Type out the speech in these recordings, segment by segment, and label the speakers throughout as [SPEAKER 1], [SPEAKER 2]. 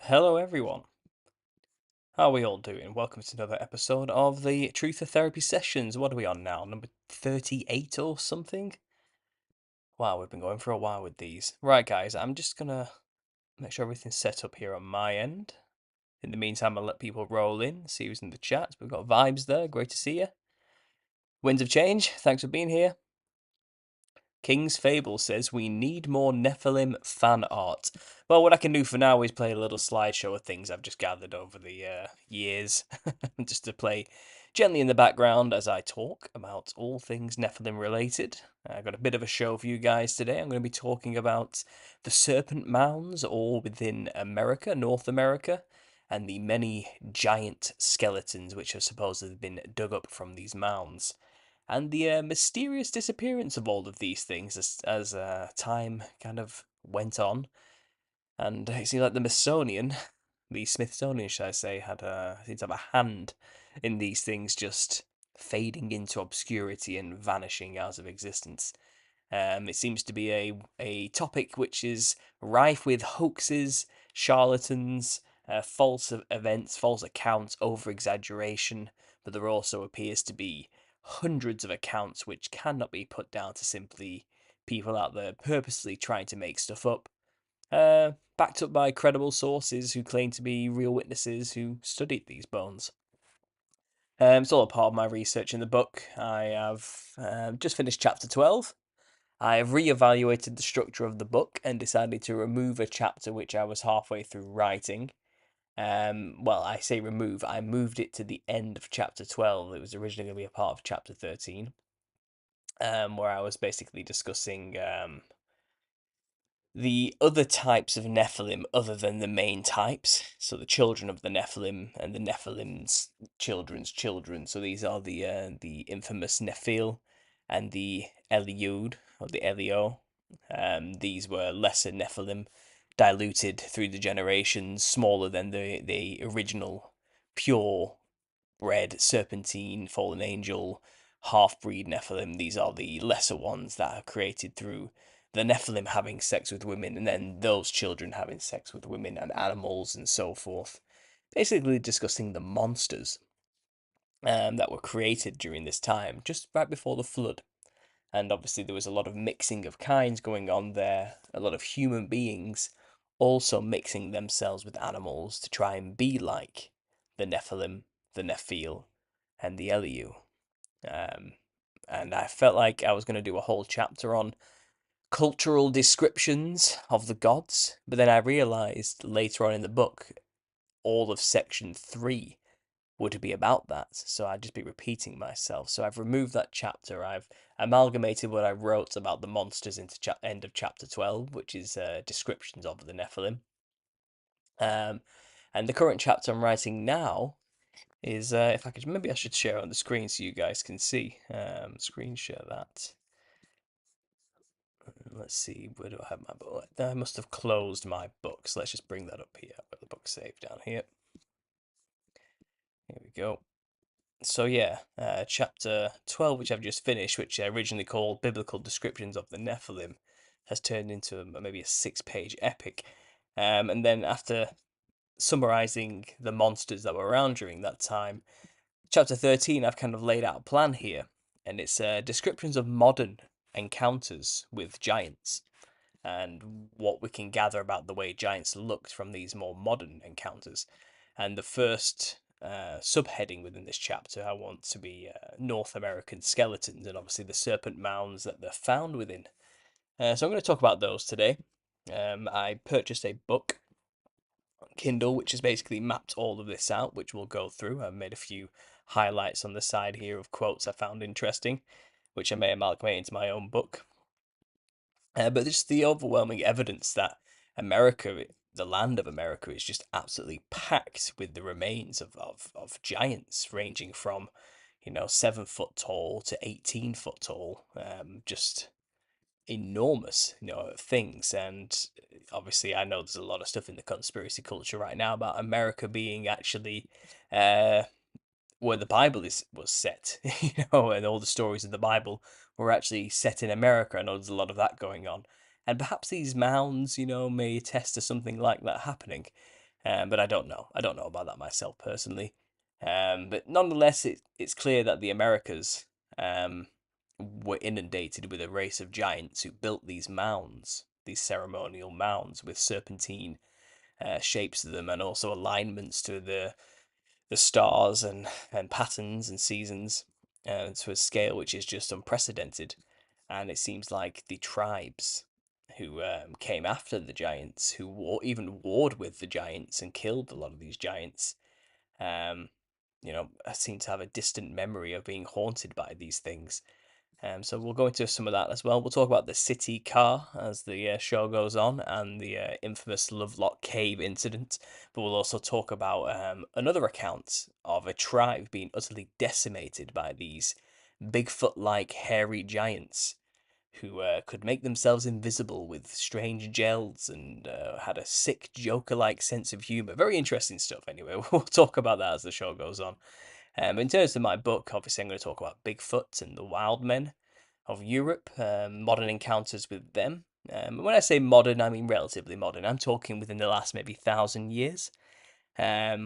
[SPEAKER 1] Hello, everyone. How are we all doing? Welcome to another episode of the Truth or Therapy Sessions. What are we on now? Number 38 or something? Wow, we've been going for a while with these. Right, guys, I'm just gonna make sure everything's set up here on my end. In the meantime, I'll let people roll in, see who's in the chat. We've got Vibes there, great to see you. Winds of Change, thanks for being here. King's Fable says we need more Nephilim fan art. Well, what I can do for now is play a little slideshow of things I've just gathered over the years, just to play gently in the background as I talk about all things Nephilim related. I've got a bit of a show for you guys today. I'm going to be talking about the Serpent mounds, all within America, North America, and the many giant skeletons which have supposedly been dug up from these mounds and the mysterious disappearance of all of these things as time kind of went on. And it seems like the Smithsonian, should I say, had seems to have a hand in these things just fading into obscurity and vanishing out of existence. It seems to be a topic which is rife with hoaxes, charlatans, false events, false accounts, over exaggeration, but there also appears to be hundreds of accounts which cannot be put down to simply people out there purposely trying to make stuff up, backed up by credible sources who claim to be real witnesses who studied these bones. It's all a part of my research in the book. I have just finished chapter 12. I have re-evaluated the structure of the book and decided to remove a chapter which I was halfway through writing. Well, I say remove, I moved it to the end of chapter 12. It was originally going to be a part of chapter 13, where I was basically discussing the other types of Nephilim other than the main types. So the children of the Nephilim and the Nephilim's children's children. So these are the infamous Nephil and the Eliud or the Elio. These were lesser Nephilim, diluted through the generations, smaller than the original pure bred serpentine fallen angel half breed Nephilim. These are the lesser ones that are created through the Nephilim having sex with women, and then those children having sex with women and animals and so forth. Basically, discussing the monsters that were created during this time, just right before the flood. And obviously, there was a lot of mixing of kinds going on there, a lot of human beings also mixing themselves with animals to try and be like the Nephilim, the Nephil, and the Eliu. Um, and I felt like I was going to do a whole chapter on cultural descriptions of the gods, but then I realized later on in the book, all of section 3 would be about that, so I'd just be repeating myself. So I've removed that chapter. I've amalgamated what I wrote about the monsters into end of chapter 12, which is descriptions of the Nephilim. Um, and the current chapter I'm writing now is, if I could, maybe I should share it on the screen so you guys can see. Screen share that. Let's see, where do I have my book? I must have closed my book, so let's just bring that up here. I've got the book saved down here. Here we go. So yeah, chapter 12, which I've just finished, which I originally called Biblical Descriptions of the Nephilim, has turned into maybe a 6-page epic. And then after summarizing the monsters that were around during that time, chapter 13, I've kind of laid out a plan here, and it's descriptions of modern encounters with giants and what we can gather about the way giants looked from these more modern encounters. And the first subheading within this chapter, I want to be North American skeletons and obviously the serpent mounds that they're found within. So I'm going to talk about those today. I purchased a book on Kindle, which has basically mapped all of this out, which we'll go through. I've made a few highlights on the side here of quotes I found interesting, which I may amalgamate into my own book. But just the overwhelming evidence that America, the land of America, is just absolutely packed with the remains of giants ranging from, 7 foot tall to 18 foot tall. Just enormous, things. And obviously, I know there's a lot of stuff in the conspiracy culture right now about America being actually uh, where the Bible was set, and all the stories of the Bible were actually set in America. I know there's a lot of that going on, and perhaps these mounds, may attest to something like that happening. But I don't know. I don't know about that myself personally. But nonetheless, it's clear that the Americas um, were inundated with a race of giants who built these mounds, these ceremonial mounds with serpentine shapes to them, and also alignments to the stars and patterns and seasons to a scale which is just unprecedented. And it seems like the tribes who came after the giants, who even warred with the giants and killed a lot of these giants, um, seem to have a distant memory of being haunted by these things. So we'll go into some of that as well. We'll talk about the city car as the show goes on and the infamous Lovelock Cave incident. But we'll also talk about another account of a tribe being utterly decimated by these Bigfoot-like hairy giants who could make themselves invisible with strange gels and had a sick Joker-like sense of humor. Very interesting stuff. Anyway, we'll talk about that as the show goes on. In terms of my book, obviously, I'm going to talk about Bigfoot and the wild men of Europe, modern encounters with them. When I say modern, I mean relatively modern. I'm talking within the last maybe 1,000 years,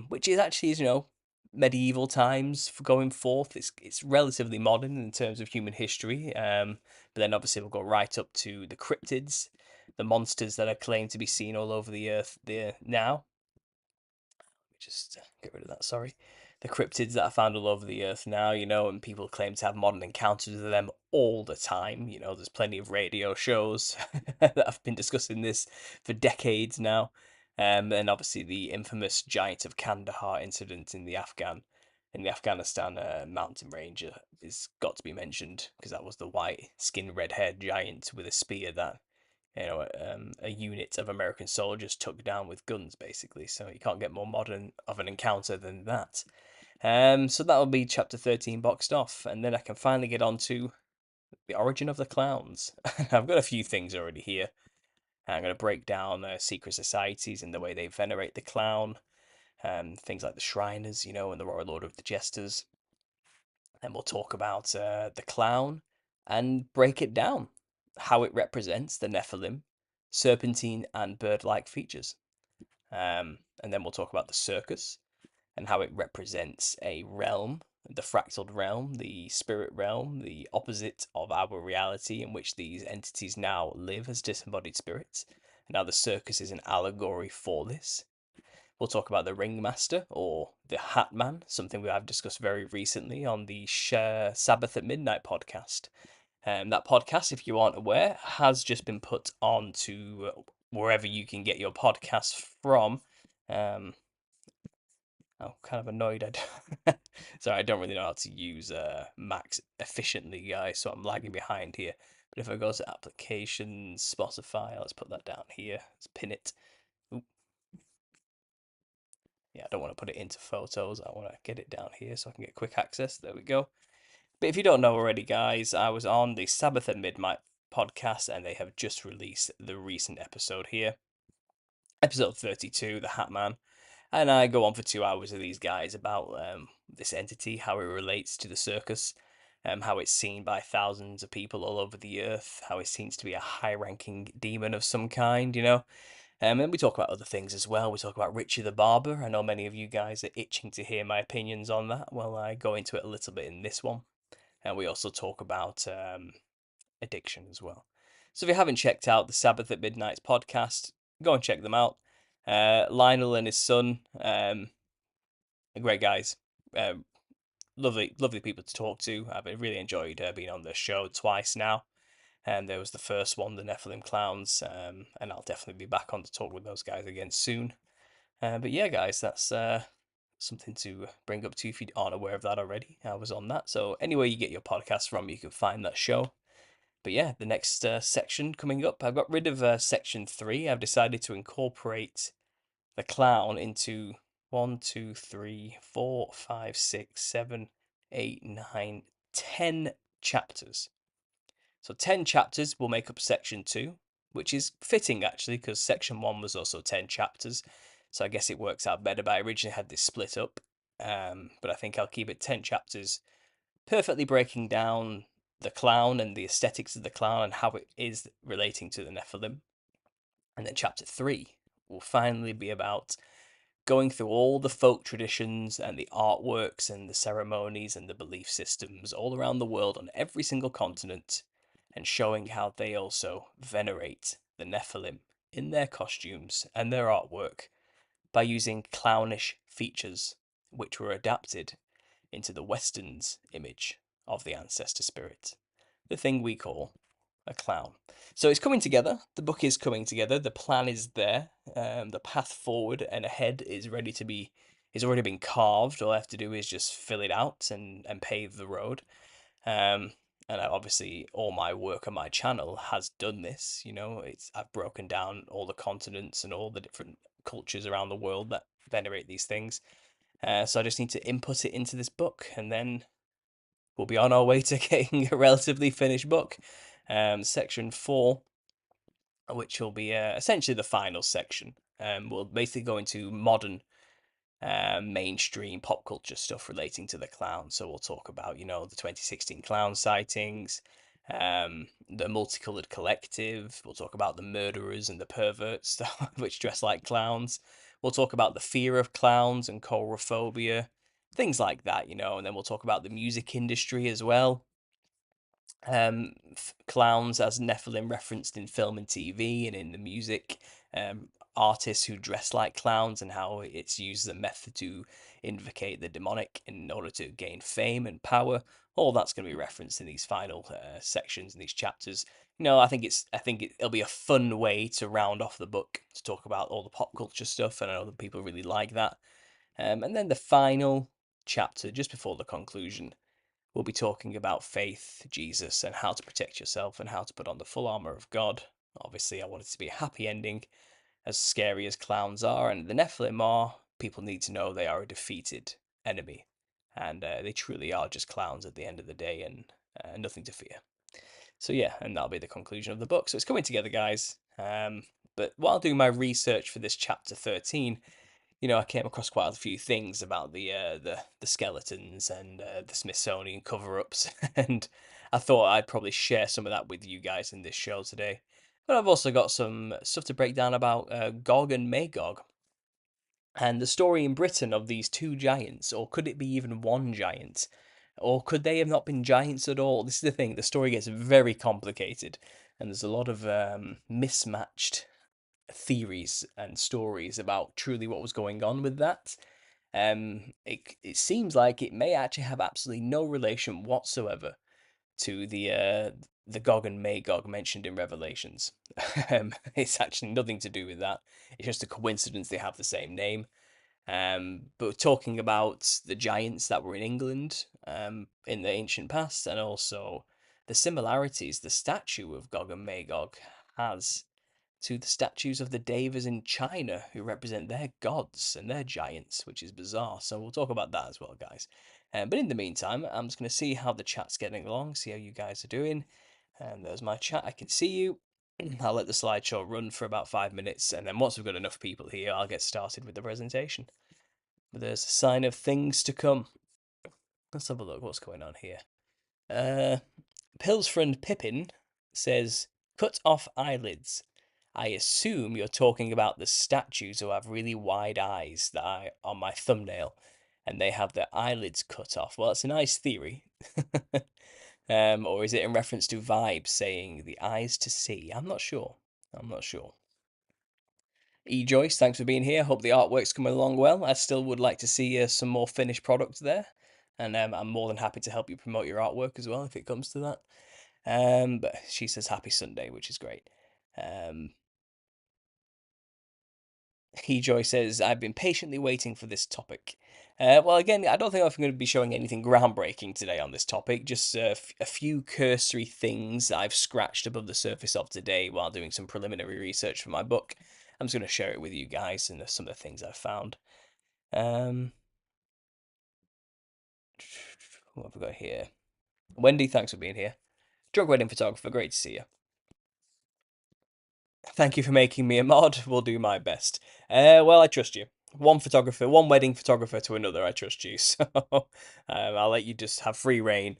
[SPEAKER 1] which is actually, medieval times for going forth. It's relatively modern in terms of human history. But then obviously we'll go right up to the cryptids, the monsters that are claimed to be seen all over the earth there now. Just get rid of that, sorry. The cryptids that are found all over the earth now, and people claim to have modern encounters with them all the time. There's plenty of radio shows that have been discussing this for decades now. And obviously the infamous Giant of Kandahar incident in the Afghanistan mountain range is got to be mentioned because that was the white skinned red haired giant with a spear that a unit of American soldiers took down with guns, basically. So you can't get more modern of an encounter than that. So that'll be chapter 13 boxed off, and then I can finally get on to the origin of the clowns. I've got a few things already here. I'm going to break down secret societies and the way they venerate the clown. Things like the Shriners, and the Royal Order of the Jesters. Then we'll talk about the clown and break it down, how it represents the Nephilim, serpentine and bird-like features. And then we'll talk about the circus and how it represents a realm, the fractaled realm, the spirit realm, the opposite of our reality in which these entities now live as disembodied spirits. And now the circus is an allegory for this. We'll talk about the Ringmaster or the Hat Man, something we have discussed very recently on the Sabbath at Midnight podcast. That podcast, if you aren't aware, has just been put on to wherever you can get your podcasts from. I'm kind of annoyed. Sorry, I don't really know how to use Macs efficiently, guys, so I'm lagging behind here. But if I go to applications, Spotify, let's put that down here. Let's pin it. Yeah, I don't want to put it into photos. I want to get it down here so I can get quick access. There we go. But if you don't know already, guys, I was on the Sabbath at Midnight podcast and they have just released the recent episode here. Episode 32, The Hat Man. And I go on for 2 hours with these guys about this entity, how it relates to the circus, how it's seen by thousands of people all over the earth, how it seems to be a high ranking demon of some kind, and then we talk about other things as well. We talk about Richie the Barber. I know many of you guys are itching to hear my opinions on that. Well, I go into it a little bit in this one. And we also talk about addiction as well. So if you haven't checked out the Sabbath at Midnight's podcast, go and check them out. Lionel and his son, great guys. Lovely, lovely people to talk to. I've really enjoyed being on the show twice now. And there was the first one, the Nephilim Clowns, and I'll definitely be back on to talk with those guys again soon. But yeah, guys, that's something to bring up to you if you aren't aware of that already. I was on that. So anywhere you get your podcast from, you can find that show. But yeah, the next section coming up, I've got rid of section 3. I've decided to incorporate the clown into 1, 2, 3, 4, 5, 6, 7, 8, 9, 10 chapters. So 10 chapters will make up section 2, which is fitting actually because section 1 was also 10 chapters. So I guess it works out better, but I originally had this split up. But I think I'll keep it 10 chapters, perfectly breaking down the clown and the aesthetics of the clown and how it is relating to the Nephilim. And then chapter 3 will finally be about going through all the folk traditions and the artworks and the ceremonies and the belief systems all around the world on every single continent and showing how they also venerate the Nephilim in their costumes and their artwork by using clownish features which were adapted into the Western's image of the ancestor spirit, the thing we call a clown. So it's coming together. The book is coming together. The plan is there. The path forward and ahead is ready to be. It's already been carved. All I have to do is just fill it out and pave the road. Um, and obviously, all my work on my channel has done this. You know, I've broken down all the continents and all the different cultures around the world that venerate these things. So I just need to input it into this book, and then we'll be on our way to getting a relatively finished book. Section 4, which will be essentially the final section. We'll basically go into modern mainstream pop culture stuff relating to the clown. So we'll talk about, the 2016 clown sightings, the Multicolored Collective. We'll talk about the murderers and the perverts which dress like clowns. We'll talk about the fear of clowns and coulrophobia, things like that, and then we'll talk about the music industry as well. Clowns as Nephilim referenced in film and TV and in the music. Artists who dress like clowns and how it's used as a method to invocate the demonic in order to gain fame and power. All that's going to be referenced in these final sections and these chapters. It'll be a fun way to round off the book to talk about all the pop culture stuff, and I know that people really like that. And then the final chapter, just before the conclusion, we'll be talking about faith, Jesus, and how to protect yourself and how to put on the full armor of God. Obviously, I want it to be a happy ending, as scary as clowns are, and the Nephilim are. People need to know they are a defeated enemy, and they truly are just clowns at the end of the day, and nothing to fear. So yeah, and that'll be the conclusion of the book. So it's coming together, guys. But while doing my research for this chapter 13, I came across quite a few things about the skeletons and the Smithsonian cover-ups, and I thought I'd probably share some of that with you guys in this show today. But I've also got some stuff to break down about Gog and Magog, and the story in Britain of these two giants, or could it be even one giant? Or could they have not been giants at all? This is the thing, the story gets very complicated, and there's a lot of mismatched theories and stories about truly what was going on with that. It seems like it may actually have absolutely no relation whatsoever to the Gog and Magog mentioned in Revelations. It's actually nothing to do with that. It's just a coincidence they have the same name. But talking about the giants that were in England in the ancient past, and also the similarities the statue of Gog and Magog has to the statues of the Devas in China, who represent their gods and their giants, which is bizarre. So we'll talk about that as well, guys. But in the meantime, I'm just going to see how the chat's getting along, see how you guys are doing. And there's my chat. I can see you. I'll let the slideshow run for about 5 minutes, and then once we've got enough people here, I'll get started with the presentation. But there's a sign of things to come. Let's have a look. What's going on here? Pill's friend Pippin says, "Cut off eyelids. I assume you're talking about the statues who have really wide eyes that I on my thumbnail, and they have their eyelids cut off." Well, it's a nice theory. Or is it in reference to Vibes saying the eyes to see? I'm not sure. I'm not sure. E Joyce, thanks for being here. Hope the artwork's coming along well. I still would like to see some more finished products there, and I'm more than happy to help you promote your artwork as well if it comes to that. But she says happy Sunday, which is great. Joy says, "I've been patiently waiting for this topic." Well, again, I don't think I'm going to be showing anything groundbreaking today on this topic, just a few cursory things I've scratched above the surface of today while doing some preliminary research for my book. I'm just going to share it with you guys and some of the things I've found. What have we got here? Wendy, thanks for being here. Drug Wedding Photographer, great to see you. Thank you for making me a mod. Will do my best. Well, I trust you. One wedding photographer to another. I trust you. So I'll let you just have free reign.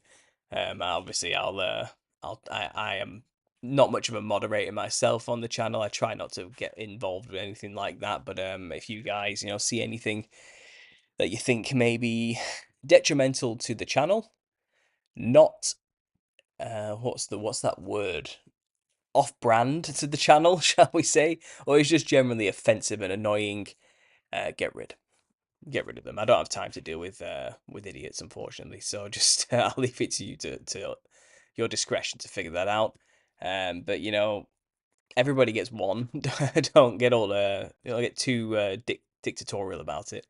[SPEAKER 1] Obviously, I am not much of a moderator myself on the channel. I try not to get involved with anything like that. But if you guys, see anything that you think may be detrimental to the channel, not what's that word? Off-brand to the channel, shall we say, or is just generally offensive and annoying, get rid of them. I don't have time to deal with idiots, unfortunately. So just I'll leave it to you to your discretion to figure that out. But everybody gets one. Don't get all don't get too dictatorial about it.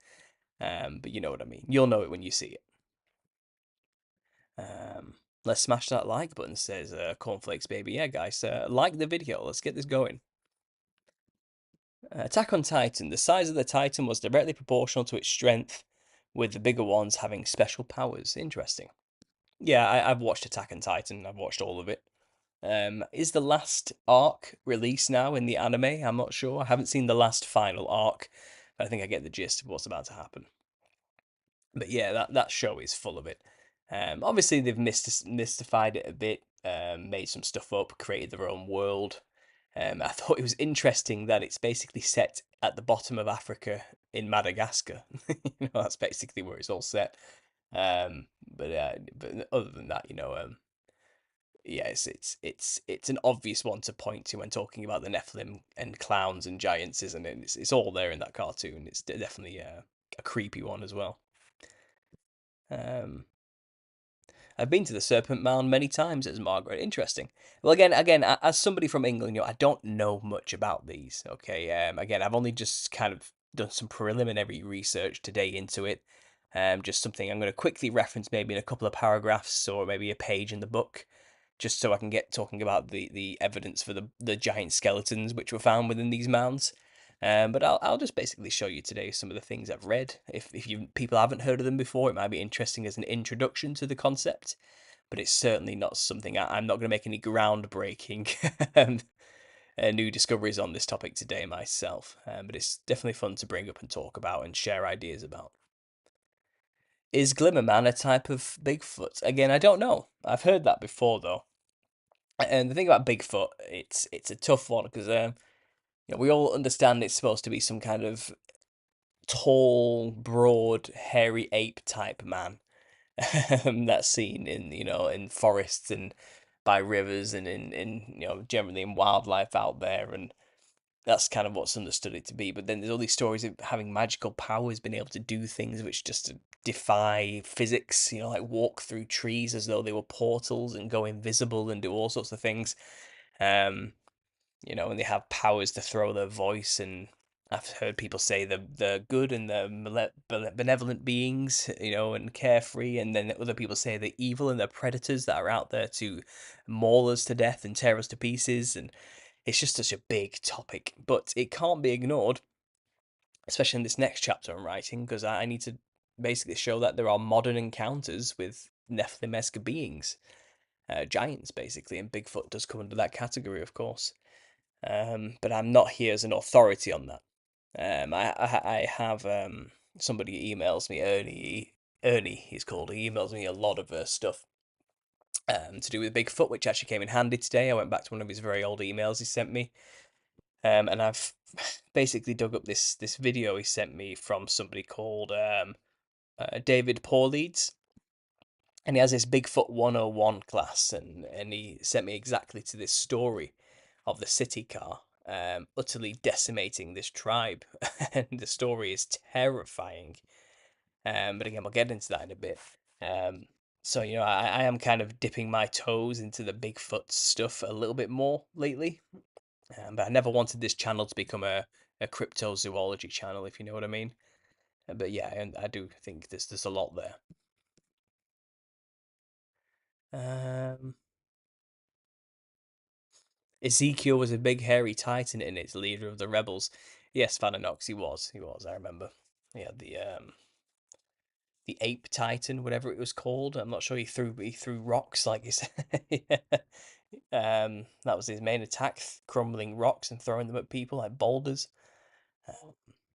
[SPEAKER 1] But you know what I mean. You'll know it when you see it. Let's smash that like button, says Cornflakes Baby. Yeah, guys, like the video. Let's get this going. Attack on Titan. The size of the Titan was directly proportional to its strength, with the bigger ones having special powers. Interesting. Yeah, I've watched Attack on Titan. I've watched all of it. Is the last arc released now in the anime? I'm not sure. I haven't seen the last final arc. But I think I get the gist of what's about to happen. But yeah, that show is full of it. Obviously, they've mystified it a bit, made some stuff up, created their own world. I thought it was interesting that it's basically set at the bottom of Africa in Madagascar. That's basically where it's all set. But other than that, yes, it's an obvious one to point to when talking about the Nephilim and clowns and giants, isn't it? It's all there in that cartoon. It's definitely a creepy one as well. Um, I've been to the Serpent Mound many times as Margaret. Interesting. Well, again, as somebody from England, I don't know much about these. Okay. Again, I've only just kind of done some preliminary research today into it. Just something I'm going to quickly reference, maybe in a couple of paragraphs or maybe a page in the book, just so I can get talking about the evidence for the giant skeletons which were found within these mounds. But I'll just basically show you today some of the things I've read. If you people haven't heard of them before, it might be interesting as an introduction to the concept. But it's certainly not something I'm not going to make any groundbreaking new discoveries on this topic today myself. But it's definitely fun to bring up and talk about and share ideas about. Is Glimmerman a type of Bigfoot? Again, I don't know. I've heard that before though. And the thing about Bigfoot, it's a tough one because we all understand it's supposed to be some kind of tall, broad, hairy ape type man that's seen in forests and by rivers and in generally in wildlife out there, and that's kind of what's understood it to be. But then there's all these stories of having magical powers, being able to do things which just defy physics, like walk through trees as though they were portals and go invisible and do all sorts of things. Um, and they have powers to throw their voice. And I've heard people say the good and the benevolent beings, and carefree, and then other people say the evil and the predators that are out there to maul us to death and tear us to pieces. And it's just such a big topic, but it can't be ignored, especially in this next chapter I'm writing, because I need to basically show that there are modern encounters with Nephilim-esque beings, giants basically, and Bigfoot does come under that category, of course. But I'm not here as an authority on that. I have somebody emails me, Ernie he's called. He emails me a lot of stuff to do with Bigfoot, which actually came in handy today. I went back to one of his very old emails he sent me, and I've basically dug up this video he sent me from somebody called David Paulides, and he has this Bigfoot 101 class, and he sent me exactly to this story of the city car utterly decimating this tribe. And the story is terrifying. But again, we'll get into that in a bit. So, I am kind of dipping my toes into the Bigfoot stuff a little bit more lately. But I never wanted this channel to become a cryptozoology channel, if you know what I mean. But yeah, and I do think there's a lot there. Um, Ezekiel was a big hairy titan in its leader of the rebels. Yes, Vananox, he was. He was, I remember. He had the ape titan, whatever it was called. I'm not sure he threw rocks like you said. Yeah. That was his main attack, crumbling rocks and throwing them at people like boulders.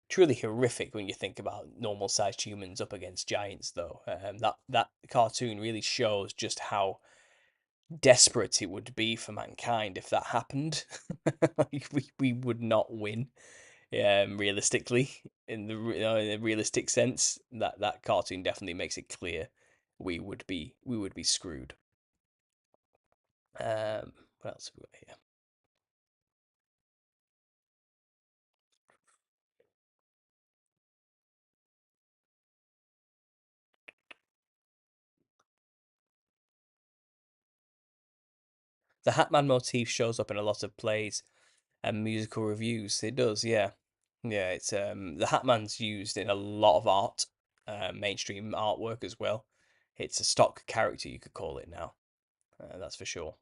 [SPEAKER 1] Truly horrific when you think about normal sized humans up against giants, though. That cartoon really shows just how desperate it would be for mankind if that happened. Like we would not win. Realistically, in the in a realistic sense, that cartoon definitely makes it clear we would be screwed. What else have we got here? The Hatman motif shows up in a lot of plays and musical reviews. It does, yeah, yeah. It's the Hatman's used in a lot of art, mainstream artwork as well. It's a stock character, you could call it now. That's for sure.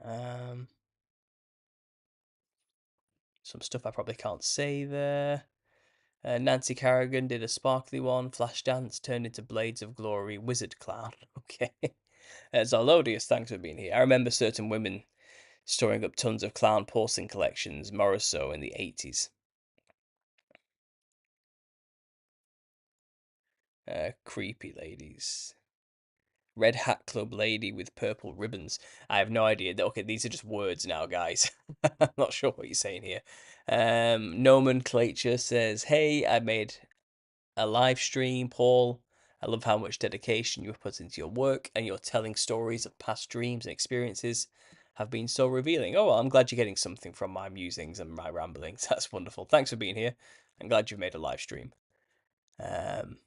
[SPEAKER 1] Um, some stuff I probably can't say there. Nancy Kerrigan did a sparkly one. Flashdance turned into Blades of Glory. Wizard Clown. Okay. Zalodius, thanks for being here. I remember certain women storing up tons of clown porcelain collections, Morrisseau in the 80s. Creepy ladies. Red Hat Club lady with purple ribbons. I have no idea. Okay, these are just words now, guys. I'm not sure what you're saying here. Nomenclature says, "Hey, I made a live stream, Paul. I love how much dedication you have put into your work, and your telling stories of past dreams and experiences have been so revealing. Oh, well, I'm glad you're getting something from my musings and my ramblings. That's wonderful. Thanks for being here. I'm glad you've made a live stream. Um,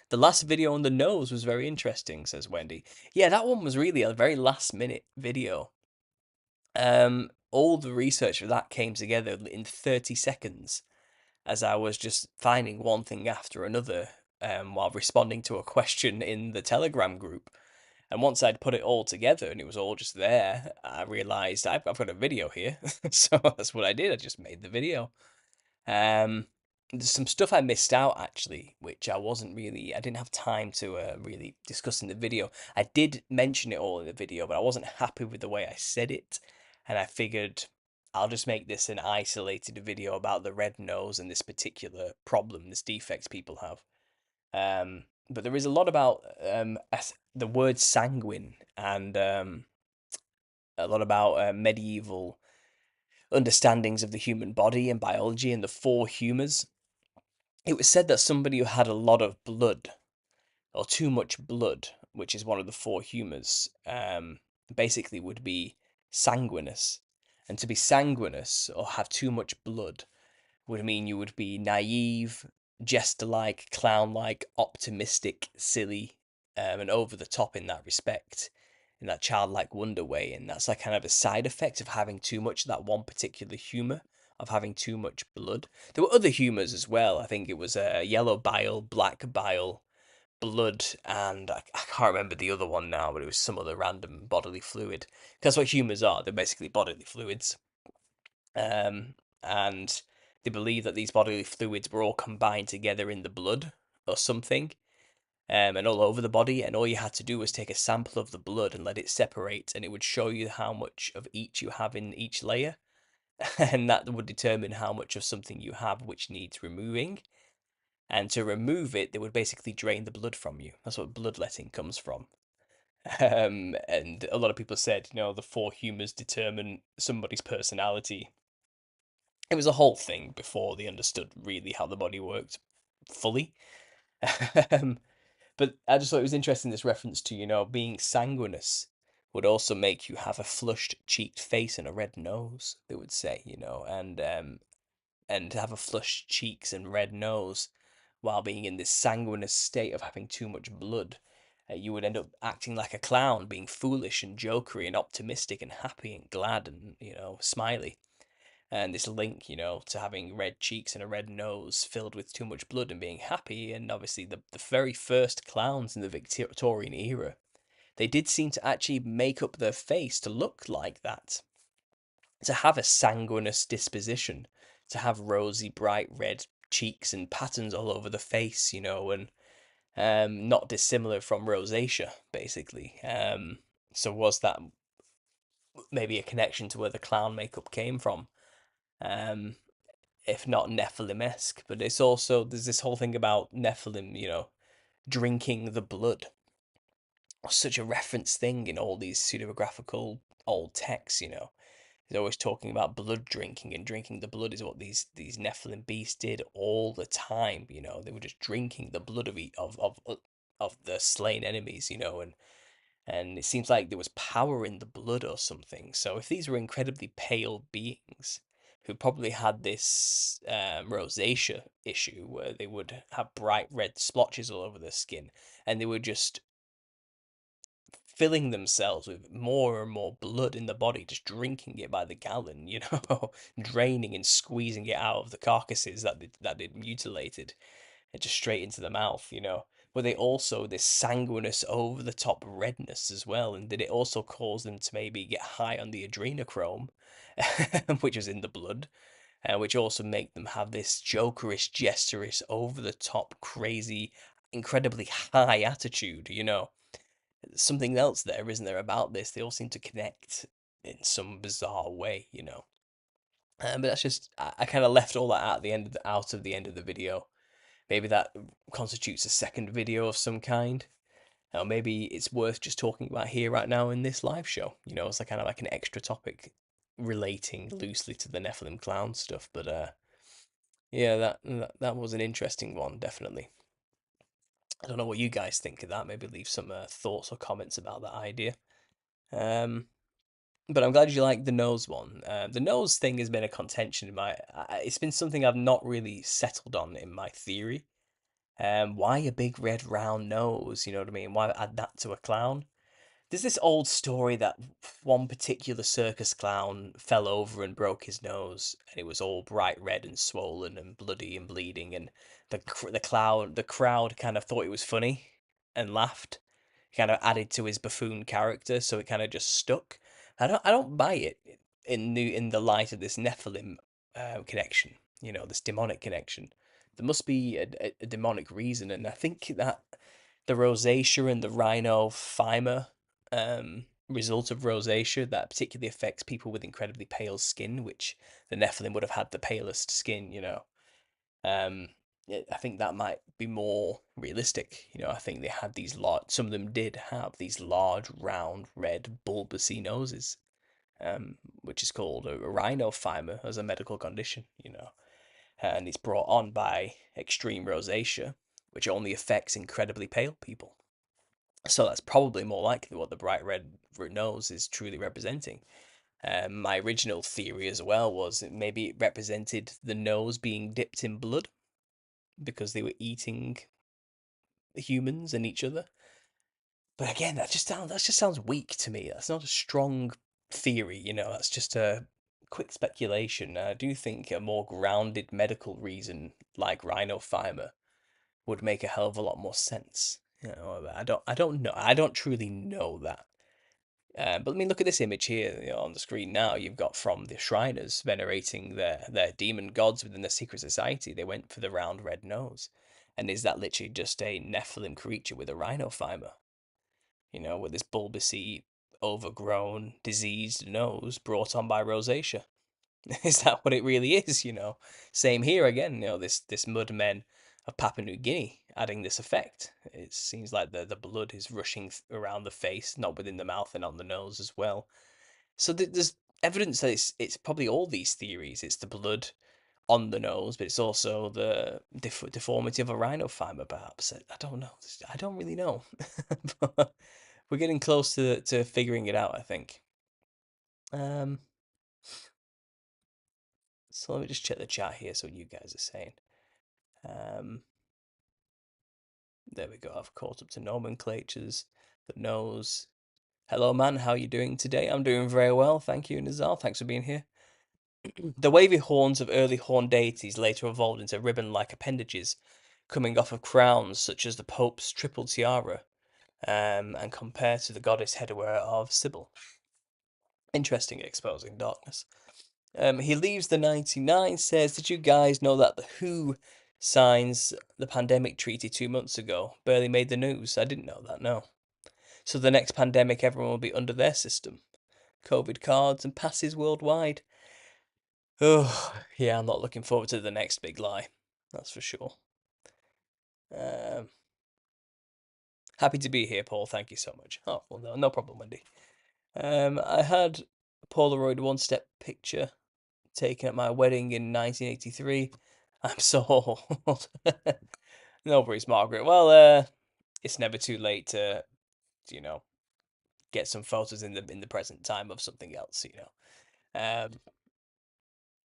[SPEAKER 1] the last video on the nose was very interesting, says Wendy. Yeah, that one was really a very last minute video. All the research for that came together in 30 seconds as I was just finding one thing after another while responding to a question in the Telegram group. And once I'd put it all together and it was all just there, I realized I've got a video here. So that's what I did. I just made the video. Um, there's some stuff I missed out actually, which I didn't have time to really discuss in the video. I did mention it all in the video, but I wasn't happy with the way I said it, and I figured I'll just make this an isolated video about the red nose and this particular problem, this defect people have. But there is a lot about the word sanguine and a lot about medieval understandings of the human body and biology and the four humours. It was said that somebody who had a lot of blood or too much blood, which is one of the four humours, basically would be sanguinous. And to be sanguinous or have too much blood would mean you would be naive, jester like, clown like, optimistic, silly, and over the top in that respect, in that childlike wonder way. And that's like kind of a side effect of having too much of that one particular humour, of having too much blood. There were other humours as well. I think it was yellow bile, black bile, blood, and I can't remember the other one now, but it was some other random bodily fluid. Because that's what humours are, they're basically bodily fluids. Um, and they believe that these bodily fluids were all combined together in the blood or something, and all over the body. And all you had to do was take a sample of the blood and let it separate, and it would show you how much of each you have in each layer. And that would determine how much of something you have which needs removing. And to remove it, they would basically drain the blood from you. That's what bloodletting comes from. And a lot of people said, the four humours determine somebody's personality. It was a whole thing before they understood really how the body worked fully. um, but I just thought it was interesting, this reference to, being sanguineous would also make you have a flushed cheeked face and a red nose, they would say, and to have a flushed cheeks and red nose while being in this sanguineous state of having too much blood. You would end up acting like a clown, being foolish and jokery and optimistic and happy and glad and, smiley. And this link, to having red cheeks and a red nose filled with too much blood and being happy. And obviously, the very first clowns in the Victorian era, they did seem to actually make up their face to look like that, to have a sanguineous disposition, to have rosy, bright red cheeks and patterns all over the face, and not dissimilar from rosacea, basically. So was that maybe a connection to where the clown makeup came from? Um, if not Nephilim-esque. But it's also there's this whole thing about Nephilim, drinking the blood. Such a reference thing in all these pseudegraphical old texts. He's always talking about blood drinking, and drinking the blood is what these Nephilim beasts did all the time. They were just drinking the blood of the slain enemies. And it seems like there was power in the blood or something. So if these were incredibly pale beings who probably had this rosacea issue where they would have bright red splotches all over their skin, and they were just filling themselves with more and more blood in the body, just drinking it by the gallon, draining and squeezing it out of the carcasses that they'd mutilated, and just straight into the mouth. Were they also this sanguinous, over the top redness as well? And did it also cause them to maybe get high on the adrenochrome, which was in the blood, which also make them have this jokerish, gesturous, over the top, crazy, incredibly high attitude? Something else there, isn't there, about this? They all seem to connect in some bizarre way. But that's just I kind of left all that at the end of out of the end of the video. Maybe that constitutes a second video of some kind. Or maybe it's worth just talking about here right now in this live show. It's like kind of like an extra topic relating loosely to the Nephilim clown stuff. But yeah, that was an interesting one, definitely. I don't know what you guys think of that. Maybe leave some thoughts or comments about that idea. Um, but I'm glad you like the nose one. The nose thing has been a contention in my. It's been something I've not really settled on in my theory. Why a big red round nose? You know what I mean? Why add that to a clown? There's this old story that one particular circus clown fell over and broke his nose, and it was all bright red and swollen and bloody and bleeding, and the crowd kind of thought it was funny and laughed, kind of added to his buffoon character, so it kind of just stuck. I don't buy it in the light of this Nephilim connection, this demonic connection. There must be a demonic reason, and I think that the rosacea and the rhinophyma result of rosacea that particularly affects people with incredibly pale skin, which the Nephilim would have had the palest skin. Um, I think that might be more realistic. I think they had these some of them did have these large, round, red, bulbousy noses, which is called a rhinophyma as a medical condition. And it's brought on by extreme rosacea, which only affects incredibly pale people. So that's probably more likely what the bright red nose is truly representing. My original theory as well was that maybe it represented the nose being dipped in blood because they were eating humans and each other. But again, that just sounds weak to me. That's not a strong theory. That's just a quick speculation. I do think a more grounded medical reason like rhinophyma would make a hell of a lot more sense. I don't know. I don't truly know that. But I mean, look at this image here, on the screen now. You've got from the Shriners venerating their demon gods within the secret society. They went for the round red nose, and is that literally just a Nephilim creature with a rhinophyma? With this bulbousy, overgrown, diseased nose brought on by rosacea. Is that what it really is? Same here again, this mudmen of Papua New Guinea adding this effect. It seems like the blood is rushing around the face, not within the mouth and on the nose as well. So there's evidence that it's probably all these theories. It's the blood on the nose, but it's also the deformity of a rhinophyma, perhaps. I don't know. I don't really know. But we're getting close to figuring it out, I think. Um, so let me just check the chat here. So what you guys are saying. Um, there we go. I've caught up to nomenclatures. The nose. Hello, man. How are you doing today? I'm doing very well, thank you, Nizal. Thanks for being here. The wavy horns of early horned deities later evolved into ribbon-like appendages, coming off of crowns such as the Pope's triple tiara, and compared to the goddess headwear of Sybil. Interesting, exposing darkness. He leaves the 99, says, did you guys know that the WHO signs the pandemic treaty 2 months ago? Barely made the news. I didn't know that, no. So the next pandemic, everyone will be under their system. COVID cards and passes worldwide. Oh, yeah, I'm not looking forward to the next big lie. That's for sure. Um, Happy to be here, Paul. Thank you so much. Oh, well, no problem, Wendy. I had a Polaroid one-step picture taken at my wedding in 1983. I'm so old. No worries, Margaret. Well, it's never too late to, you know, get some photos in the present time of something else.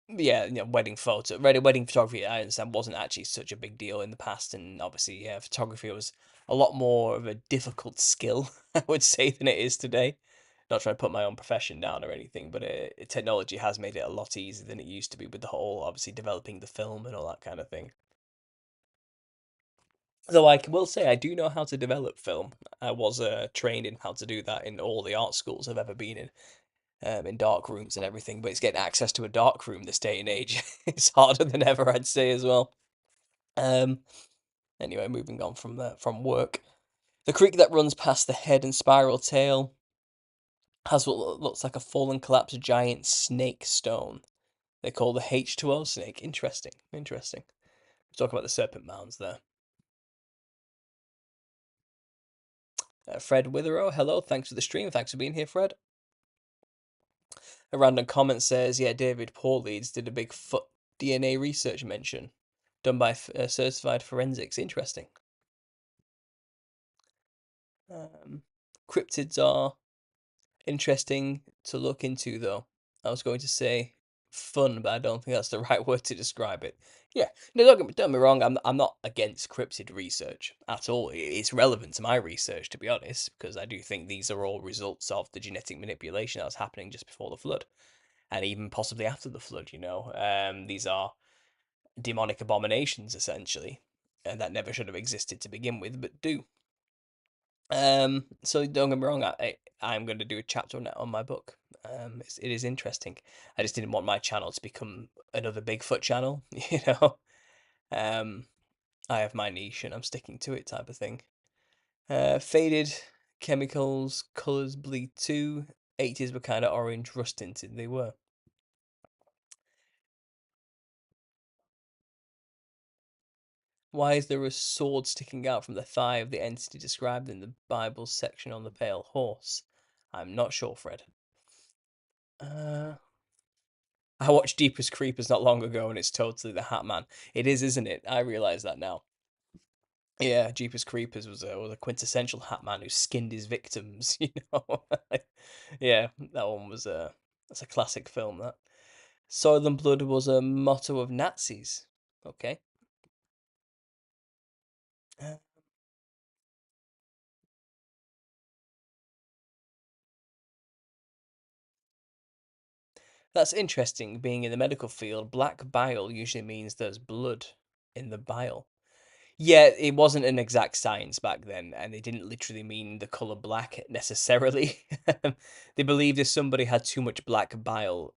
[SPEAKER 1] Yeah, wedding photo, wedding photography. I understand wasn't actually such a big deal in the past, and obviously, yeah, photography was a lot more of a difficult skill, I would say, than it is today. Not trying to put my own profession down or anything, but technology has made it a lot easier than it used to be with the whole, obviously, developing the film and all that kind of thing. Though I will say I do know how to develop film. I was trained in how to do that in all the art schools I've ever been in dark rooms and everything. But it's getting access to a dark room this day and age. It's harder than ever, I'd say as well. Um, anyway, moving on from work. The creek that runs past the head and spiral tail has what looks like a fallen, collapsed giant snake stone. They call the H2O snake. Interesting, interesting. Talk about the Serpent mounds there. Fred Witherow, hello. Thanks for the stream. Thanks for being here, Fred. A random comment says, yeah, David Paul Leeds did a big foot DNA research mention done by certified forensics. Interesting. Cryptids are interesting to look into, though. I was going to say fun, but I don't think that's the right word to describe it. Yeah, no, don't get me wrong. I'm not against cryptid research at all. It's relevant to my research, to be honest, because I do think these are all results of the genetic manipulation that was happening just before the flood, and even possibly after the flood. These are demonic abominations essentially, and that never should have existed to begin with, but do. So don't get me wrong. I'm going to do a chapter on it on my book. It is interesting. I just didn't want my channel to become another Bigfoot channel. Um, I have my niche and I'm sticking to it, type of thing. Faded chemicals, colors bleed too. 80s were kind of orange, rust tinted. They were. Why is there a sword sticking out from the thigh of the entity described in the Bible section on the pale horse? I'm not sure, Fred. Uh, I watched Deepest Creepers not long ago, and it's totally the Hat Man. It is, isn't it? I realize that now. Yeah, Jeepers Creepers was a quintessential Hat Man who skinned his victims. Yeah, that one was a that's a classic film. That Soil and Blood was a motto of Nazis. Okay, uh, that's interesting. Being in the medical field, black bile usually means there's blood in the bile. Yeah, it wasn't an exact science back then, and they didn't literally mean the color black necessarily. They believed if somebody had too much black bile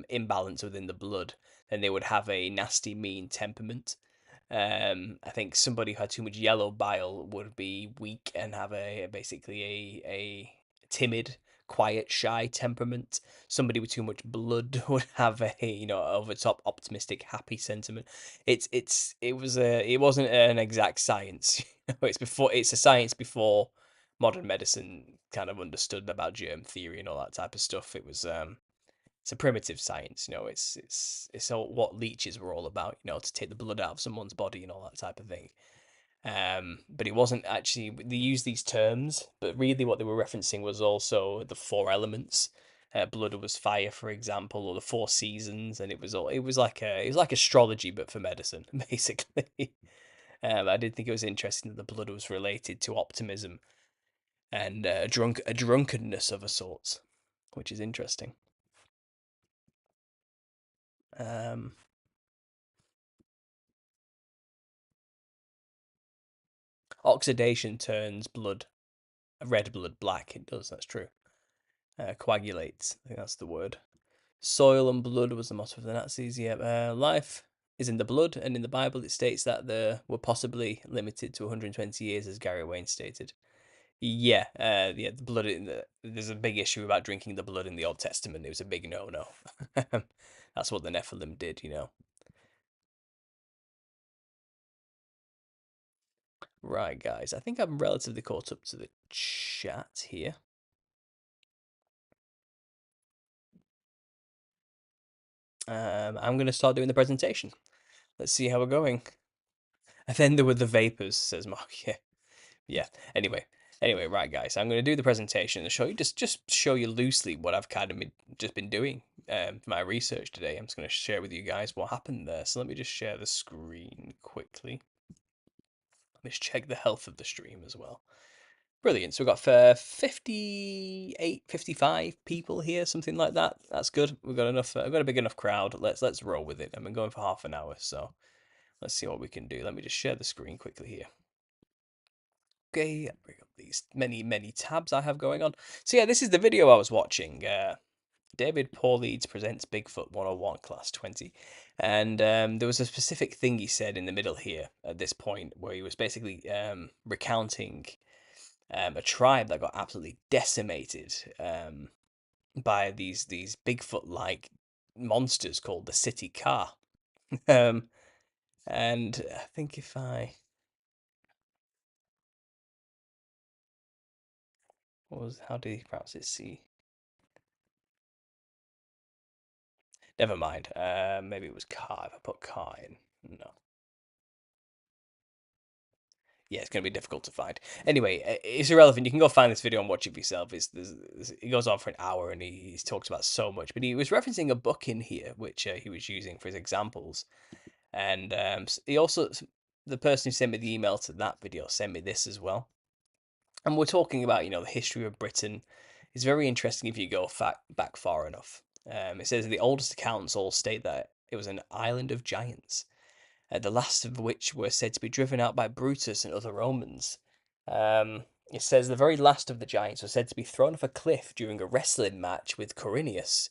[SPEAKER 1] imbalance within the blood, then they would have a nasty, mean temperament. I think somebody who had too much yellow bile would be weak and have basically a timid, quiet, shy temperament. Somebody with too much blood would have a over top optimistic, happy sentiment. It wasn't an exact science. It's a science before modern medicine kind of understood about germ theory and all that type of stuff. It's a primitive science, it's all what leeches were all about, to take the blood out of someone's body and all that type of thing. But it wasn't actually they used these terms, but really what they were referencing was also the four elements. Blood was fire, for example, or the four seasons, and it was like astrology but for medicine, basically. I did think it was interesting that the blood was related to optimism and a drunkenness of a sort, which is interesting. Um, Oxidation turns red blood black. It does, that's true. Coagulates, I think that's the word. Soil and blood was the motto of the Nazis. Yeah, life is in the blood, and in the Bible it states that they were possibly limited to 120 years, as Gary Wayne stated. Yeah, yeah, the blood in there's a big issue about drinking the blood in the Old Testament. It was a big no-no. That's what the Nephilim did, you know. Right, guys. I think I'm relatively caught up to the chat here. I'm going to start doing the presentation. Let's see how we're going. And then there were the vapors, says Mark. Yeah, yeah. Anyway, right, guys. I'm going to do the presentation and show you just show you loosely what I've kind of just been doing for my research today. I'm just going to share with you guys what happened there. So let me just share the screen quickly. Let me just check the health of the stream as well. Brilliant. So we've got 58, 55 people here, something like that. That's good. We've got enough. I've got a big enough crowd. Let's roll with it. I've been going for half an hour, so let's see what we can do. Let me just share the screen quickly here. Okay, bring up these many tabs I have going on. So yeah, this is the video I was watching. David Paul Leeds presents Bigfoot 101 Class 20. And there was a specific thing he said in the middle here at this point where he was basically recounting a tribe that got absolutely decimated by these Bigfoot-like monsters called the City Car. um, and I think if I how do you pronounce it? C. Never mind. Maybe it was car. If I put car in, no. Yeah, it's going to be difficult to find. Anyway, it's irrelevant. You can go find this video and watch it for yourself. It goes on for an hour and he's talks about so much. But he was referencing a book in here, which he was using for his examples. And he also, the person who sent me the email to that video sent me this as well. And we're talking about, the history of Britain. It's very interesting if you go back far enough. It says the oldest accounts all state that it was an island of giants, the last of which were said to be driven out by Brutus and other Romans. It says the very last of the giants were said to be thrown off a cliff during a wrestling match with Corinius,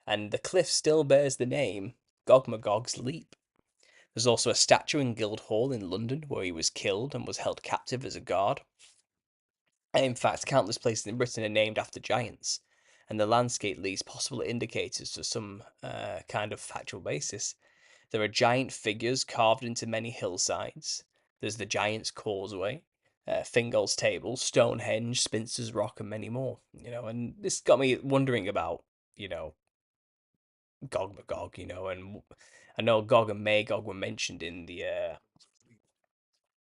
[SPEAKER 1] and the cliff still bears the name Gogmagog's Leap. There's also a statue in Guildhall in London where he was killed and was held captive as a guard. In fact, countless places in Britain are named after giants, and the landscape leaves possible indicators to some kind of factual basis. There are giant figures carved into many hillsides. There's the Giant's Causeway, Fingal's Table, Stonehenge, Spinster's Rock, and many more. And this got me wondering about, Gogmagog, and I know Gog and Magog were mentioned in the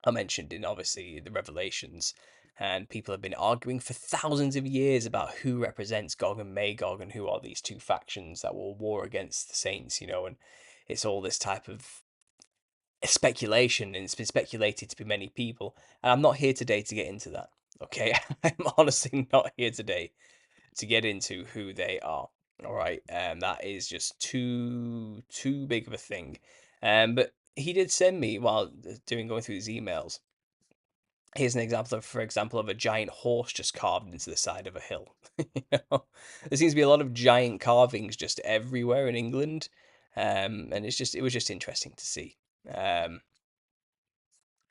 [SPEAKER 1] are mentioned in obviously the Revelations, and people have been arguing for thousands of years about who represents Gog and Magog and who are these two factions that will war against the saints, and it's all this type of speculation, and it's been speculated to be many people. And I'm not here today to get into that. Okay, I'm honestly not here today to get into who they are. All right, that is just too big of a thing. But he did send me while going through his emails. Here's an example of, for example, of a giant horse just carved into the side of a hill. There seems to be a lot of giant carvings just everywhere in England, and it was just interesting to see.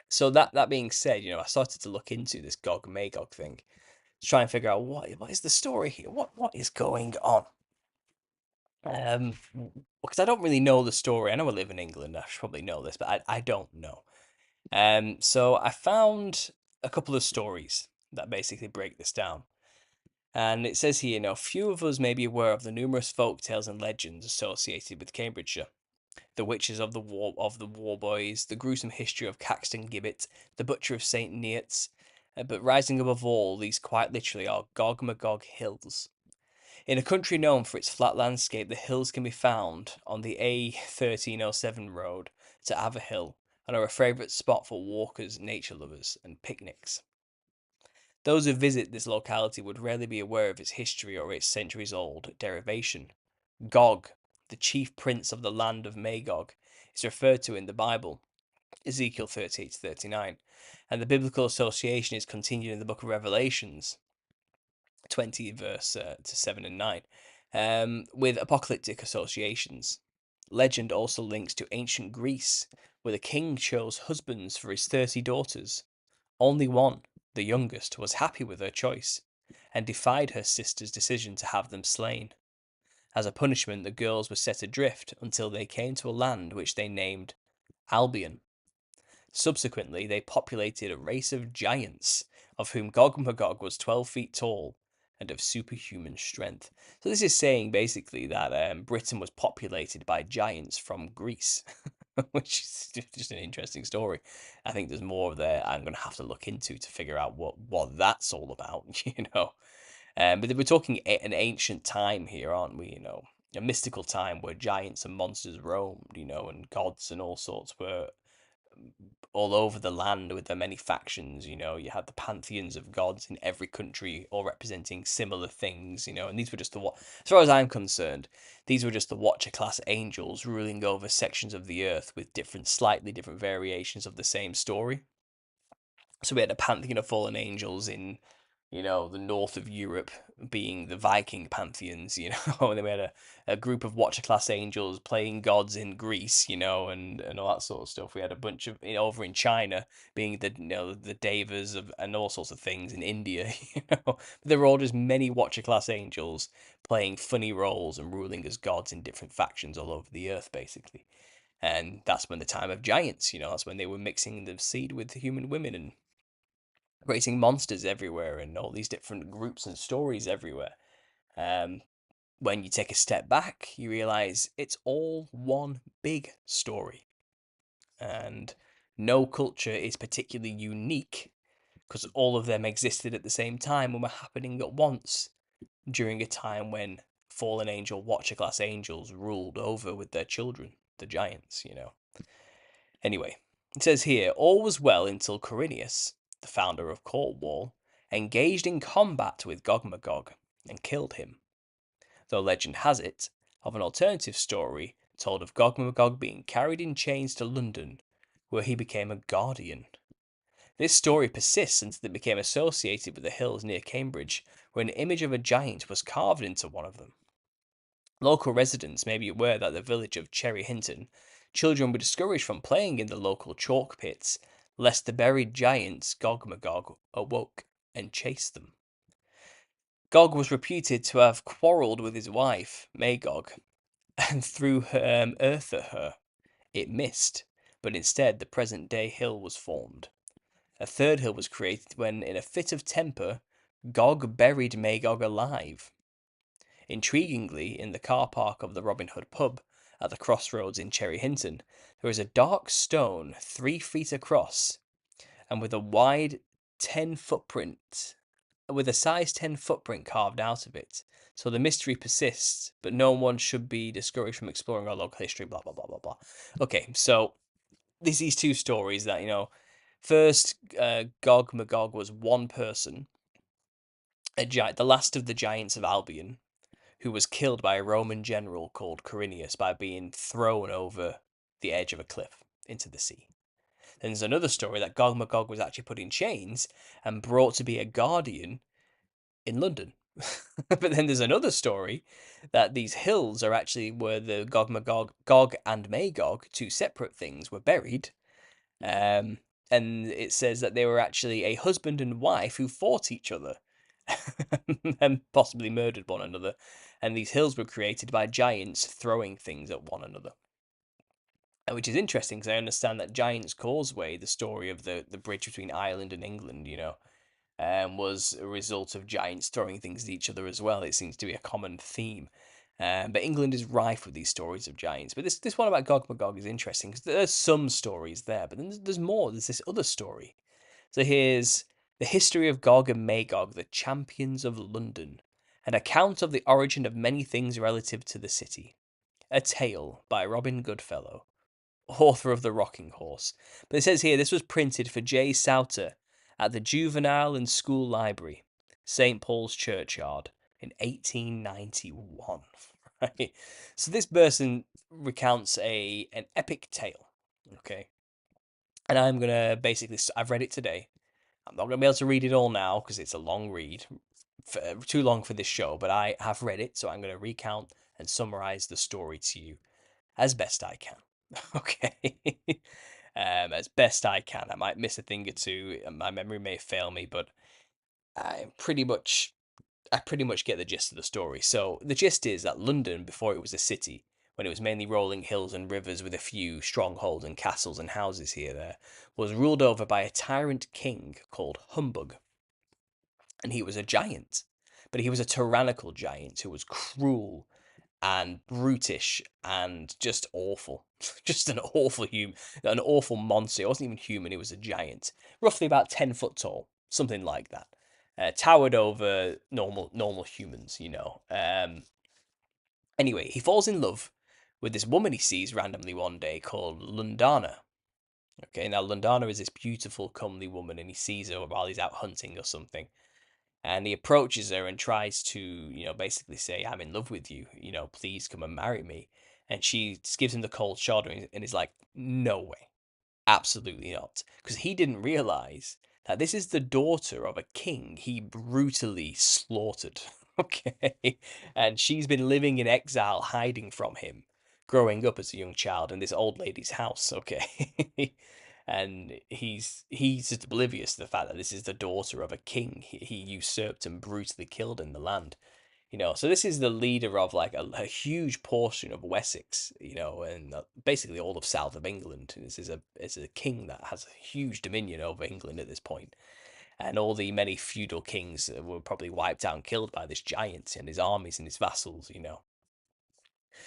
[SPEAKER 1] So that being said, I started to look into this Gog Magog thing to try and figure out what is the story here, what is going on. Because I don't really know the story. I know I live in England. I should probably know this, but I don't know. So I found a couple of stories that basically break this down. And it says here, few of us may be aware of the numerous folk tales and legends associated with Cambridgeshire. The witches of the war boys, the gruesome history of Caxton Gibbet, the butcher of St. Neots, but rising above all, these quite literally are Gogmagog Hills. In a country known for its flat landscape, the hills can be found on the A1307 road to Averhill and are a favourite spot for walkers, nature lovers, and picnics. Those who visit this locality would rarely be aware of its history or its centuries-old derivation. Gog, the chief prince of the land of Magog, is referred to in the Bible, Ezekiel 38-39, and the biblical association is continued in the book of Revelations, 20 verse to 7 and 9, with apocalyptic associations. Legend also links to ancient Greece, where the king chose husbands for his 30 daughters. Only one, the youngest, was happy with her choice, and defied her sister's decision to have them slain. As a punishment, the girls were set adrift until they came to a land which they named Albion. Subsequently, they populated a race of giants, of whom Gogmagog was 12 feet tall and of superhuman strength. So this is saying basically that Britain was populated by giants from Greece, which is just an interesting story. I think there's more there I'm going to have to look into to figure out what that's all about, you know. But we're talking an ancient time here, aren't we? You know, a mystical time where giants and monsters roamed, you know, and gods and all sorts were all over the land with the many factions. You know, you had the pantheons of gods in every country, all representing similar things. You know, and these were just as far as I'm concerned, these were just the Watcher class angels ruling over sections of the earth with slightly different variations of the same story. So we had a pantheon of fallen angels in, you know, the north of Europe, being the Viking pantheons, you know, and then we had a group of Watcher class angels playing gods in Greece, you know, and all that sort of stuff. We had a bunch of over in China being the Devas and all sorts of things in India, you know. But they were all just many Watcher class angels playing funny roles and ruling as gods in different factions all over the earth, basically. And that's when the time of giants, you know, that's when they were mixing the seed with human women and creating monsters everywhere and all these different groups and stories everywhere. Um, when you take a step back, you realize it's all one big story. And no culture is particularly unique because all of them existed at the same time and were happening at once during a time when fallen angel Watcher class angels ruled over with their children, the giants, you know. Anyway, it says here, all was well until Corineus, the founder of Cornwall, engaged in combat with Gogmagog and killed him. Though legend has it of an alternative story told of Gogmagog being carried in chains to London, where he became a guardian. This story persists until it became associated with the hills near Cambridge, where an image of a giant was carved into one of them. Local residents may be aware that the village of Cherry Hinton, children were discouraged from playing in the local chalk pits, lest the buried giants Gogmagog awoke and chased them. Gog was reputed to have quarrelled with his wife, Magog, and threw earth at her. It missed, but instead the present day hill was formed. A third hill was created when, in a fit of temper, Gog buried Magog alive. Intriguingly, in the car park of the Robin Hood pub at the crossroads in Cherry Hinton, there is a dark stone 3 feet across and with a wide 10 footprint, with a size 10 footprint carved out of it. So the mystery persists, but no one should be discouraged from exploring our local history, blah, blah, blah, blah, blah. Okay, so these two stories that, you know, first, Gogmagog was one person, the last of the giants of Albion, who was killed by a Roman general called Corineus by being thrown over the edge of a cliff into the sea. Then there's another story that Gogmagog was actually put in chains and brought to be a guardian in London. But then there's another story that these hills are actually where the Gog and Magog, two separate things, were buried. Um, and it says that they were actually a husband and wife who fought each other and possibly murdered one another. And these hills were created by giants throwing things at one another. Which is interesting because I understand that Giant's Causeway, the story of the bridge between Ireland and England, you know, was a result of giants throwing things at each other as well. It seems to be a common theme. But England is rife with these stories of giants. But this one about Gogmagog is interesting because there's some stories there, but then there's more. There's this other story. So here's the history of Gog and Magog, the champions of London, an account of the origin of many things relative to the city. A tale by Robin Goodfellow, author of The Rocking Horse. But it says here this was printed for J. Souter at the Juvenile and School Library, St. Paul's Churchyard, in 1891. Right? So this person recounts an epic tale. Okay. And I'm going to basically, I've read it today. I'm not going to be able to read it all now because it's a long read, too long for this show, but I have read it, so I'm going to recount and summarize the story to you as best I can. Okay. as best I can. I might miss a thing or two, and my memory may fail me, but I pretty much I pretty much get the gist of the story. So the gist is that London, before it was a city, when it was mainly rolling hills and rivers with a few strongholds and castles and houses here there, was ruled over by a tyrant king called Humbug, and he was a giant. But he was a tyrannical giant who was cruel and brutish and just awful. Just an awful human, an awful monster. It wasn't even human, he was a giant. Roughly about 10 foot tall, something like that. Towered over normal humans, you know. Anyway, he falls in love with this woman he sees randomly one day called Lundana. Okay, now Lundana is this beautiful, comely woman, and he sees her while he's out hunting or something. And he approaches her and tries to, basically say, "I'm in love with you. Please come and marry me." And she just gives him the cold shoulder and is like, "No way. Absolutely not." Because he didn't realize that this is the daughter of a king he brutally slaughtered. Okay. And she's been living in exile, hiding from him, growing up as a young child in this old lady's house. Okay. And he's just oblivious to the fact that this is the daughter of a king he usurped and brutally killed in the land. So this is the leader of like a huge portion of Wessex, and basically all of south of England. This is a king that has a huge dominion over England at this point, and all the many feudal kings were probably wiped out and killed by this giant and his armies and his vassals.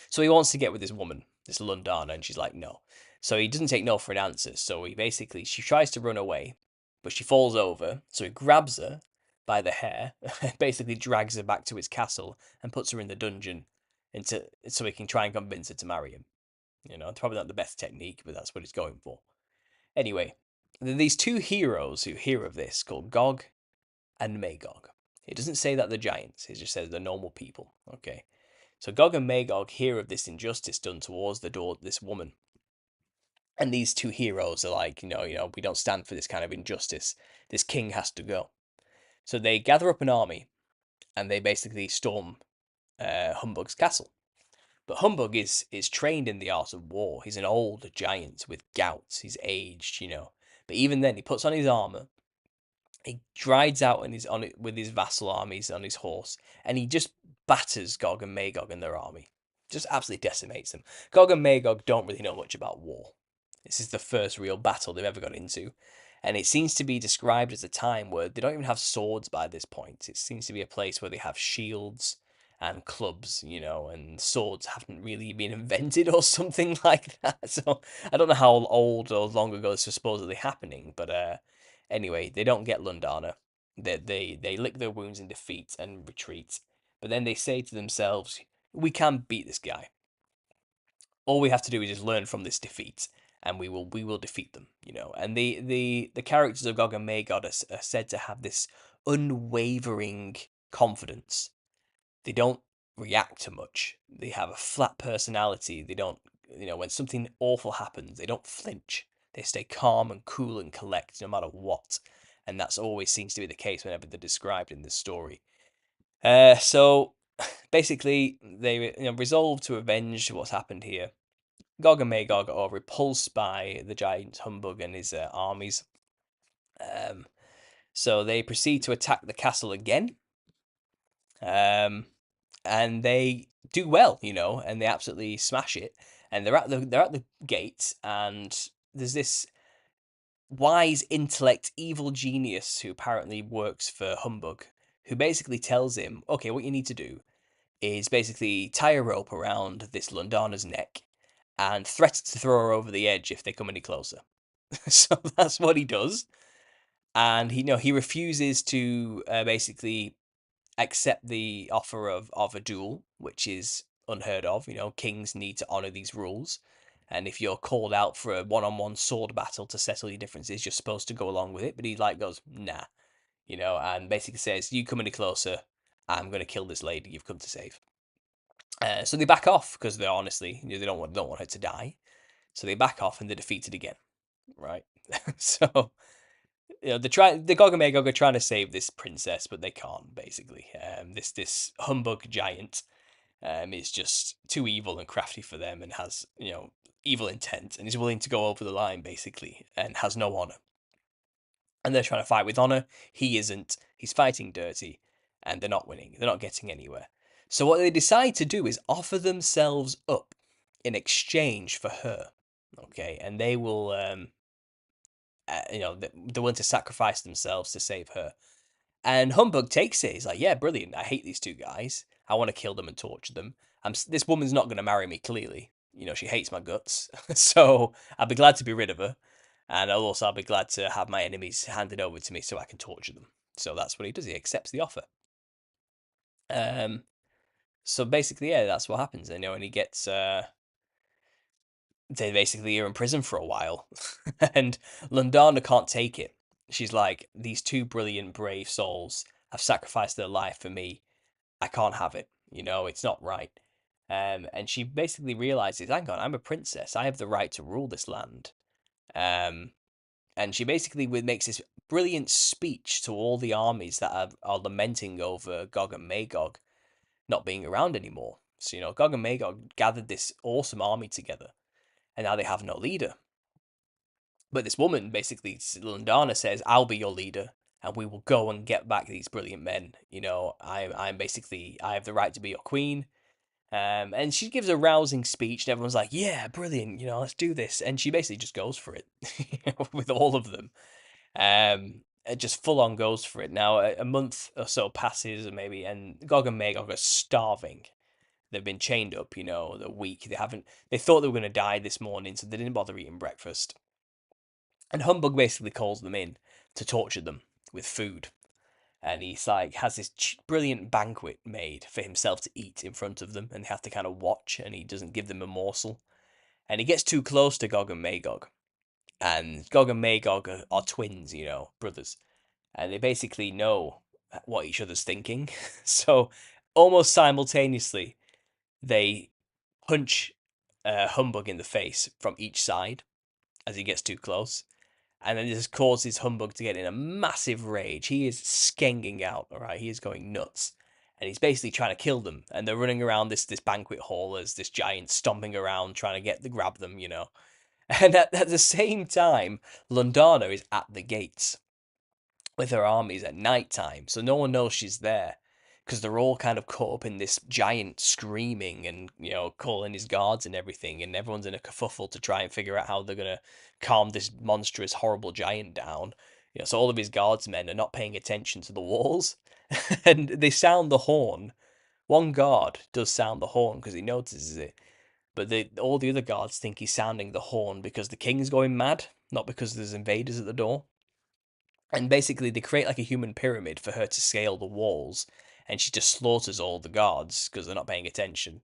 [SPEAKER 1] So he wants to get with this woman, this Lundana, and she's like, no. So he doesn't take no for an answer. So she tries to run away, but she falls over. So he grabs her by the hair, and basically drags her back to his castle and puts her in the dungeon so he can try and convince her to marry him. It's probably not the best technique, but that's what he's going for. Anyway, these two heroes who hear of this, called Gog and Magog. It doesn't say that they're giants, it just says they're normal people. Okay. So Gog and Magog hear of this injustice done towards this woman. And these two heroes are like, we don't stand for this kind of injustice. This king has to go. So they gather up an army and they basically storm Humbug's castle. But Humbug is trained in the art of war. He's an old giant with gout. He's aged, But even then, he puts on his armor. He rides out with his vassal armies on his horse, and he just batters Gog and Magog and their army. Just absolutely decimates them. Gog and Magog don't really know much about war. This is the first real battle they've ever got into. And it seems to be described as a time where they don't even have swords by this point. It seems to be a place where they have shields and clubs, and swords haven't really been invented or something like that. So I don't know how old or long ago this was supposedly happening, but anyway, they don't get Lundana. They lick their wounds in defeat and retreat. But then they say to themselves, "We can beat this guy. All we have to do is just learn from this defeat, and we will defeat them." And the characters of Gog and Magog are said to have this unwavering confidence. They don't react to much. They have a flat personality. They don't, when something awful happens, they don't flinch. They stay calm and cool and collect no matter what. And that's always seems to be the case whenever they're described in this story. So basically, they resolve to avenge what's happened here. Gog and Magog are repulsed by the giant Humbug and his armies. Um, so they proceed to attack the castle again. And they do well, and they absolutely smash it. And they're at the gate, and there's this wise intellect, evil genius who apparently works for Humbug, who basically tells him, "Okay, what you need to do is basically tie a rope around this Lundana's neck and threaten to throw her over the edge if they come any closer." So that's what he does, and he refuses to basically accept the offer of a duel, which is unheard of. Kings need to honor these rules. And if you're called out for a one-on-one sword battle to settle your differences, you're supposed to go along with it. But he goes, nah, and basically says, "You come any closer, I'm going to kill this lady you've come to save." So they back off because they're honestly, they don't want her to die. So they back off and they're defeated again, right? So the Gog and Magog are trying to save this princess, but they can't. Basically, this humbug giant is just too evil and crafty for them and has, evil intent and is willing to go over the line basically and has no honor. And they're trying to fight with honor. He isn't. He's fighting dirty, and they're not winning. They're not getting anywhere. So what they decide to do is offer themselves up in exchange for her. Okay, and they will, they're willing to sacrifice themselves to save her. And Humbug takes it. He's like, yeah, brilliant. I hate these two guys. I want to kill them and torture them. This woman's not going to marry me, clearly. She hates my guts. So I'll be glad to be rid of her. And I'll be glad to have my enemies handed over to me so I can torture them. So that's what he does. He accepts the offer. So basically, yeah, that's what happens. And he gets, they basically are in prison for a while. And Lundana can't take it. She's like, these two brilliant, brave souls have sacrificed their life for me. I can't have it. It's not right. And she basically realizes, hang on, I'm a princess. I have the right to rule this land. And she basically makes this brilliant speech to all the armies that are lamenting over Gog and Magog not being around anymore. So, Gog and Magog gathered this awesome army together, and now they have no leader. But this woman, basically, Lundana, says, I'll be your leader, and we will go and get back these brilliant men. I'm basically, I have the right to be your queen. And she gives a rousing speech, and everyone's like, yeah, brilliant, let's do this. And she basically just goes for it with all of them. It just full on goes for it. Now, a month or so passes, maybe, and Gog and Magog are starving. They've been chained up, the week. They thought they were going to die this morning, so they didn't bother eating breakfast. And Humbug basically calls them in to torture them with food. And he's like, has this brilliant banquet made for himself to eat in front of them, and they have to kind of watch, and he doesn't give them a morsel. And he gets too close to Gog and Magog. And Gog and Magog are twins, brothers. And they basically know what each other's thinking. So almost simultaneously, they punch Humbug in the face from each side as he gets too close. And then this causes Humbug to get in a massive rage. He is skenging out, all right? He is going nuts. And he's basically trying to kill them. And they're running around this banquet hall as this giant stomping around trying to grab them, And at the same time, Lundana is at the gates with her armies at night time, so no one knows she's there because they're all kind of caught up in this giant screaming and calling his guards and everything, and everyone's in a kerfuffle to try and figure out how they're gonna calm this monstrous, horrible giant down. So all of his guardsmen are not paying attention to the walls, and they sound the horn. One guard does sound the horn because he notices it, but all the other guards think he's sounding the horn because the king's going mad, not because there's invaders at the door. And basically, they create like a human pyramid for her to scale the walls, and she just slaughters all the guards because they're not paying attention.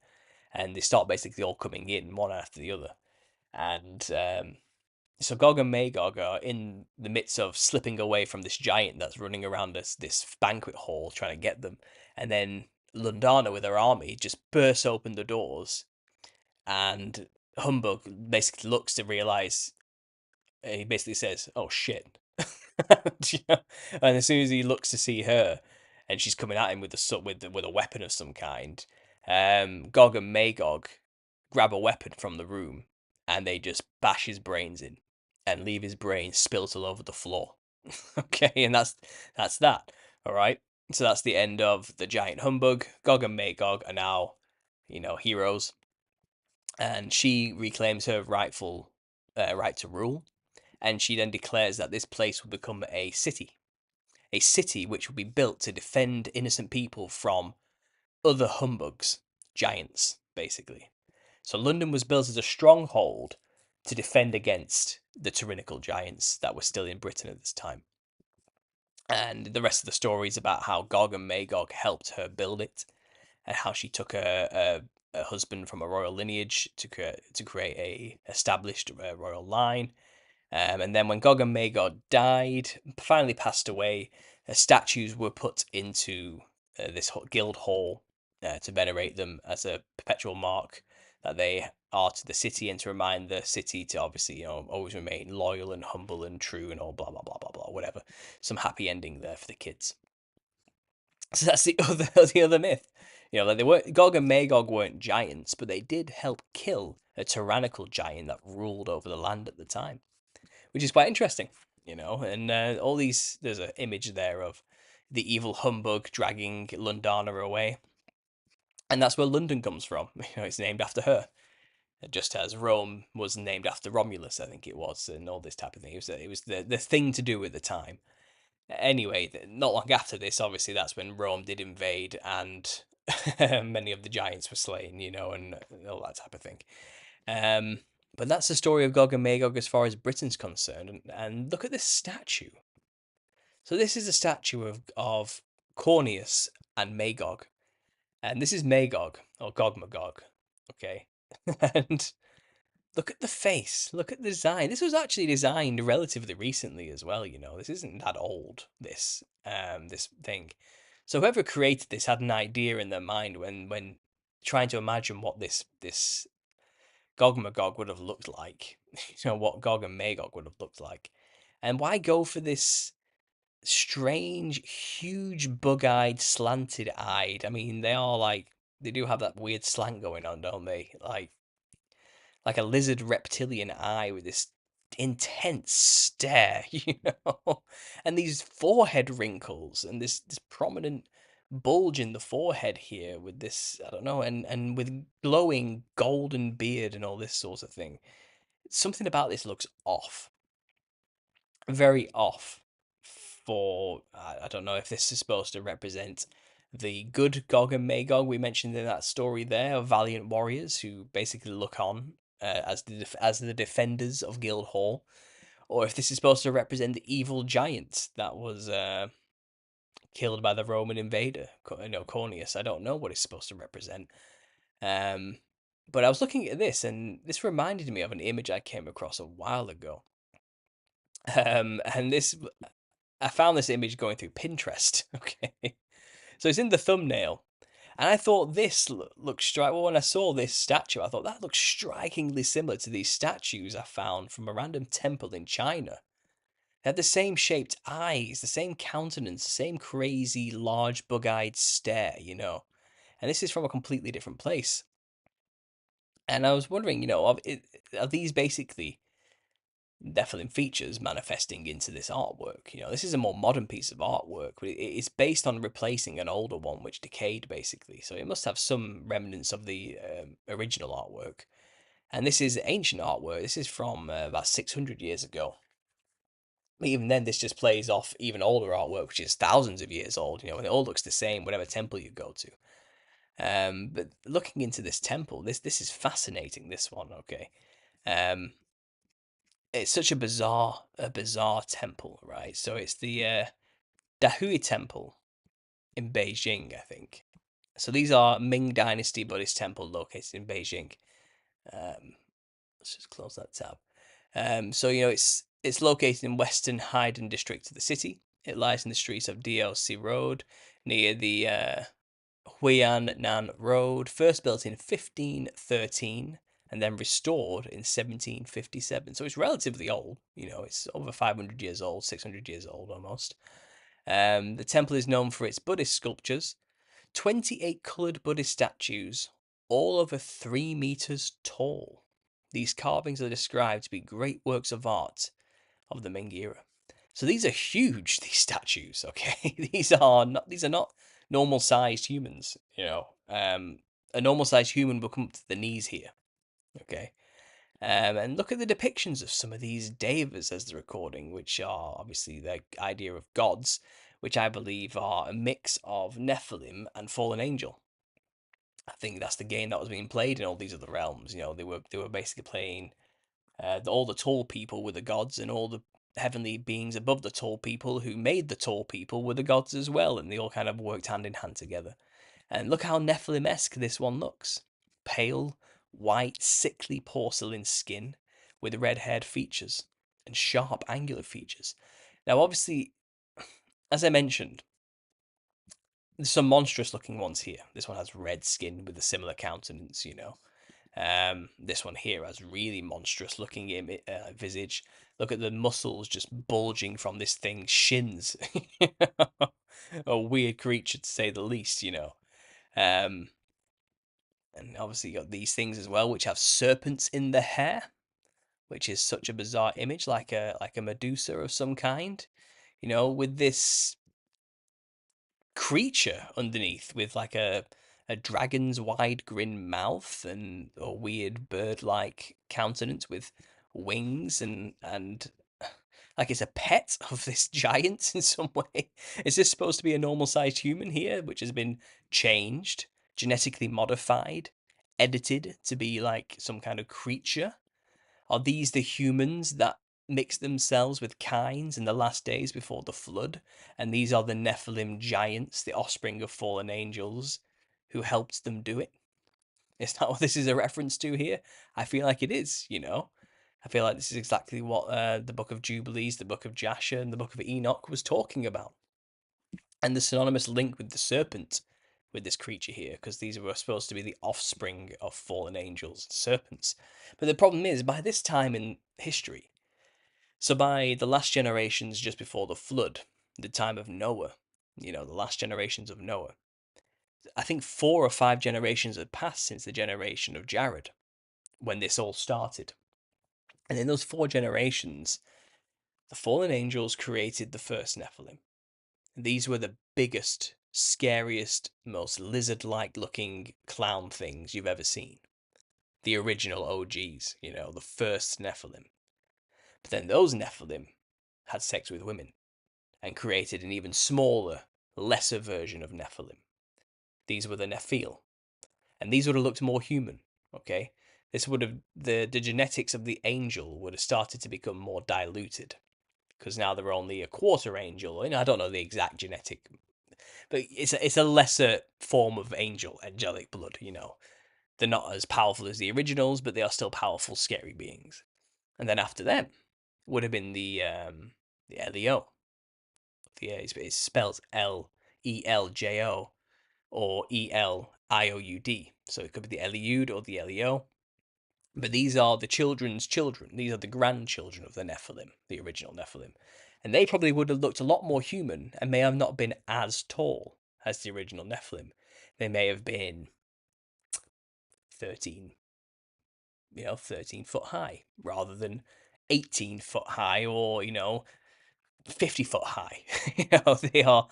[SPEAKER 1] And they start basically all coming in one after the other. And so Gog and Magog are in the midst of slipping away from this giant that's running around this banquet hall trying to get them. And then Lundana with her army just bursts open the doors, and Humbug basically looks to realize. He basically says, "Oh shit." And as soon as he looks to see her, and she's coming at him with a weapon of some kind, Gog and Magog grab a weapon from the room, and they just bash his brains in, and leave his brains spilt all over the floor. Okay, and that's that. All right. So that's the end of the giant humbug. Gog and Magog are now, heroes, and she reclaims her rightful right to rule, and she then declares that this place will become a city which will be built to defend innocent people from other humbugs, giants, basically. So London was built as a stronghold to defend against the tyrannical giants that were still in Britain at this time. And the rest of the story is about how Gog and Magog helped her build it, and how she took a husband from a royal lineage to create a established royal line. And then when Gog and Magog died, finally passed away, statues were put into this guild hall to venerate them as a perpetual mark that they are to the city, and to remind the city to obviously, always remain loyal and humble and true and all blah blah blah blah blah, whatever. Some happy ending there for the kids. So that's the other myth. Like they weren't Gog and Magog weren't giants, but they did help kill a tyrannical giant that ruled over the land at the time, which is quite interesting. And all these there's an image there of the evil humbug dragging Lundana away, and that's where London comes from. It's named after her, just as Rome was named after Romulus, I think it was, and all this type of thing. It was the thing to do at the time. Anyway, not long after this, obviously, that's when Rome did invade, and many of the giants were slain, and all that type of thing. Um, but that's the story of Gog and Magog as far as Britain's concerned. And look at this statue. So this is a statue of Corneus and Magog, and this is Magog or Gogmagog. Okay, and look at the face. Look at the design. This was actually designed relatively recently as well. This isn't that old. This thing. So whoever created this had an idea in their mind when trying to imagine what this Gogmagog would have looked like. What Gog and Magog would have looked like, and why go for this strange, huge, bug-eyed, slanted-eyed? I mean, they do have that weird slant going on, don't they? Like a lizard reptilian eye with this intense stare, and these forehead wrinkles and this prominent bulge in the forehead here with this, I don't know, and with glowing golden beard and all this sort of thing. Something about this looks off, very off. For I don't know if this is supposed to represent the good Gog and Magog we mentioned in that story there of valiant warriors who basically look on as the defenders of Guildhall, or if this is supposed to represent the evil giant that was killed by the Roman invader, Corneus. I don't know what it's supposed to represent. Um, but I was looking at this, and this reminded me of an image I came across a while ago. And I found this image going through Pinterest. Okay, so it's in the thumbnail, and I thought this looked Well, when I saw this statue, I thought that looks strikingly similar to these statues I found from a random temple in China. They had the same shaped eyes, the same countenance, the same crazy, large, bug eyed stare, And this is from a completely different place. And I was wondering, are these basically Nephilim features manifesting into this artwork? This is a more modern piece of artwork, but it's based on replacing an older one which decayed, basically. So it must have some remnants of the original artwork. And this is ancient artwork. This is from about 600 years ago. Even then, this just plays off even older artwork, which is thousands of years old, and it all looks the same, whatever temple you go to. But looking into this temple, this is fascinating. This one, okay. It's such a bizarre temple, right? So it's the Dahui Temple in Beijing, I think. So these are Ming Dynasty Buddhist temple located in Beijing. Let's just close that tab. So it's located in Western Haidon district of the city. It lies in the streets of DLC Road near the Huiyan Road, first built in 1513 and then restored in 1757. So it's relatively old. It's over 500 years old, 600 years old almost. The temple is known for its Buddhist sculptures, 28 coloured Buddhist statues, all over 3 meters tall. These carvings are described to be great works of art of the Ming era. So these are huge, these statues, okay? These are not normal sized humans, A normal sized human will come up to the knees here. Okay. And look at the depictions of some of these devas as the recording, which are obviously the idea of gods, which I believe are a mix of Nephilim and fallen angel. I think that's the game that was being played in all these other realms. They were basically playing all the tall people were the gods, and all the heavenly beings above the tall people who made the tall people were the gods as well, and they all kind of worked hand in hand together. And look how Nephilim-esque this one looks. Pale, white, sickly porcelain skin with red-haired features and sharp, angular features. Now, obviously, as I mentioned, there's some monstrous-looking ones here. This one has red skin with a similar countenance, This one here has really monstrous-looking visage. Look at the muscles just bulging from this thing's shins. A weird creature, to say the least, Um, and obviously you got these things as well, which have serpents in the hair, which is such a bizarre image, like a Medusa of some kind. With this creature underneath with like a dragon's wide grin mouth and a weird bird-like countenance with wings and like it's a pet of this giant in some way. Is this supposed to be a normal sized human here, which has been changed, genetically modified, edited to be like some kind of creature? Are these the humans that mixed themselves with kines in the last days before the flood? And these are the Nephilim giants, the offspring of fallen angels, who helped them do it? Is that what this is a reference to here? I feel like it is. I feel like this is exactly what the Book of Jubilees, the Book of Jasher, and the Book of Enoch was talking about. And the synonymous link with the serpent with this creature here, because these were supposed to be the offspring of fallen angels, serpents. But the problem is, by this time in history, so by the last generations just before the flood, the time of Noah, the last generations of Noah, I think 4 or 5 generations had passed since the generation of Jared when this all started. And in those 4 generations, the fallen angels created the first Nephilim. These were the biggest, scariest, most lizard like looking clown things you've ever seen. The original OGs, the first Nephilim. But then those Nephilim had sex with women and created an even smaller, lesser version of Nephilim. These were the Nephil. And these would have looked more human, okay? This would have, the genetics of the angel would have started to become more diluted. Because now they're only a quarter angel. I don't know the exact genetic, but it's a lesser form of angelic blood. They're not as powerful as the originals, but they are still powerful, scary beings. And then after them would have been the Elio. It spells Eljo or Eliud. So it could be the Eliud or the Elio. But these are the children's children. These are the grandchildren of the Nephilim, the original Nephilim. And they probably would have looked a lot more human and may have not been as tall as the original Nephilim. They may have been 13, 13 foot high rather than 18 foot high or, 50 foot high. They are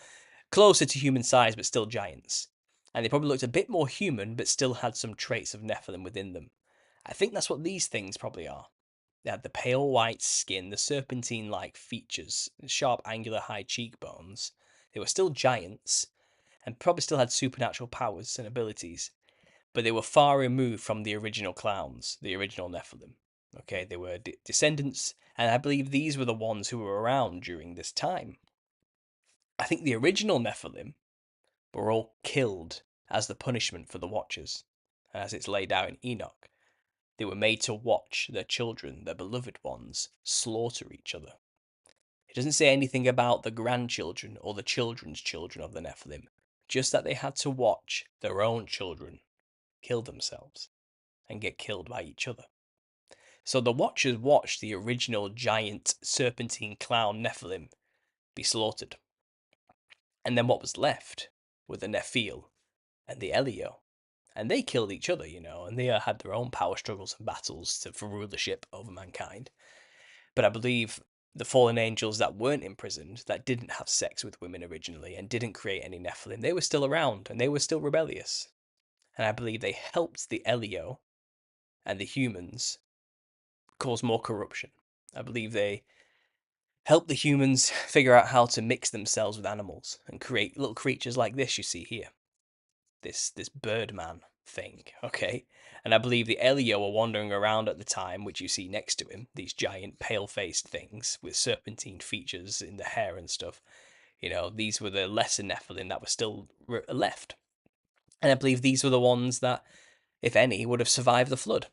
[SPEAKER 1] closer to human size but still giants. And they probably looked a bit more human but still had some traits of Nephilim within them. I think that's what these things probably are. They had the pale white skin, the serpentine like features, sharp, angular, high cheekbones. They were still giants and probably still had supernatural powers and abilities, but they were far removed from the original clowns, the original Nephilim. Okay, they were descendants, and I believe these were the ones who were around during this time. I think the original Nephilim were all killed as the punishment for the Watchers, as it's laid out in Enoch. They were made to watch their children, their beloved ones, slaughter each other. It doesn't say anything about the grandchildren or the children's children of the Nephilim, just that they had to watch their own children kill themselves and get killed by each other. So the Watchers watched the original giant serpentine clown Nephilim be slaughtered. And then what was left were the Nephil and the Elio. And they killed each other, and they had their own power struggles and battles for rulership over mankind. But I believe the fallen angels that weren't imprisoned, that didn't have sex with women originally, and didn't create any Nephilim, they were still around, and they were still rebellious. And I believe they helped the Elio and the humans cause more corruption. I believe they helped the humans figure out how to mix themselves with animals and create little creatures like this you see here. This Birdman thing, okay? And I believe the Elio were wandering around at the time, which you see next to him, these giant pale-faced things with serpentine features in the hair and stuff. These were the lesser Nephilim that were still left. And I believe these were the ones that, if any, would have survived the flood.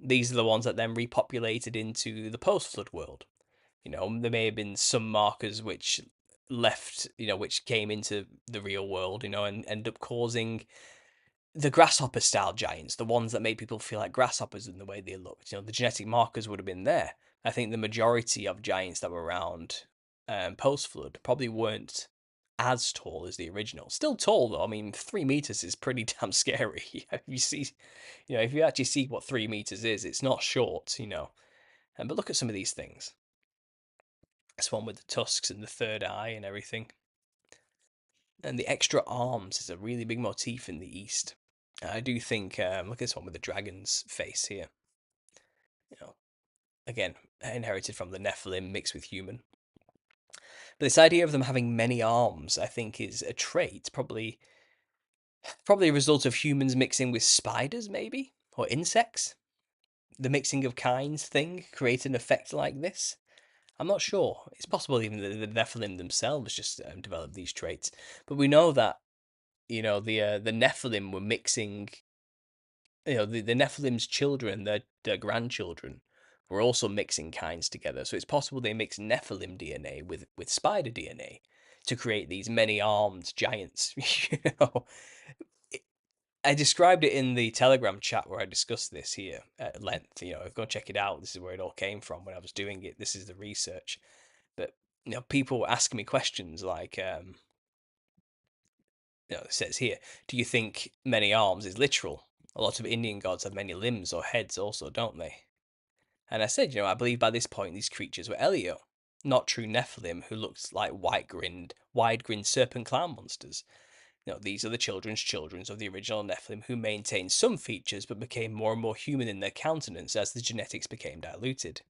[SPEAKER 1] These are the ones that then repopulated into the post-flood world. There may have been some markers which left, which came into the real world, and ended up causing the grasshopper style giants, the ones that made people feel like grasshoppers in the way they looked. The genetic markers would have been there. I think the majority of giants that were around post flood probably weren't as tall as the original. Still tall though. I mean, 3 meters is pretty damn scary. If you see, if you actually see what 3 meters is, it's not short. And but look at some of these things. This one with the tusks and the third eye and everything. And the extra arms is a really big motif in the East. I do think, look at this one with the dragon's face here. Again, inherited from the Nephilim mixed with human. But this idea of them having many arms, I think, is a trait, probably a result of humans mixing with spiders, maybe, or insects. The mixing of kinds thing created an effect like this. I'm not sure. It's possible even the Nephilim themselves just developed these traits. But we know that the Nephilim were mixing. The Nephilim's children, their grandchildren, were also mixing kinds together. So it's possible they mixed Nephilim DNA with spider DNA to create these many-armed giants. I described it in the Telegram chat where I discussed this here at length. Go check it out. This is where it all came from when I was doing it. This is the research. But people were asking me questions like, it says here, do you think many arms is literal? A lot of Indian gods have many limbs or heads also, don't they? And I said, I believe by this point these creatures were Elio, not true Nephilim who looked like wide-grinned serpent clown monsters. These are the children's of the original Nephilim who maintained some features but became more and more human in their countenance as the genetics became diluted.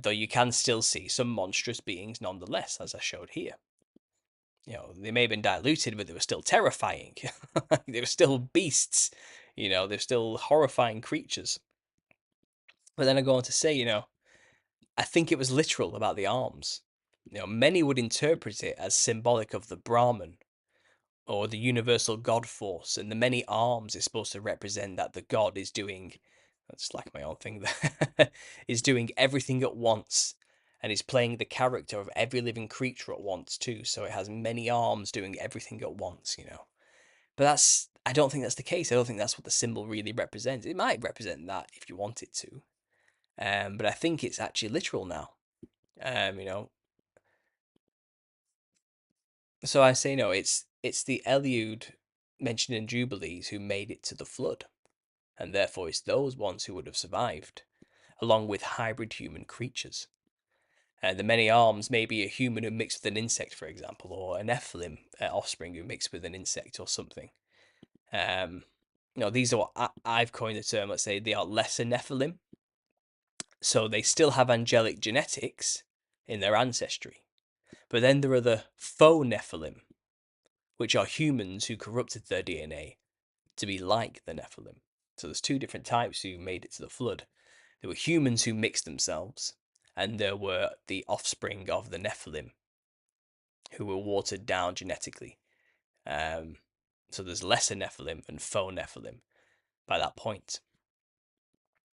[SPEAKER 1] Though you can still see some monstrous beings nonetheless, as I showed here. They may have been diluted, but they were still terrifying. They were still beasts. They're still horrifying creatures. But then I go on to say, I think it was literal about the arms. Many would interpret it as symbolic of the Brahman, or the universal God force, and the many arms is supposed to represent that the God is doing, that's like my own thing there, is doing everything at once, and is playing the character of every living creature at once too, so it has many arms doing everything at once, But I don't think that's the case. I don't think that's what the symbol really represents. It might represent that if you want it to. But I think it's actually literal now. Um, you know, so I say no. It's the Eliud mentioned in Jubilees who made it to the flood, and therefore it's those ones who would have survived, along with hybrid human creatures. The many arms may be a human who mixed with an insect, for example, or an Nephilim offspring who mixed with an insect or something. These are what I've coined the term. Let's say they are lesser Nephilim, so they still have angelic genetics in their ancestry. But then there are the faux Nephilim, which are humans who corrupted their DNA to be like the Nephilim. So there's two different types who made it to the flood. There were humans who mixed themselves, and there were the offspring of the Nephilim who were watered down genetically. So there's lesser Nephilim and faux Nephilim by that point.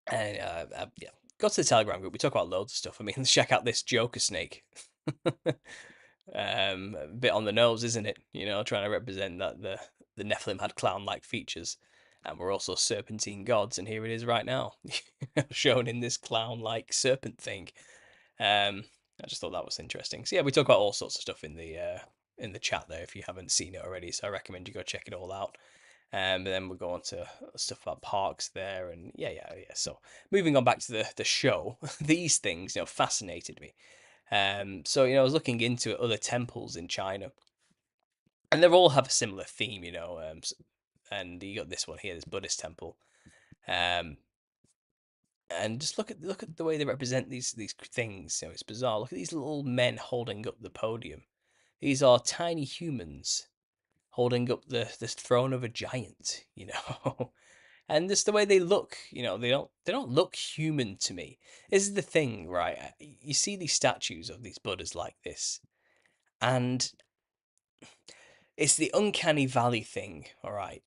[SPEAKER 1] And yeah, go to the Telegram group. We talk about loads of stuff. I mean, check out this Joker snake. A bit on the nose, isn't it? Trying to represent that the Nephilim had clown-like features, and we're also serpentine gods, and here it is right now, shown in this clown-like serpent thing. I just thought that was interesting. So yeah, we talk about all sorts of stuff in the chat there if you haven't seen it already. So I recommend you go check it all out. But then we'll go on to stuff about parks there, and yeah. So moving on back to the show, these things fascinated me. So I was looking into other temples in China, and they all have a similar theme, and you got this one here, this Buddhist temple, and just look at the way they represent these things. It's bizarre. Look at these little men holding up the podium. These are tiny humans holding up the throne of a giant, and just the way they look, they don't look human to me. This is the thing, right? You see these statues of these Buddhas like this, and it's the uncanny valley thing, all right?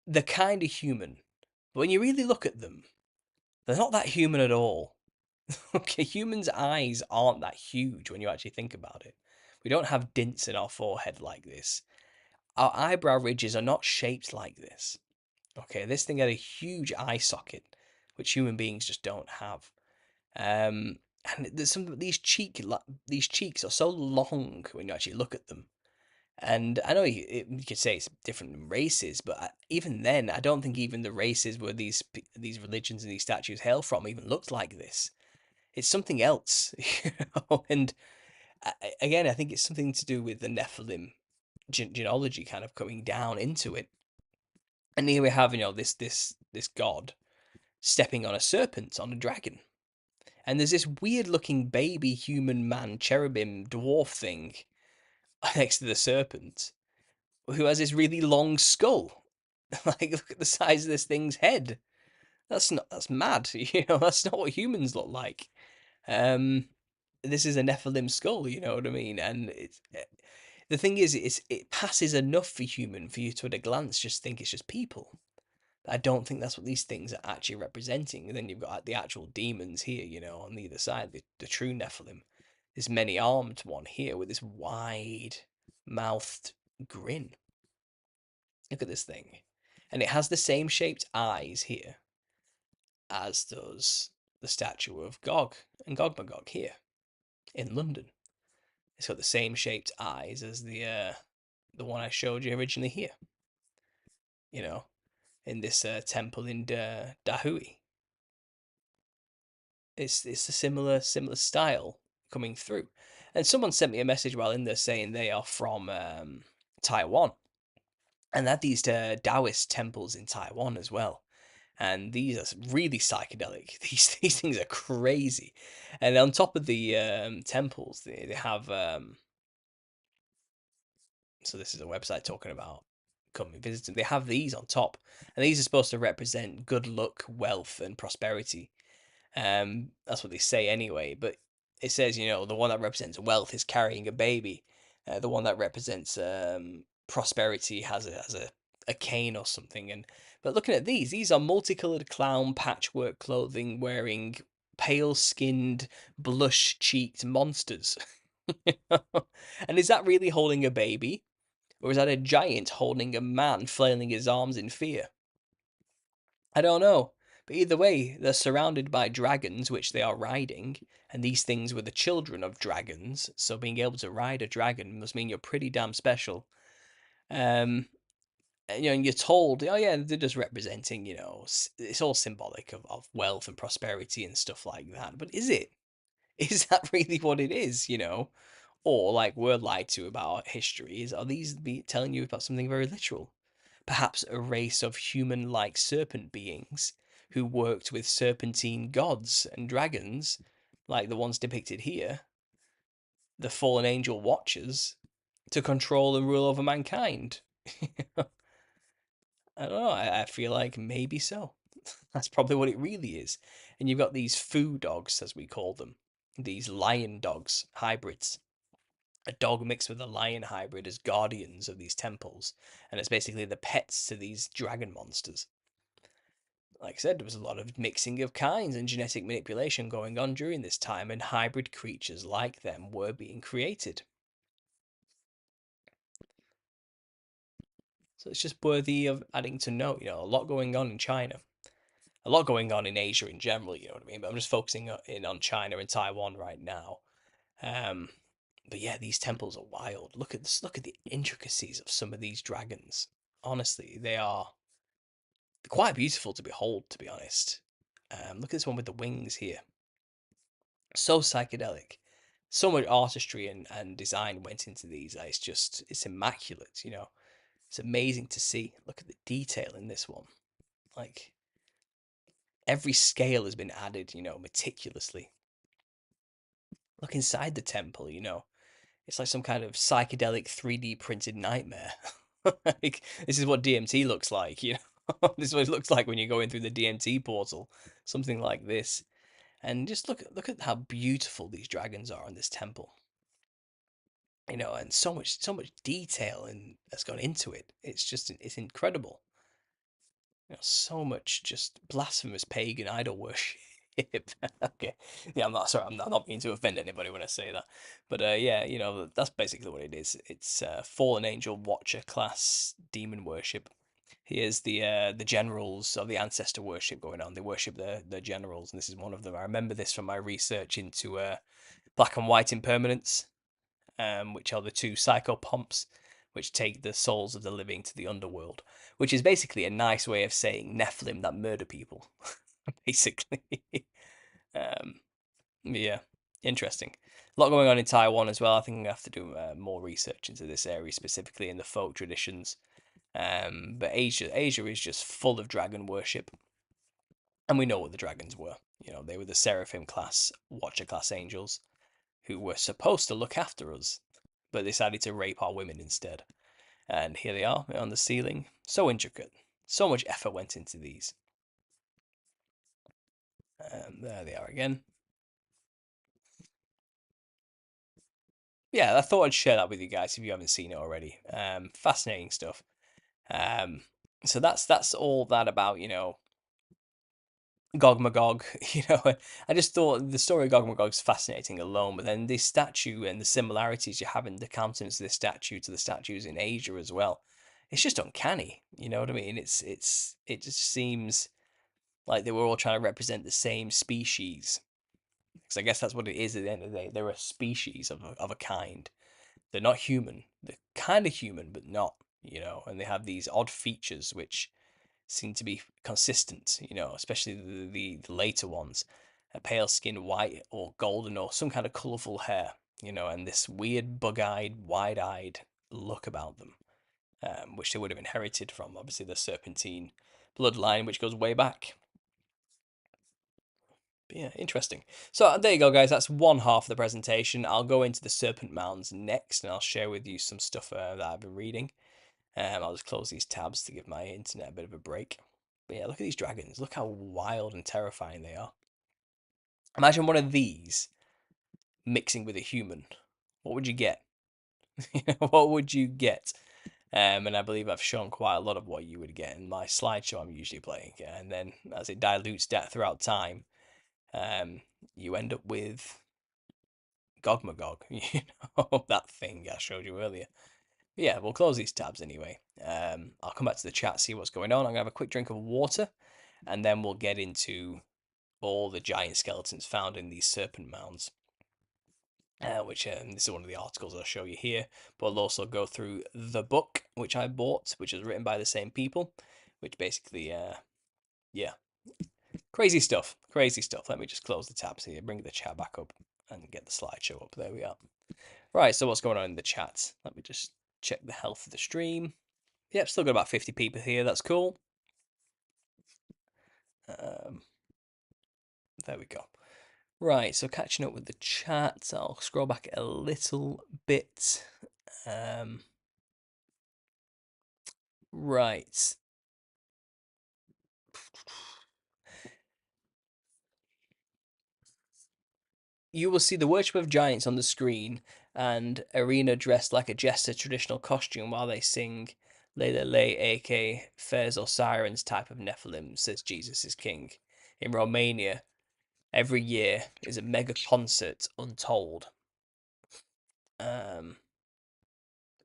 [SPEAKER 1] They're kind of human, but when you really look at them, they're not that human at all. Okay, humans' eyes aren't that huge when you actually think about it. We don't have dints in our forehead like this. Our eyebrow ridges are not shaped like this. Okay, this thing had a huge eye socket, which human beings just don't have. And there's these cheeks are so long when you actually look at them. And I know you could say it's different races, but even then, I don't think even the races where these religions and these statues hail from even looked like this. It's something else, And again, I think it's something to do with the Nephilim genealogy kind of coming down into it. And here we have, this god stepping on a serpent, on a dragon. And there's this weird looking baby human man cherubim dwarf thing next to the serpent who has this really long skull. Like, look at the size of this thing's head. That's mad. That's not what humans look like. Um, this is a Nephilim skull. You know what I mean? And the thing is, it passes enough for human for you to at a glance just think it's just people. I don't think that's what these things are actually representing. And then you've got the actual demons here, on either side, the true Nephilim. This many armed one here with this wide mouthed grin. Look at this thing. And it has the same shaped eyes here as does the statue of Gog and Gogmagog here in London. It's got the same shaped eyes as the one I showed you originally here. You know, in this temple in Dahui. It's a similar style coming through. And someone sent me a message while in there saying they are from Taiwan, and they had these Taoist temples in Taiwan as well. And these are really psychedelic. These things are crazy. And on top of the temples, they have. So this is a website talking about coming visiting. They have these on top, and these are supposed to represent good luck, wealth, and prosperity. That's what they say anyway. But it says, the one that represents wealth is carrying a baby. The one that represents prosperity has a cane or something. But looking at these are multicolored clown patchwork clothing wearing pale skinned, blush cheeked monsters. And is that really holding a baby? Or is that a giant holding a man flailing his arms in fear? I don't know. But either way, they're surrounded by dragons, which they are riding, and these things were the children of dragons, so being able to ride a dragon must mean you're pretty damn special. And you're told, oh yeah, they're just representing, it's all symbolic of wealth and prosperity and stuff like that. But is it? Is that really what it is, Or like we're lied to about history, are these telling you about something very literal? Perhaps a race of human like serpent beings who worked with serpentine gods and dragons, like the ones depicted here, the fallen angel watchers, to control and rule over mankind. I don't know, I feel like maybe so. That's probably what it really is. And you've got these foo dogs, as we call them, these lion dogs, hybrids. A dog mixed with a lion hybrid as guardians of these temples, and it's basically the pets to these dragon monsters. Like I said, there was a lot of mixing of kinds and genetic manipulation going on during this time, and hybrid creatures like them were being created. So it's just worthy of adding to note, a lot going on in China, a lot going on in Asia in general, you know what I mean? But I'm just focusing in on China and Taiwan right now. Um, but yeah, these temples are wild. Look at this, look at the intricacies of some of these dragons. Honestly, they are quite beautiful to behold, to be honest. Look at this one with the wings here. So psychedelic. So much artistry and design went into these. It's immaculate, It's amazing to see. Look at the detail in this one. Like, every scale has been added, meticulously. Look inside the temple, It's like some kind of psychedelic 3D printed nightmare. Like, this is what DMT looks like, This is what it looks like when you're going through the DMT portal. Something like this. And just look at how beautiful these dragons are in this temple. And so much detail and has gone into it. It's incredible. So much just blasphemous pagan idol worship. Okay, yeah, I'm not sorry. I'm not meaning to offend anybody when I say that, but yeah, that's basically what it is. It's fallen angel watcher class demon worship. Here's the generals of the ancestor worship going on. They worship their generals, and this is one of them. I remember this from my research into black and white impermanence, which are the two psychopomps, which take the souls of the living to the underworld, which is basically a nice way of saying Nephilim that murder people, basically. um, yeah, interesting. A lot going on in Taiwan as well. I think I'm gonna have to do more research into this area specifically in the folk traditions. But Asia is just full of dragon worship, and we know what the dragons were. You know, they were the seraphim class, watcher class angels who were supposed to look after us, but decided to rape our women instead. And here they are on the ceiling. So intricate. So much effort went into these. There they are again. Yeah, I thought I'd share that with you guys if you haven't seen it already. Fascinating stuff. Um, so that's all that about, you know, Gogmagog. You know, I just thought the story of Gogmagog is fascinating alone, but then this statue and the similarities you have in the countenance of this statue to the statues in Asia as well, it's just uncanny. You know what I mean? It just seems like they were all trying to represent the same species. Because I guess that's what it is at the end of the day. They're a species of a kind. They're not human. They're kind of human, but not. You know, and they have these odd features which seem to be consistent, you know, especially the later ones. A pale skin, white or golden or some kind of colourful hair, you know, and this weird bug-eyed, wide-eyed look about them, which they would have inherited from, obviously, the Serpentine bloodline, which goes way back. But yeah, interesting. So there you go, guys. That's one half of the presentation. I'll go into the Serpent Mounds next, and I'll share with you some stuff that I've been reading. I'll just close these tabs to give my internet a bit of a break. But yeah, look at these dragons. Look how wild and terrifying they are. Imagine one of these mixing with a human. What would you get? What would you get? And I believe I've shown quite a lot of what you would get in my slideshow I'm usually playing. And then as it dilutes that throughout time, you end up with Gogmagog, you know, that thing I showed you earlier. But yeah, we'll close these tabs anyway. I'll come back to the chat, see what's going on. I'm going to have a quick drink of water, and then we'll get into all the giant skeletons found in these serpent mounds. Which this is one of the articles I'll show you here, but I'll also go through the book which I bought, which is written by the same people, which basically, yeah, crazy stuff, crazy stuff. Let me just close the tabs here, bring the chat back up, and get the slideshow up. There we are. Right, so what's going on in the chat? Let me just check the health of the stream. Yep, still got about 50 people here. That's cool. There we go. Right, so catching up with the chat, I'll scroll back a little bit. Right. You will see the worship of giants on the screen and Arena dressed like a jester traditional costume while they sing Lele Le, aka Fairs or Sirens type of Nephilim, says Jesus is King. In Romania, every year is a mega concert untold.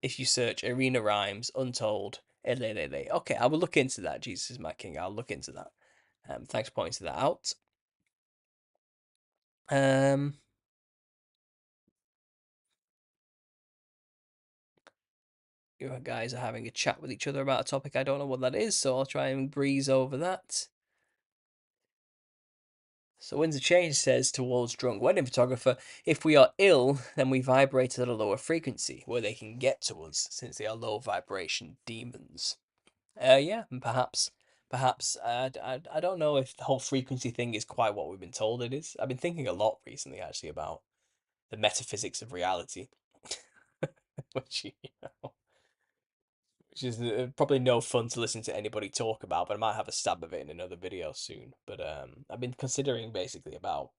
[SPEAKER 1] If you search Arena Rhymes, Untold, Elelele. Okay, I will look into that. Jesus is my King. I'll look into that. Thanks for pointing that out. You guys are having a chat with each other about a topic. I don't know what that is, so I'll try and breeze over that. So Winds of Change says towards drunk wedding photographer, if we are ill, then we vibrate at a lower frequency where they can get to us, since they are low vibration demons. Yeah, perhaps. I don't know if the whole frequency thing is quite what we've been told it is. I've been thinking a lot recently, actually, about the metaphysics of reality, which which is probably no fun to listen to anybody talk about. But I might have a stab of it in another video soon. But I've been considering basically about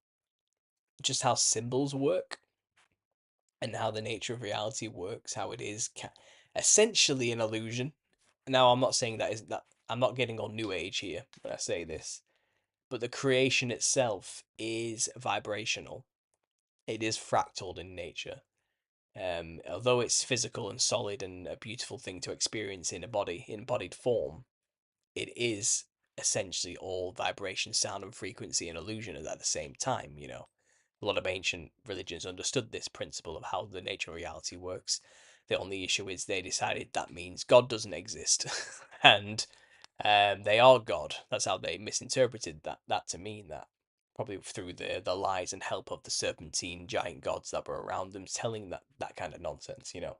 [SPEAKER 1] just how symbols work and how the nature of reality works, how it is essentially an illusion. Now, I'm not saying that I'm not getting on New Age here when I say this, but the creation itself is vibrational. It is fractaled in nature. Although it's physical and solid and a beautiful thing to experience in a body, in embodied form, it is essentially all vibration, sound, and frequency and illusion at the same time. You know, a lot of ancient religions understood this principle of how the nature of reality works. The only issue is they decided that means God doesn't exist, and they are God. That's how they misinterpreted that to mean that. Probably through the lies and help of the serpentine giant gods that were around them, telling that kind of nonsense, you know.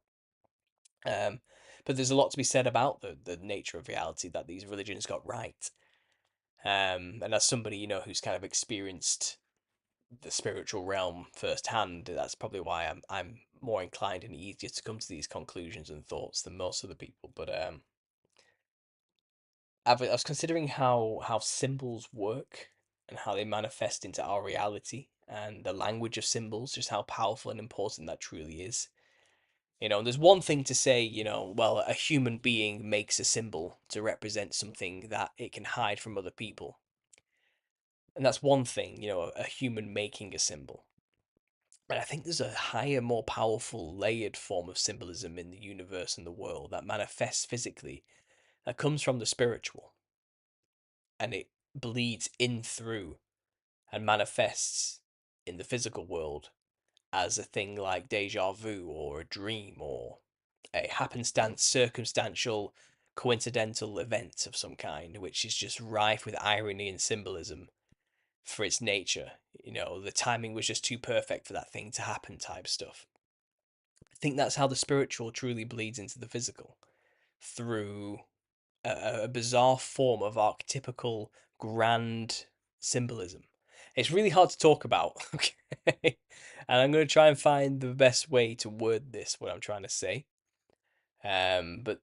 [SPEAKER 1] Um, but there's a lot to be said about the nature of reality that these religions got right. And as somebody who's kind of experienced the spiritual realm firsthand, that's probably why I'm more inclined and easier to come to these conclusions and thoughts than most of the people. But I was considering how symbols work and how they manifest into our reality and the language of symbols, just how powerful and important that truly is. There's one thing to say, well, a human being makes a symbol to represent something that it can hide from other people. And that's one thing, a human making a symbol. But I think there's a higher, more powerful, layered form of symbolism in the universe and the world that manifests physically, that comes from the spiritual, and it bleeds in through and manifests in the physical world as a thing like deja vu or a dream or a happenstance, circumstantial, coincidental event of some kind, which is just rife with irony and symbolism for its nature. The timing was just too perfect for that thing to happen type stuff. I think that's how the spiritual truly bleeds into the physical through a bizarre form of archetypical grand symbolism. It's really hard to talk about, okay? And I'm going to try and find the best way to word this, what I'm trying to say. But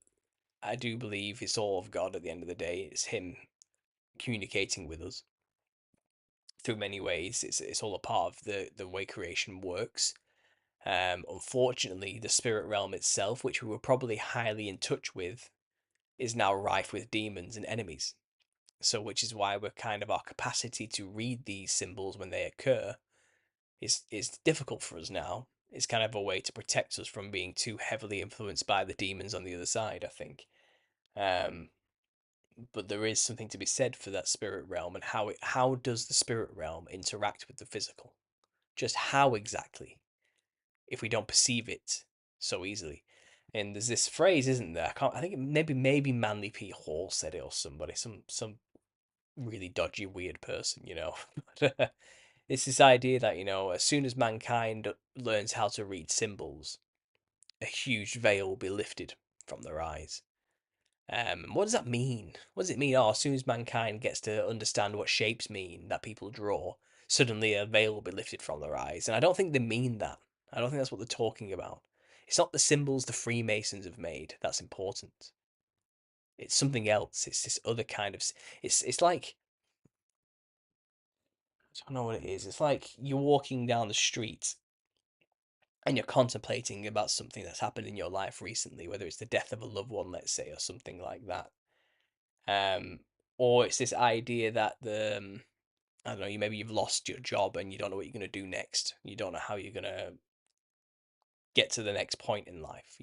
[SPEAKER 1] I do believe it's all of God at the end of the day. It's Him communicating with us through many ways. It's all a part of the way creation works. Unfortunately, the spirit realm itself, which we were probably highly in touch with, is now rife with demons and enemies. So, which is why we're kind of our capacity to read these symbols when they occur is difficult for us now. It's kind of a way to protect us from being too heavily influenced by the demons on the other side, I think. Um, but there is something to be said for that spirit realm and how does the spirit realm interact with the physical? Just how exactly, if we don't perceive it so easily. And there's this phrase, isn't there? I think maybe Manly P Hall said it or somebody, some really dodgy weird person, But, it's this idea that as soon as mankind learns how to read symbols, a huge veil will be lifted from their eyes. What does that mean? What does it mean? Oh, as soon as mankind gets to understand what shapes mean that people draw, suddenly a veil will be lifted from their eyes. And I don't think they mean that. I don't think that's what they're talking about. It's not the symbols the Freemasons have made that's important. It's something else. It's this other kind of. It's like I don't know what it is. It's like you're walking down the street and you're contemplating about something that's happened in your life recently, whether it's the death of a loved one, let's say, or something like that. Um, or it's this idea that I don't know, maybe you've lost your job and you don't know what you're going to do next. You don't know how you're going to get to the next point in life.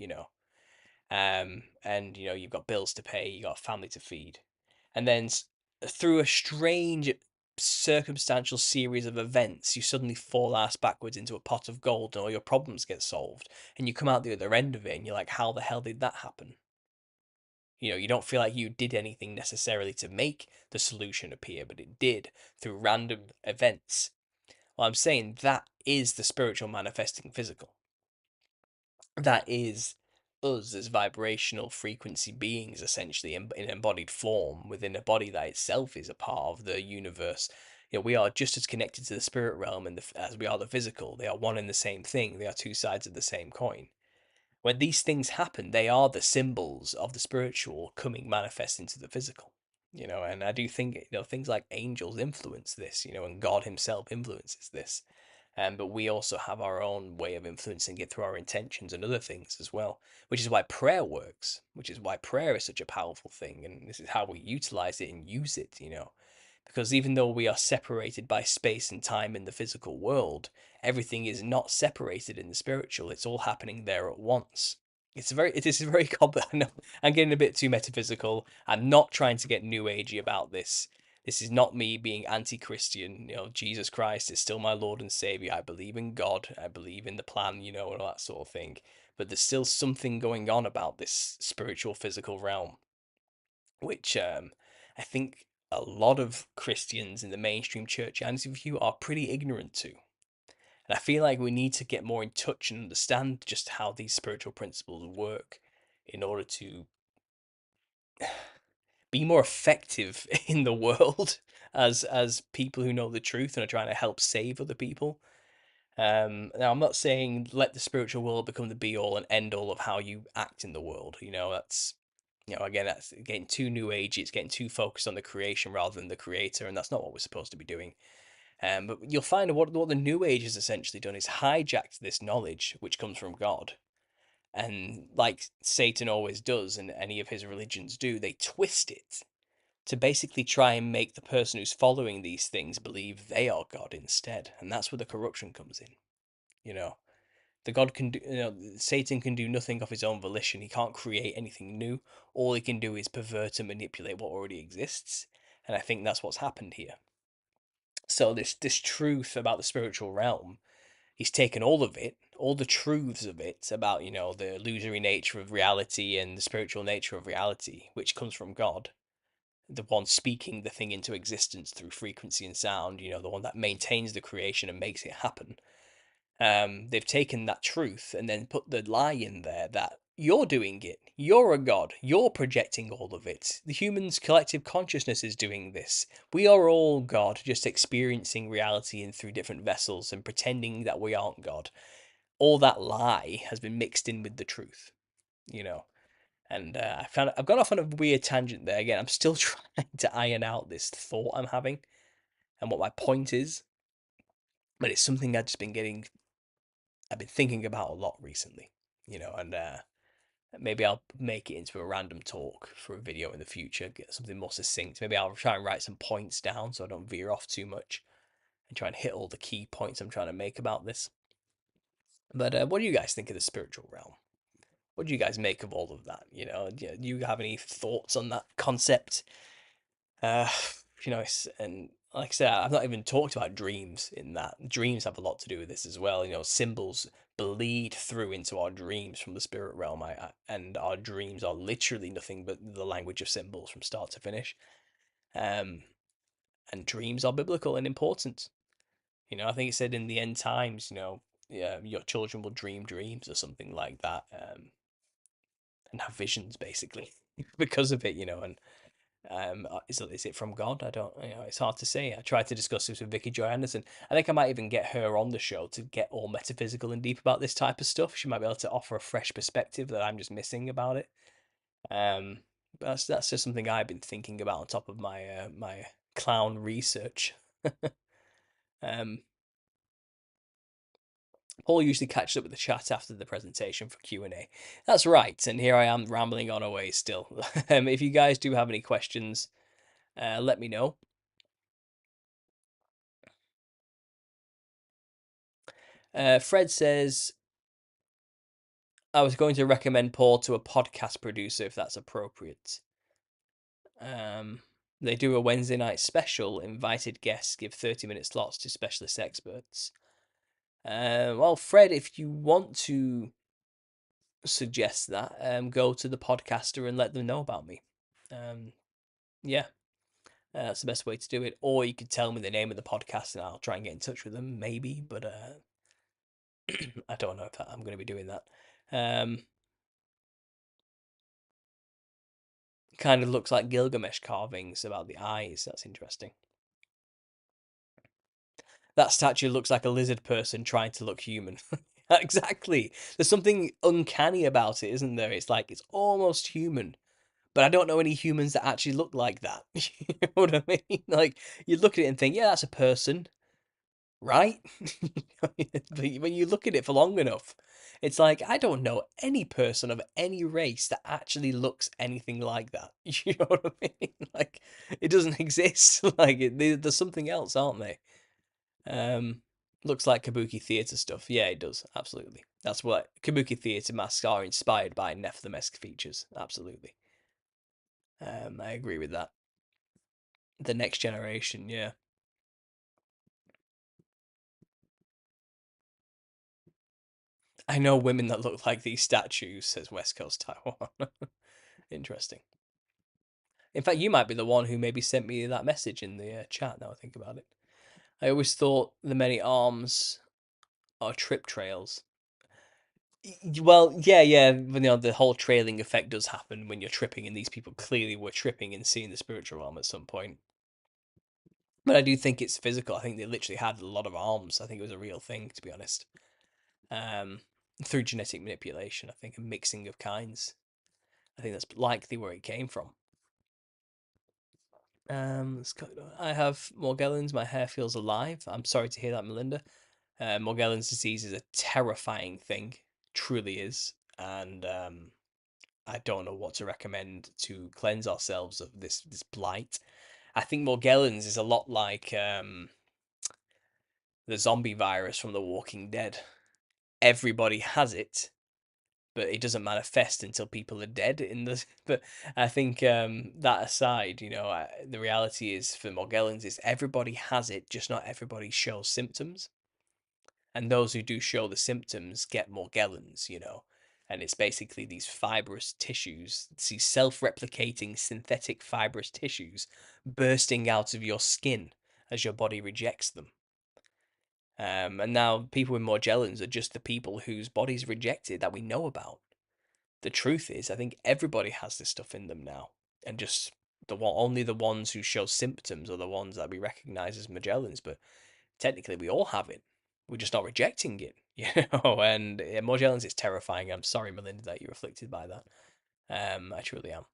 [SPEAKER 1] And you've got bills to pay, you got a family to feed, and then through a strange circumstantial series of events, you suddenly fall ass backwards into a pot of gold, and all your problems get solved, and you come out the other end of it, and you're like, how the hell did that happen? You don't feel like you did anything necessarily to make the solution appear, but it did through random events. Well, I'm saying that is the spiritual manifesting physical. That is us as vibrational frequency beings, essentially in embodied form within a body that itself is a part of the universe. We are just as connected to the spirit realm as we are the physical. They are one and the same thing. They are two sides of the same coin. When these things happen, they are the symbols of the spiritual coming manifest into the physical. And I do think things like angels influence this, and God Himself influences this. But we also have our own way of influencing it through our intentions and other things as well, which is why prayer works, which is why prayer is such a powerful thing. And this is how we utilize it and use it. Because even though we are separated by space and time in the physical world, everything is not separated in the spiritual. It's all happening there at once. It is very complex. I know I'm getting a bit too metaphysical. I'm not trying to get new agey about this. This is not me being anti-Christian. Jesus Christ is still my Lord and Savior. I believe in God. I believe in the plan, and all that sort of thing. but there's still something going on about this spiritual physical realm, which I think a lot of Christians in the mainstream churchianity view are pretty ignorant to. And I feel like we need to get more in touch and understand just how these spiritual principles work in order to be more effective in the world as people who know the truth and are trying to help save other people. Now, I'm not saying let the spiritual world become the be all and end all of how you act in the world. That's, again, that's getting too new age. It's getting too focused on the creation rather than the creator, and that's not what we're supposed to be doing. But you'll find what the new age has essentially done is hijacked this knowledge, which comes from God. And like Satan always does, and any of his religions do, they twist it to basically try and make the person who's following these things believe they are God instead. And that's where the corruption comes in. You know, the God can do, Satan can do nothing of his own volition. He can't create anything new. All he can do is pervert and manipulate what already exists. And I think that's what's happened here. So this truth about the spiritual realm, he's taken all of it, all the truths of it about, the illusory nature of reality and the spiritual nature of reality, which comes from God, the one speaking the thing into existence through frequency and sound, the one that maintains the creation and makes it happen. They've taken that truth and then put the lie in there that you're doing it. You're a god. You're projecting all of it. The human's collective consciousness is doing this. We are all God, just experiencing reality in through different vessels and pretending that we aren't God. All that lie has been mixed in with the truth, you know. And I've gone off on a weird tangent there. Again, I'm still trying to iron out this thought I'm having and what my point is, but it's something I've been thinking about a lot recently, and maybe I'll make it into a random talk for a video in the future, get something more succinct. Maybe I'll try and write some points down so I don't veer off too much and try and hit all the key points I'm trying to make about this. But what do you guys think of the spiritual realm? What do you guys make of all of that? Do you have any thoughts on that concept? Uh, and like I said, I've not even talked about dreams in that. Dreams have a lot to do with this as well. Symbols bleed through into our dreams from the spirit realm, and our dreams are literally nothing but the language of symbols from start to finish. Um, and dreams are biblical and important. I think it said in the end times, yeah, your children will dream dreams or something like that, and have visions basically because of it. And is it from God? I don't. It's hard to say. I tried to discuss this with Vicky Joy Anderson. I think I might even get her on the show to get all metaphysical and deep about this type of stuff. She might be able to offer a fresh perspective that I'm just missing about it. Um, but that's just something I've been thinking about on top of my clown research. um, Paul usually catches up with the chat after the presentation for Q&A. That's right, and here I am rambling on away still. If you guys do have any questions, let me know. Fred says, I was going to recommend Paul to a podcast producer if that's appropriate. They do a Wednesday night special. Invited guests give 30-minute slots to specialist experts. Well, Fred, if you want to suggest that, go to the podcaster and let them know about me. Yeah, that's the best way to do it. Or you could tell me the name of the podcast and I'll try and get in touch with them, maybe. But I don't know if I'm going to be doing that. Kind of looks like Gilgamesh carvings about the eyes. That's interesting. That statue looks like a lizard person trying to look human. Exactly. There's something uncanny about it, isn't there? It's like it's almost human. But I don't know any humans that actually look like that. You know what I mean? Like, you look at it and think, yeah, that's a person, right? But when you look at it for long enough, it's like, I don't know any person of any race that actually looks anything like that. You know what I mean? Like, it doesn't exist. Like, there's something else, aren't they? Looks like kabuki theater stuff. Yeah, it does. Absolutely. That's what kabuki theater masks are inspired by Nephilim-esque features. Absolutely. I agree with that. The next generation, yeah. I know women that look like these statues, says West Coast Taiwan. Interesting. In fact, you might be the one who maybe sent me that message in the chat. Now I think about it, I always thought the many arms are trip trails. Well, yeah, yeah. The whole trailing effect does happen when you're tripping, and these people clearly were tripping and seeing the spiritual realm at some point. But I do think it's physical. I think they literally had a lot of arms. I think it was a real thing, to be honest. Um, through genetic manipulation, I think a mixing of kinds. I think that's likely where it came from. I have Morgellons. My hair feels alive. I'm sorry to hear that, Melinda. Morgellons disease is a terrifying thing, truly is, and I don't know what to recommend to cleanse ourselves of this blight. I think Morgellons is a lot like the zombie virus from The Walking Dead. Everybody has it, but it doesn't manifest until people are dead. But I think that aside, the reality is for Morgellons is everybody has it, just not everybody shows symptoms. And those who do show the symptoms get Morgellons, and it's basically these fibrous tissues, these self-replicating synthetic fibrous tissues bursting out of your skin as your body rejects them. And now people with Morgellons are just the people whose bodies rejected that we know about. The truth is, I think everybody has this stuff in them now, and just only the ones who show symptoms are the ones that we recognize as Morgellons. But technically, we all have it. We're just not rejecting it, And Morgellons is terrifying. I'm sorry, Melinda, that you're afflicted by that. I truly am.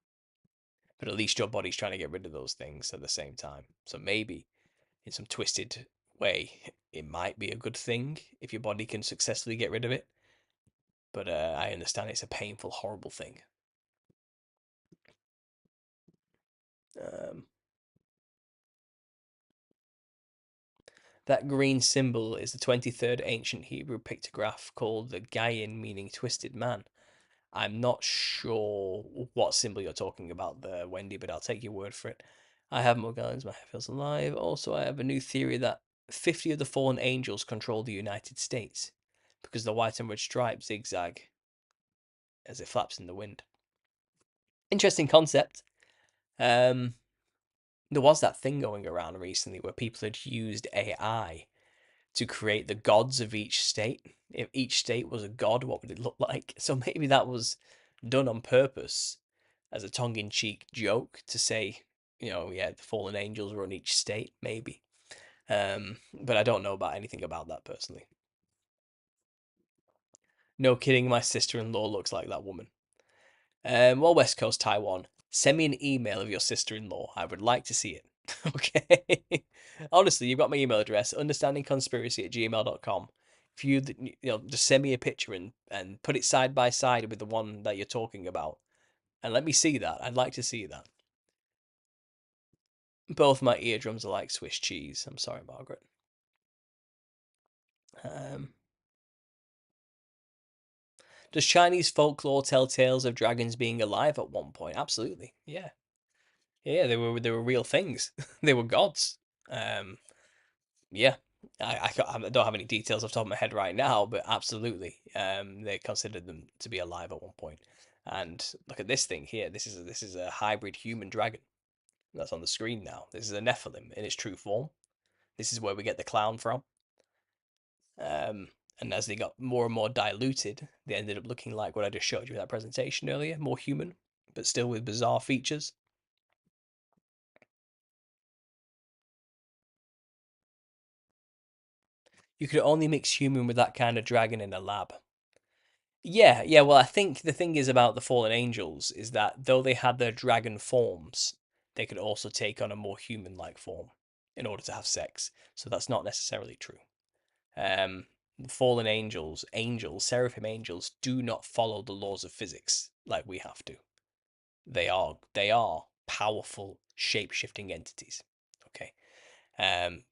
[SPEAKER 1] But at least your body's trying to get rid of those things at the same time. So maybe, in some twisted way, it might be a good thing if your body can successfully get rid of it. But I understand it's a painful, horrible thing. Um, that green symbol is the 23rd ancient Hebrew pictograph called the Gayin, meaning twisted man. I'm not sure what symbol you're talking about there, Wendy, but I'll take your word for it. I have Morgellons, my hair feels alive. Also, I have a new theory that 50 of the fallen angels control the United States because the white and red stripe zigzag as it flaps in the wind. Interesting concept. There was that thing going around recently where people had used AI to create the gods of each state. If each state was a god, what would it look like? So maybe that was done on purpose as a tongue-in-cheek joke to say, yeah, the fallen angels run each state, maybe. But I don't know about anything about that personally. No kidding, my sister-in-law looks like that woman. Well, West Coast Taiwan, send me an email of your sister-in-law. I would like to see it. Okay. Honestly, you've got my email address, understandingconspiracy@gmail.com. If you just send me a picture and put it side by side with the one that you're talking about, and let me see that. I'd like to see that. Both my eardrums are like Swiss cheese. I'm sorry, Margaret. Um, does Chinese folklore tell tales of dragons being alive at one point? Absolutely. Yeah. Yeah, they were real things. They were gods. Yeah, I don't have any details off the top of my head right now, but absolutely, they considered them to be alive at one point. And look at this thing here. This is a hybrid human dragon that's on the screen now. This is a Nephilim in its true form. This is where we get the clown from. And as they got more and more diluted, they ended up looking like what I just showed you in that presentation earlier, more human, but still with bizarre features. You could only mix human with that kind of dragon in a lab. Yeah, yeah. Well, I think the thing is about the fallen angels is that though they had their dragon forms, they could also take on a more human-like form in order to have sex. So that's not necessarily true. Um, fallen angels, seraphim angels, do not follow the laws of physics like we have to. They are powerful shape-shifting entities. Okay.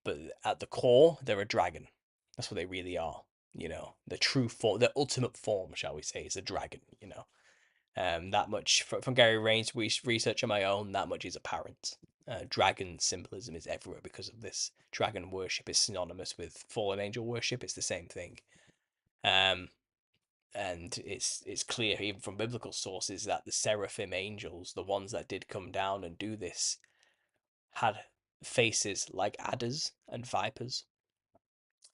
[SPEAKER 1] But at the core, they're a dragon. That's what they really are. The true form, the ultimate form, shall we say, is a dragon. That much from Gary Rain's research on my own. That much is apparent. Dragon symbolism is everywhere because of this. Dragon worship is synonymous with fallen angel worship. It's the same thing. Um, And it's clear even from biblical sources that the seraphim angels, the ones that did come down and do this, had faces like adders and vipers.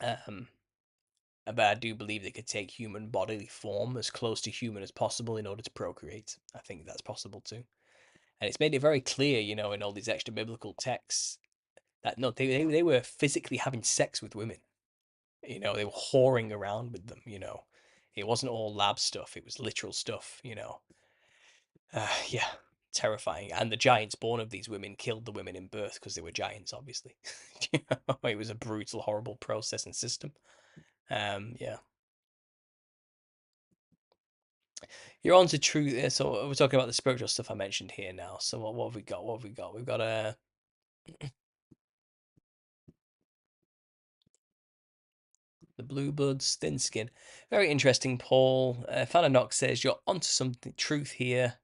[SPEAKER 1] Um, but I do believe they could take human bodily form as close to human as possible in order to procreate. I think that's possible too. And it's made it very clear, in all these extra biblical texts that no, they were physically having sex with women. They were whoring around with them. It wasn't all lab stuff; it was literal stuff. Yeah, terrifying. And the giants born of these women killed the women in birth because they were giants. Obviously, it was a brutal, horrible process and system. Yeah. You're on to truth. So we're talking about the spiritual stuff I mentioned here now. So what have we got? What have we got? We've got the blue bloods, thin skin. Very interesting, Paul. Fananox says you're onto something truth here.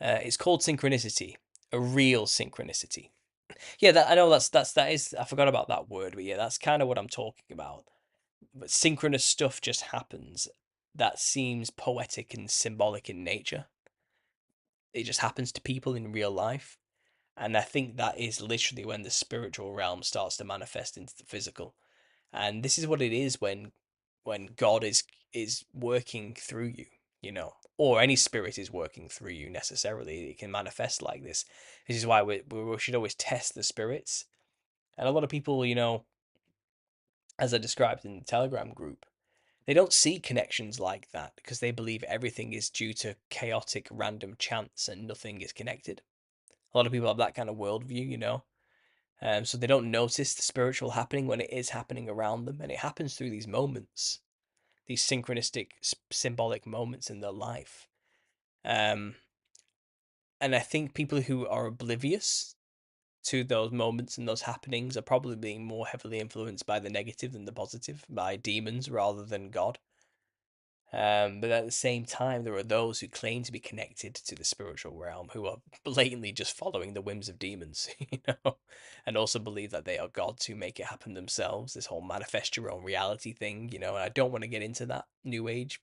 [SPEAKER 1] It's called synchronicity, a real synchronicity. Yeah, I know that is. I forgot about that word, but yeah, that's kind of what I'm talking about. But synchronous stuff just happens. That seems poetic and symbolic in nature. It just happens to people in real life. And I think that is literally when the spiritual realm starts to manifest into the physical. And this is what it is when God is working through you, or any spirit is working through you necessarily. It can manifest like this. This is why we should always test the spirits. And a lot of people, as I described in the Telegram group, they don't see connections like that because they believe everything is due to chaotic random chance and nothing is connected. A lot of people have that kind of worldview, so they don't notice the spiritual happening when it is happening around them, and it happens through these moments, these synchronistic, symbolic moments in their life. Um, and I think people who are oblivious to those moments and those happenings are probably being more heavily influenced by the negative than the positive, by demons rather than God. But at the same time, there are those who claim to be connected to the spiritual realm who are blatantly just following the whims of demons, and also believe that they are gods who make it happen themselves. This whole manifest your own reality thing, and I don't want to get into that new age.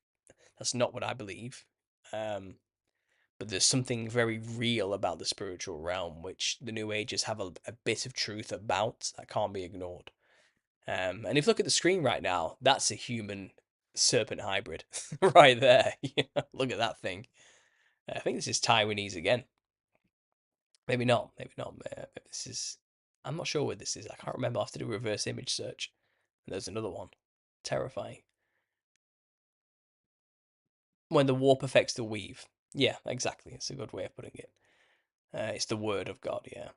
[SPEAKER 1] That's not what I believe. Um, but there's something very real about the spiritual realm, which the new ages have a bit of truth about that can't be ignored. And if you look at the screen right now, that's a human serpent hybrid right there. Look at that thing. I think this is Taiwanese again. Maybe not. Maybe not. Maybe this is. I'm not sure what this is. I can't remember. I have to do a reverse image search. And there's another one. Terrifying. When the warp affects the weave. Yeah, exactly. It's a good way of putting it. It's the word of God. Yeah.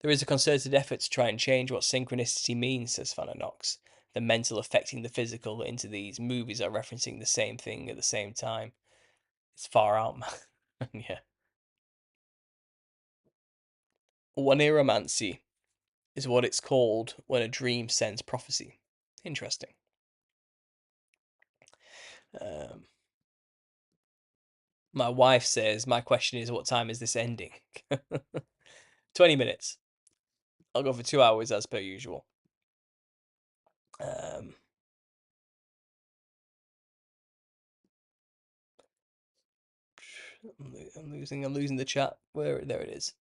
[SPEAKER 1] There is a concerted effort to try and change what synchronicity means, says Fananox. The mental affecting the physical into these movies are referencing the same thing at the same time. It's far out, man. Yeah. Oneromancy is what it's called when a dream sends prophecy. Interesting. Um, my wife says, my question is, what time is this ending? 20 minutes. I'll go for 2 hours as per usual. Um, I'm losing the chat. There it is.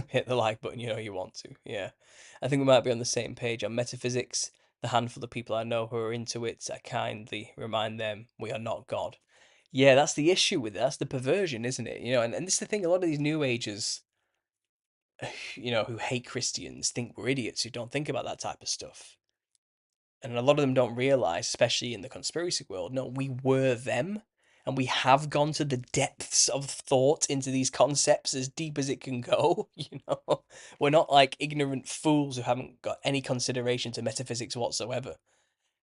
[SPEAKER 1] Hit the like button, you want to. Yeah. I think we might be on the same page on metaphysics. The handful of people I know who are into it, I kindly remind them we are not God. Yeah, that's the issue with it. That's the perversion, isn't it? And this is the thing, a lot of these new agers, who hate Christians think we're idiots who don't think about that type of stuff. And a lot of them don't realize, especially in the conspiracy world, no, we were them. And we have gone to the depths of thought into these concepts as deep as it can go. We're not like ignorant fools who haven't got any consideration to metaphysics whatsoever.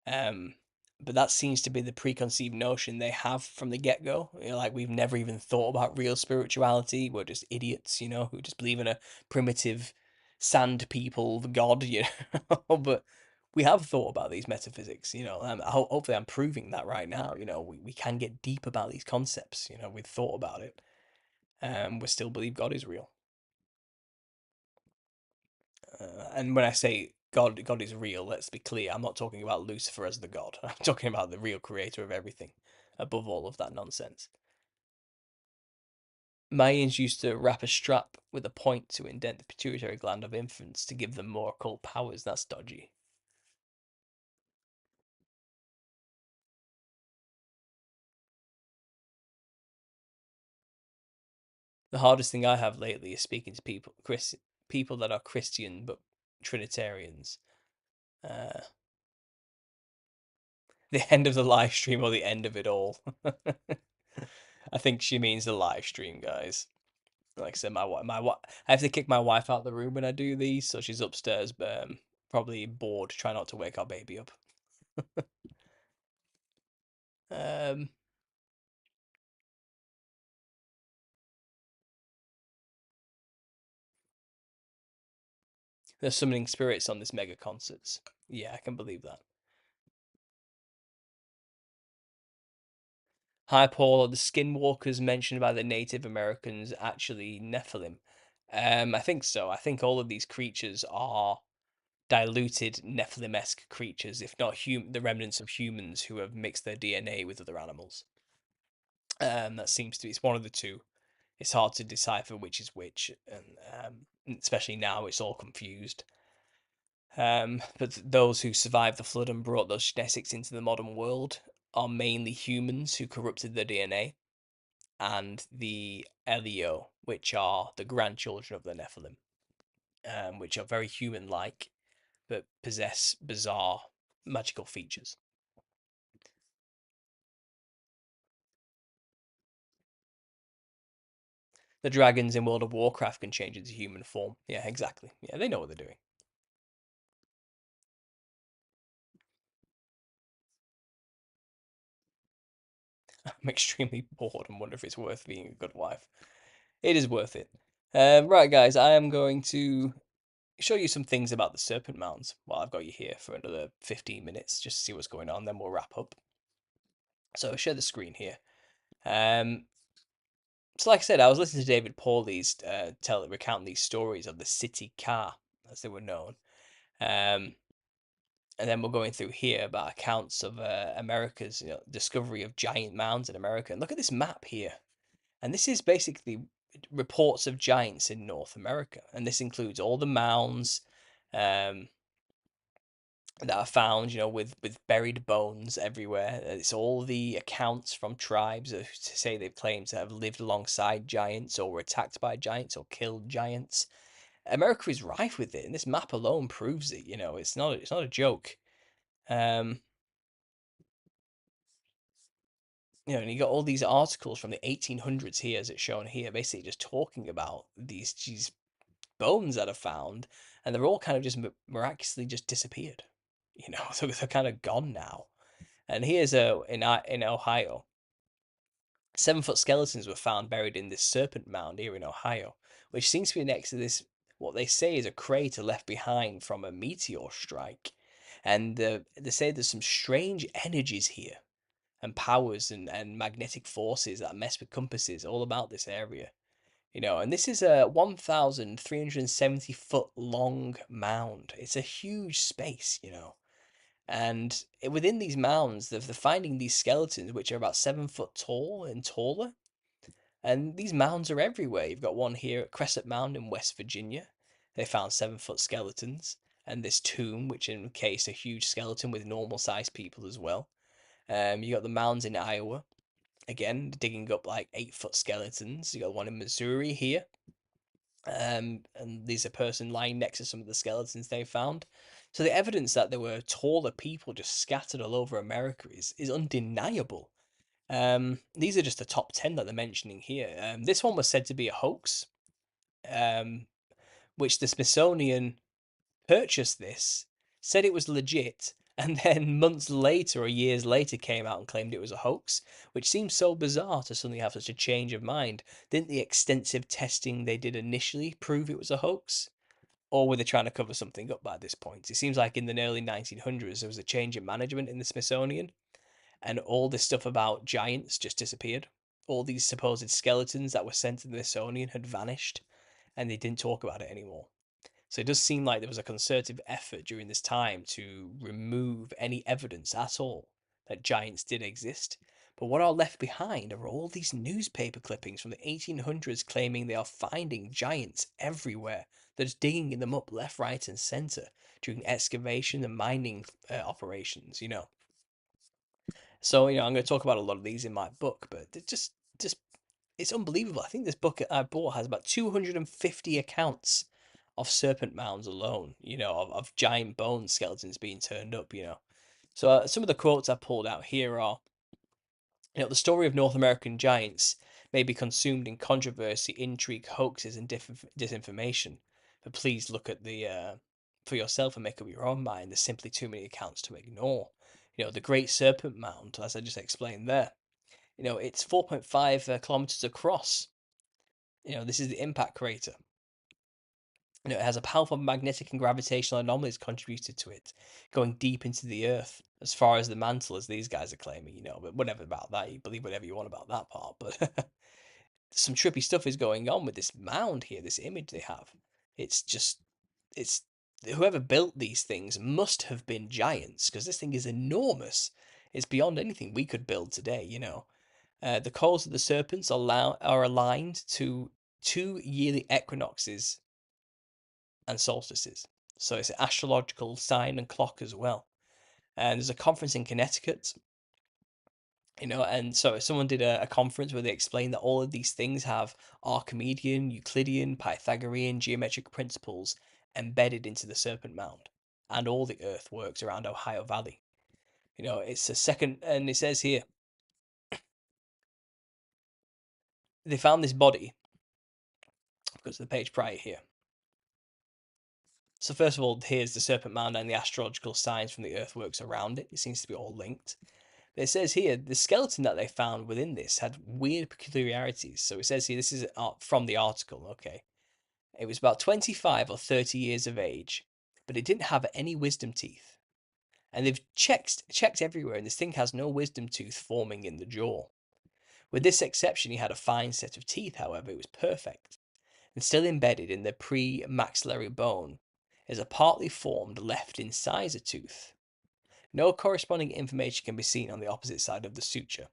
[SPEAKER 1] Um, but that seems to be the preconceived notion they have from the get go. Like we've never even thought about real spirituality. We're just idiots, who just believe in a primitive sand people god, but we have thought about these metaphysics, hopefully I'm proving that right now. We can get deep about these concepts, we've thought about it. We still believe God is real. And when I say God, God is real, let's be clear. I'm not talking about Lucifer as the god. I'm talking about the real creator of everything, above all of that nonsense. Mayans used to wrap a strap with a point to indent the pituitary gland of infants to give them more occult powers. That's dodgy. The hardest thing I have lately is speaking to people that are Christian but Trinitarians. Uh, the end of the live stream or the end of it all. I think she means the live stream, guys. Like I said, I have to kick my wife out of the room when I do these, so she's upstairs, probably bored, trying not to wake our baby up. Um, they're summoning spirits on this mega concerts. Yeah, I can believe that. Hi, Paul. Are the skinwalkers mentioned by the Native Americans actually Nephilim? I think so. I think all of these creatures are diluted Nephilim-esque creatures, if not the remnants of humans who have mixed their DNA with other animals. That seems to be, it's one of the two. It's hard to decipher which is which, and especially now it's all confused. But those who survived the flood and brought those genetics into the modern world are mainly humans who corrupted their DNA, and the Elio, which are the grandchildren of the Nephilim, which are very human-like but possess bizarre magical features. The dragons in World of Warcraft can change into human form. Yeah, exactly. Yeah, they know what they're doing. I'm extremely bored and wonder if it's worth being a good wife. It is worth it. Right, guys, I am going to show you some things about the Serpent Mounds while I've got you here for another 15 minutes just to see what's going on, then we'll wrap up. So I'll share the screen here. Um, so like I said, I was listening to David Pauli's recount these stories of the city car, as they were known. Um, and then we're going through here about accounts of America's discovery of giant mounds in America. And look at this map here. And this is basically reports of giants in North America. And this includes all the mounds um, that are found, with buried bones everywhere. It's all the accounts from tribes to say they've claimed to have lived alongside giants or were attacked by giants or killed giants. America is rife with it, and this map alone proves it. It's not a joke. Um, and you got all these articles from the 1800s here, as it's shown here, basically just talking about these bones that are found, and they're all kind of just miraculously just disappeared. So they're kind of gone now. And here's in Ohio, 7-foot skeletons were found buried in this Serpent mound here in Ohio, which seems to be next to this what they say is a crater left behind from a meteor strike. And they say there's some strange energies here and powers and magnetic forces that mess with compasses all about this area. And this is a 1,370 foot long mound. It's a huge space. And within these mounds, they're finding these skeletons, which are about 7 foot tall and taller. And these mounds are everywhere. You've got one here at Crescent Mound in West Virginia. They found 7-foot skeletons. And this tomb, which encased a huge skeleton with normal sized people as well. You got the mounds in Iowa, again digging up like 8-foot skeletons. You got one in Missouri here, and there's a person lying next to some of the skeletons they found. So the evidence that there were taller people just scattered all over America is undeniable. These are just the top 10 that they're mentioning here. This one was said to be a hoax, um, which the Smithsonian purchased this, said it was legit, and then months later or years later came out and claimed it was a hoax, which seems so bizarre to suddenly have such a change of mind. Didn't the extensive testing they did initially prove it was a hoax? Or were they trying to cover something up by this point? It seems like in the early 1900s there was a change in management in the Smithsonian, and all this stuff about giants just disappeared. All these supposed skeletons that were sent to the Smithsonian had vanished, and they didn't talk about it anymore. So it does seem like there was a concerted effort during this time to remove any evidence at all that giants did exist. But what are left behind are all these newspaper clippings from the 1800s claiming they are finding giants everywhere. They're just digging them up left, right, and centre during excavation and mining operations. So, I'm going to talk about a lot of these in my book, but just it's unbelievable. I think this book I bought has about 250 accounts of serpent mounds alone, of giant bone skeletons being turned up. So some of the quotes I pulled out here are, the story of North American giants may be consumed in controversy, intrigue, hoaxes, and disinformation. But please look at the for yourself and make up your own mind. There's simply too many accounts to ignore. The Great Serpent Mound, as I just explained there. It's 4.5 kilometers across. This is the impact crater. It has a powerful magnetic and gravitational anomalies contributed to it, going deep into the earth, as far as the mantle, as these guys are claiming. But whatever about that, you believe whatever you want about that part. But some trippy stuff is going on with this mound here, this image they have. It's just, it's whoever built these things must have been giants, because this thing is enormous. It's beyond anything we could build today. The coals of the serpents are aligned to 2 yearly equinoxes and solstices. So it's an astrological sign and clock as well. And there's a conference in Connecticut, and so someone did a conference where they explained that all of these things have Archimedean, Euclidean, Pythagorean geometric principles embedded into the Serpent Mound, and all the earthworks around Ohio Valley. It's a second, and it says here they found this body, because the page prior here. So first of all, here's the Serpent Mound and the astrological signs from the earthworks around it. It seems to be all linked. But it says here the skeleton that they found within this had weird peculiarities. So it says here, this is from the article. Okay, it was about 25 or 30 years of age, but it didn't have any wisdom teeth. And they've checked everywhere, and this thing has no wisdom tooth forming in the jaw. With this exception, he had a fine set of teeth. However, it was perfect. And still embedded in the pre-maxillary bone is a partly formed left incisor tooth. No corresponding information can be seen on the opposite side of the suture,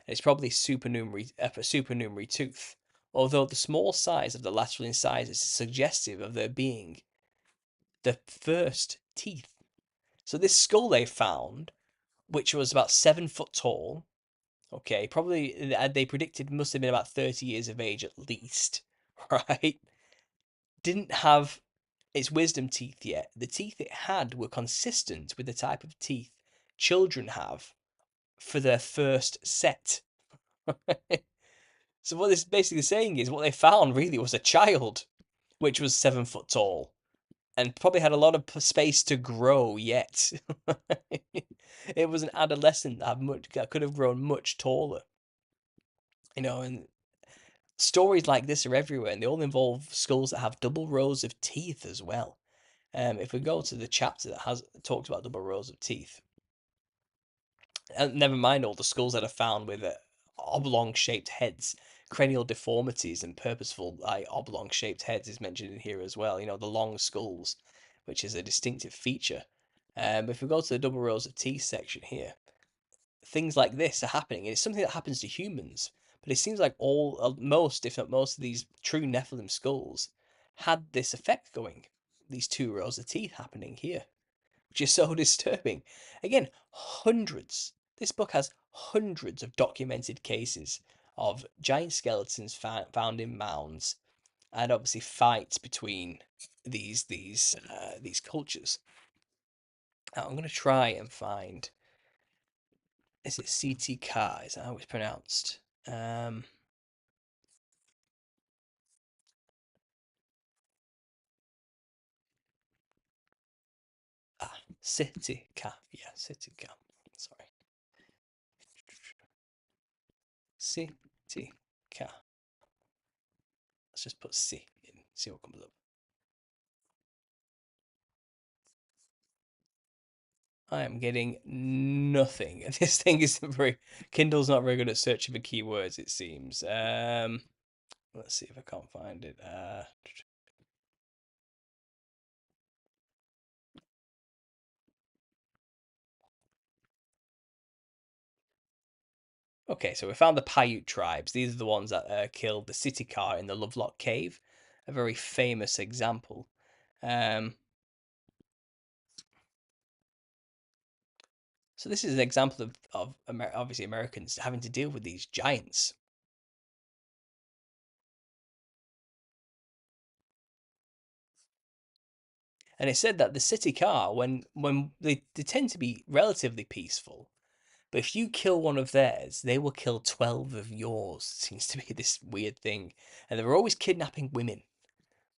[SPEAKER 1] and it's probably a supernumerary tooth, although the small size of the lateral incisors is suggestive of there being the first teeth. So this skull they found, which was about 7 foot tall, okay, probably they predicted must have been about 30 years of age at least, right? Didn't have its wisdom teeth yet. The teeth it had were consistent with the type of teeth children have for their first set. So what this basically saying is what they found really was a child, which was 7 foot tall, and probably had a lot of space to grow yet. It was an adolescent that could have grown much taller. And stories like this are everywhere, and they all involve skulls that have double rows of teeth as well. If we go to the chapter that has talked about double rows of teeth, and never mind all the skulls that are found with oblong-shaped heads, cranial deformities, and purposeful oblong-shaped heads is mentioned in here as well. The long skulls, which is a distinctive feature. If we go to the double rows of teeth section here, things like this are happening, and it's something that happens to humans. But it seems like most, if not most, of these true Nephilim skulls had this effect going. These 2 rows of teeth happening here, which is so disturbing. Again, hundreds. This book has hundreds of documented cases of giant skeletons found in mounds, and obviously fights between these cultures. Now, I'm going to try and find. Is it CTK? Is that how it's pronounced? CTK. Yeah, CTK. Sorry. CTK. Let's just put C in, see what comes up. I am getting nothing. This thing isn't very. Kindle's not very good at searching for keywords, it seems. Let's see if I can't find it. Okay, so we found the Paiute tribes. These are the ones that killed the city car in the Lovelock Cave, a very famous example. Um, so this is an example of obviously Americans having to deal with these giants. And it said that the city car, when they tend to be relatively peaceful, but if you kill one of theirs, they will kill 12 of yours. It seems to be this weird thing. And they were always kidnapping women.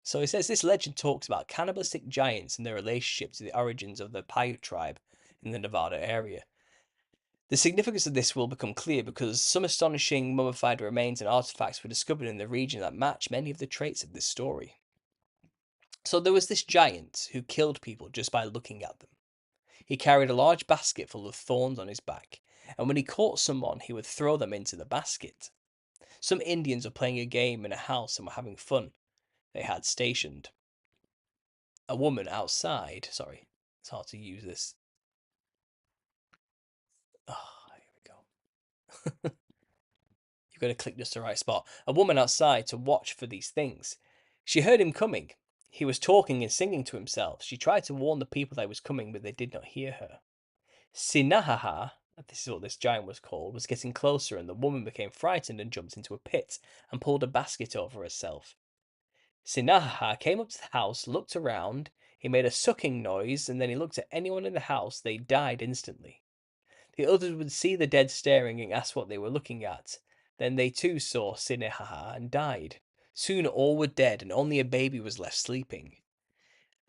[SPEAKER 1] So it says this legend talks about cannibalistic giants and their relationship to the origins of the Paiute tribe in the Nevada area. The significance of this will become clear because some astonishing mummified remains and artifacts were discovered in the region that match many of the traits of this story. So there was this giant who killed people just by looking at them. He carried a large basket full of thorns on his back, and when he caught someone, he would throw them into the basket. Some Indians were playing a game in a house and were having fun. They had stationed a woman outside. Sorry, it's hard to use this. Oh, here we go. You've got to click just the right spot. A woman outside to watch for these things. She heard him coming. He was talking and singing to himself. She tried to warn the people that he was coming, but they did not hear her. Sinahaha, this is what this giant was called, was getting closer, and the woman became frightened and jumped into a pit and pulled a basket over herself. Sinahaha came up to the house, looked around, he made a sucking noise, and then he looked at anyone in the house. They died instantly. The others would see the dead staring and ask what they were looking at. Then they too saw Sinahaha and died. Soon all were dead, and only a baby was left sleeping.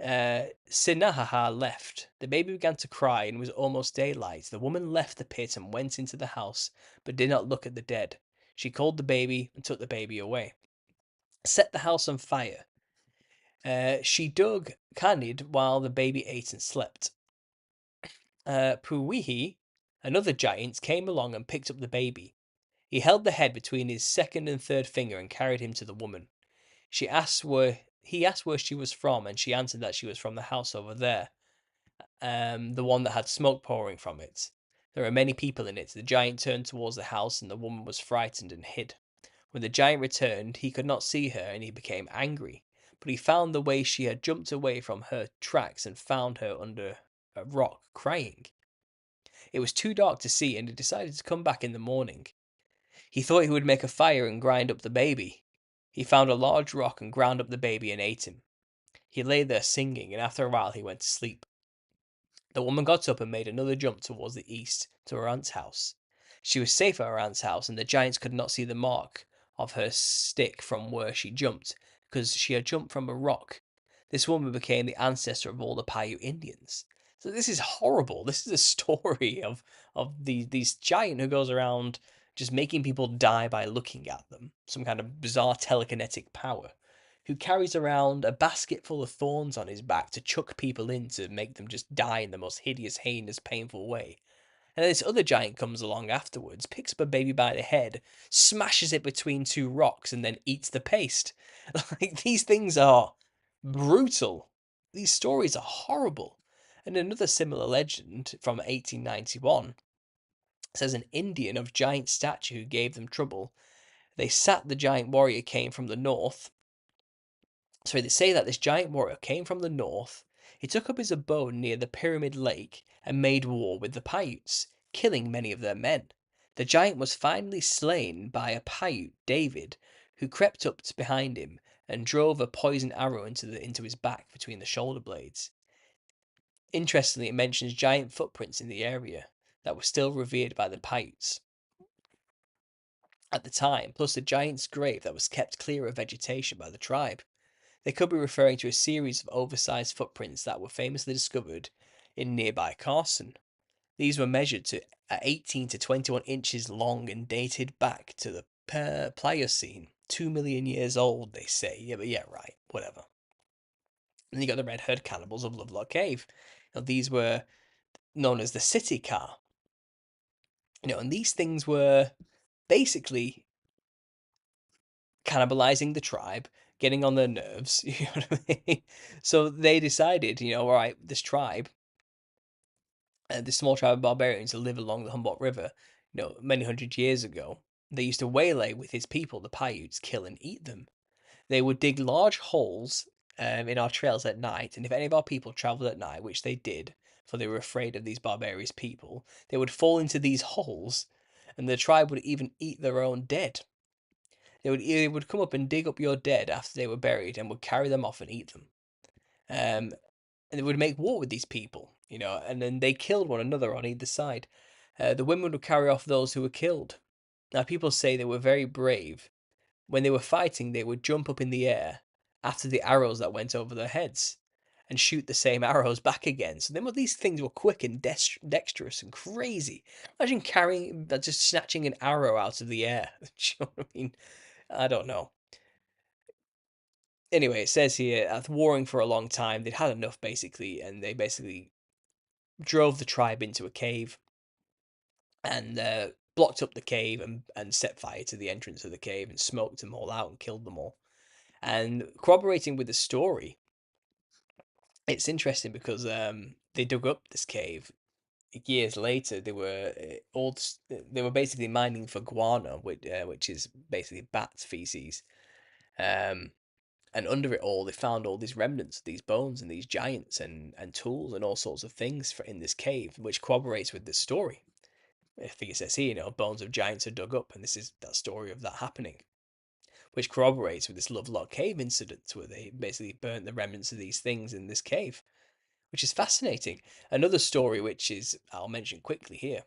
[SPEAKER 1] Sinahaha left. The baby began to cry, and it was almost daylight. The woman left the pit and went into the house, but did not look at the dead. She called the baby and took the baby away. Set the house on fire. She dug Canid while the baby ate and slept. Puwihi, another giant, came along and picked up the baby. He held the head between his second and third finger and carried him to the woman. He asked where she was from, and she answered that she was from the house over there, the one that had smoke pouring from it. There were many people in it. The giant turned towards the house, and the woman was frightened and hid. When the giant returned, he could not see her, and he became angry. But he found the way she had jumped away from her tracks and found her under a rock, crying. It was too dark to see, and he decided to come back in the morning. He thought he would make a fire and grind up the baby. He found a large rock and ground up the baby and ate him. He lay there singing, and after a while he went to sleep. The woman got up and made another jump towards the east to her aunt's house. She was safe at her aunt's house, and the giants could not see the mark of her stick from where she jumped, because she had jumped from a rock. This woman became the ancestor of all the Paiute Indians. So this is horrible. This is a story of these giant who goes around just making people die by looking at them. Some kind of bizarre telekinetic power. Who carries around a basket full of thorns on his back to chuck people in to make them just die in the most hideous, heinous, painful way. And then this other giant comes along afterwards, picks up a baby by the head, smashes it between two rocks, and then eats the paste. Like, these things are brutal. These stories are horrible. And another similar legend from 1891 says an Indian of giant stature who gave them trouble. They sat the giant warrior came from the north. So they say that this giant warrior came from the north. He took up his abode near the Pyramid Lake and made war with the Paiutes, killing many of their men. The giant was finally slain by a Paiute, David, who crept up behind him and drove a poisoned arrow into his back between the shoulder blades. Interestingly, it mentions giant footprints in the area that were still revered by the Paiutes at the time, plus a giant's grave that was kept clear of vegetation by the tribe. They could be referring to a series of oversized footprints that were famously discovered in nearby Carson. These were measured to 18 to 21 inches long and dated back to the Pliocene. 2 million years old, they say. Yeah, but yeah, right, whatever. And you got the red herd cannibals of Lovelock Cave. These were known as the city car. And these things were basically cannibalizing the tribe, getting on their nerves. You know what I mean? So they decided, all right, this tribe, this small tribe of barbarians who live along the Humboldt River, many hundred years ago, they used to waylay with his people, the Paiutes, kill and eat them. They would dig large holes in our trails at night, and if any of our people travelled at night, which they did, for they were afraid of these barbarous people, they would fall into these holes, and the tribe would even eat their own dead. They would come up and dig up your dead after they were buried, and would carry them off and eat them. And they would make war with these people, and then they killed one another on either side. The women would carry off those who were killed. Now, people say they were very brave. When they were fighting, they would jump up in the air after the arrows that went over their heads and shoot the same arrows back again. So these things were quick and dexterous and crazy. Imagine carrying, just snatching an arrow out of the air. Do you know what I mean? I don't know. Anyway, it says here, after warring for a long time, they'd had enough basically, and they basically drove the tribe into a cave and blocked up the cave and set fire to the entrance of the cave and smoked them all out and killed them all. And corroborating with the story, it's interesting because they dug up this cave years later. They were basically mining for guano, which is basically bat feces. Um, and under it all, they found all these remnants, these bones, and these giants, and tools, and all sorts of things in this cave, which corroborates with this story. I think it says here, bones of giants are dug up, and this is that story of that happening, which corroborates with this Lovelock Cave incident, where they basically burnt the remnants of these things in this cave, which is fascinating. Another story, which is I'll mention quickly here,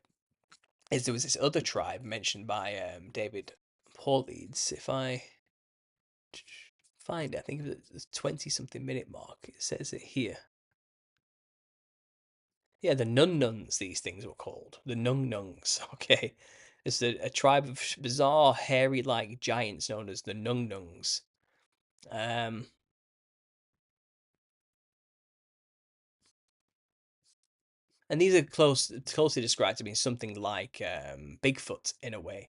[SPEAKER 1] is there was this other tribe mentioned by David Paulides. If I find it, I think it was the 20-something minute mark. It says it here. Yeah, the Nun Nuns, these things were called. The Nung Nungs, okay? It's a tribe of bizarre, hairy like giants known as the Nung Nungs. Um, and these are closely described to being something like Bigfoot in a way.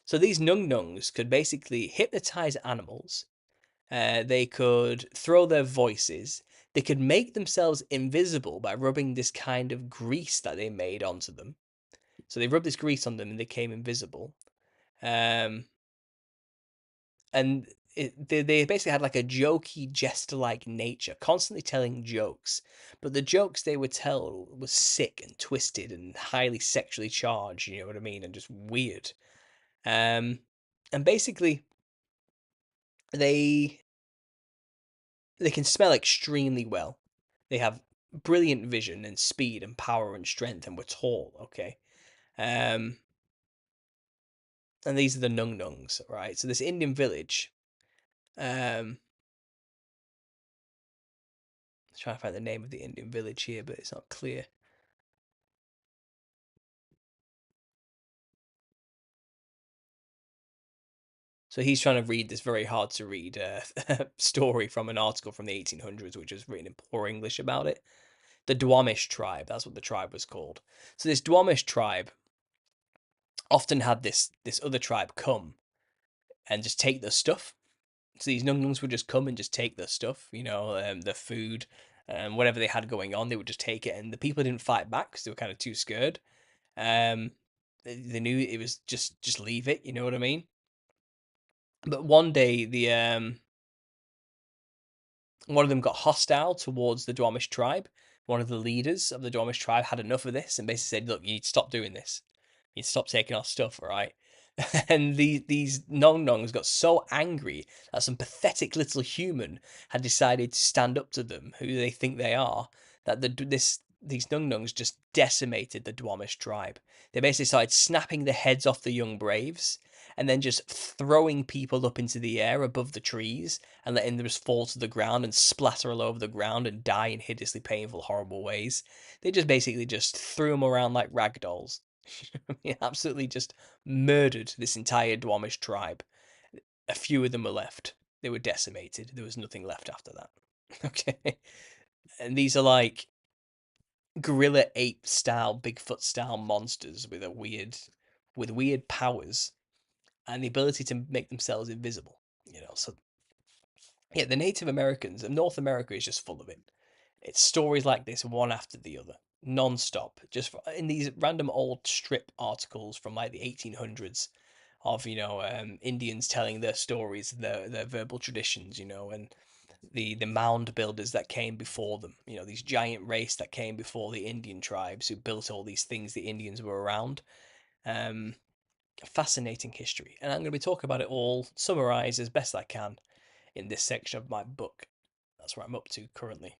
[SPEAKER 1] So these Nung Nungs could basically hypnotize animals. They could throw their voices. They could make themselves invisible by rubbing this kind of grease that they made onto them. So they rubbed this grease on them and they became invisible. Um, and they basically had like a jokey, jester-like nature, constantly telling jokes. But the jokes they would tell was sick and twisted and highly sexually charged. You know what I mean? And just weird. Um, and basically, they they can smell extremely well. They have brilliant vision and speed and power and strength, and were tall. Okay. Um, and these are the Nung Nungs, right? So this Indian village. Trying to find the name of the Indian village here, but it's not clear. So he's trying to read this very hard to read story from an article from the 1800s, which was written in poor English about it. The Duwamish tribe, that's what the tribe was called. So this Duwamish tribe often had this other tribe come and just take their stuff. So these Nungungs would just come and just take their stuff, their food, and whatever they had going on, they would just take it. And the people didn't fight back because they were kind of too scared. Um, they knew it was just leave it. You know what I mean? But one day, the one of them got hostile towards the Dwamish tribe. One of the leaders of the Dwamish tribe had enough of this and basically said, "Look, you need to stop doing this. You need to stop taking our stuff, all right?" And these Nong Nongs got so angry that some pathetic little human had decided to stand up to them, who they think they are, that these Nung Nungs just decimated the Dwamish tribe. They basically started snapping the heads off the young braves and then just throwing people up into the air above the trees and letting them just fall to the ground and splatter all over the ground and die in hideously painful, horrible ways. They just basically just threw them around like rag dolls. I mean, absolutely just murdered this entire Dwamish tribe. A few of them were left. They were decimated. There was nothing left after that. Okay. And these are like gorilla ape style, Bigfoot style monsters with weird powers and the ability to make themselves invisible. So yeah, the Native Americans and North America is just full of it. It's stories like this, one after the other. non-stop, just in these random old strip articles from like the 1800s of Indians telling their stories, their verbal traditions, and the mound builders that came before them, these giant race that came before the Indian tribes who built all these things the Indians were around. Um, Fascinating history, and I'm going to be talking about it all, summarized as best I can in this section of my book. That's where I'm up to currently.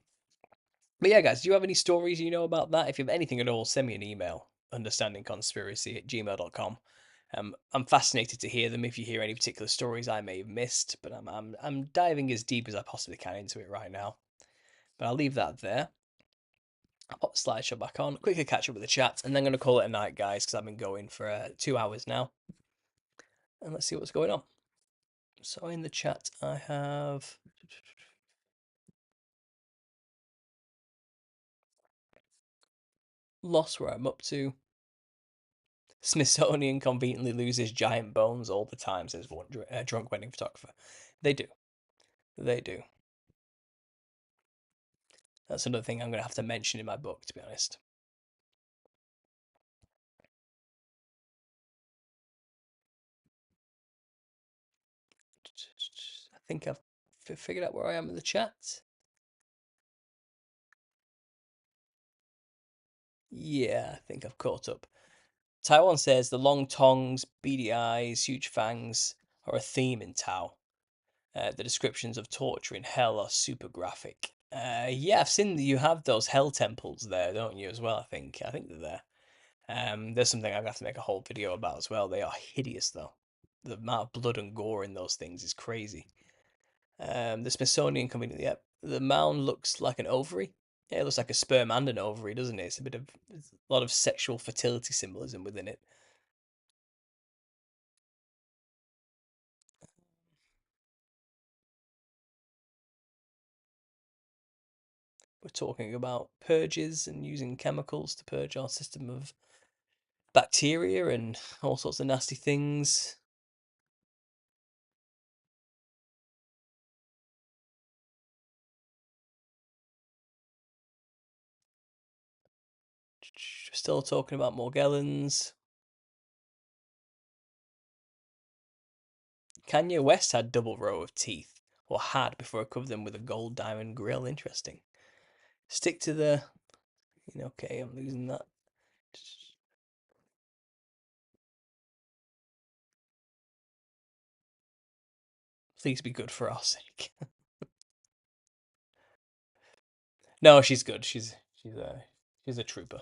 [SPEAKER 1] But yeah, guys, do you have any stories you know about that? If you have anything at all, send me an email, understandingconspiracy@gmail.com. I'm fascinated to hear them if you hear any particular stories I may have missed, but I'm diving as deep as I possibly can into it right now. But I'll leave that there. I'll pop the slideshow back on, quickly catch up with the chat, and then I'm going to call it a night, guys, because I've been going for 2 hours now. And let's see what's going on. So in the chat, I have lost where I'm up to. Smithsonian conveniently loses giant bones all the time, says one drunk wedding photographer. They do. They do. That's another thing I'm going to have to mention in my book, to be honest. I think I've figured out where I am in the chat. Yeah, I think I've caught up. Taiwan says the long tongues, beady eyes, huge fangs are a theme in Tao. The descriptions of torture in hell are super graphic. Yeah, I've seen that you have those hell temples there, don't you, as well? I think they're there. There's something I'm gonna have to make a whole video about as well. They are hideous, though. The amount of blood and gore in those things is crazy. The Smithsonian conveniently, yep. The mound looks like an ovary. Yeah, it looks like a sperm and an ovary, doesn't it? It's a lot of sexual fertility symbolism within it. We're talking about purges and using chemicals to purge our system of bacteria and all sorts of nasty things. Still talking about Morgellons. Kanye West had double row of teeth, or had before I covered them with a gold diamond grill. Interesting. Stick to the. Okay, I'm losing that. Please be good for our sake. No, she's good. She's a trooper.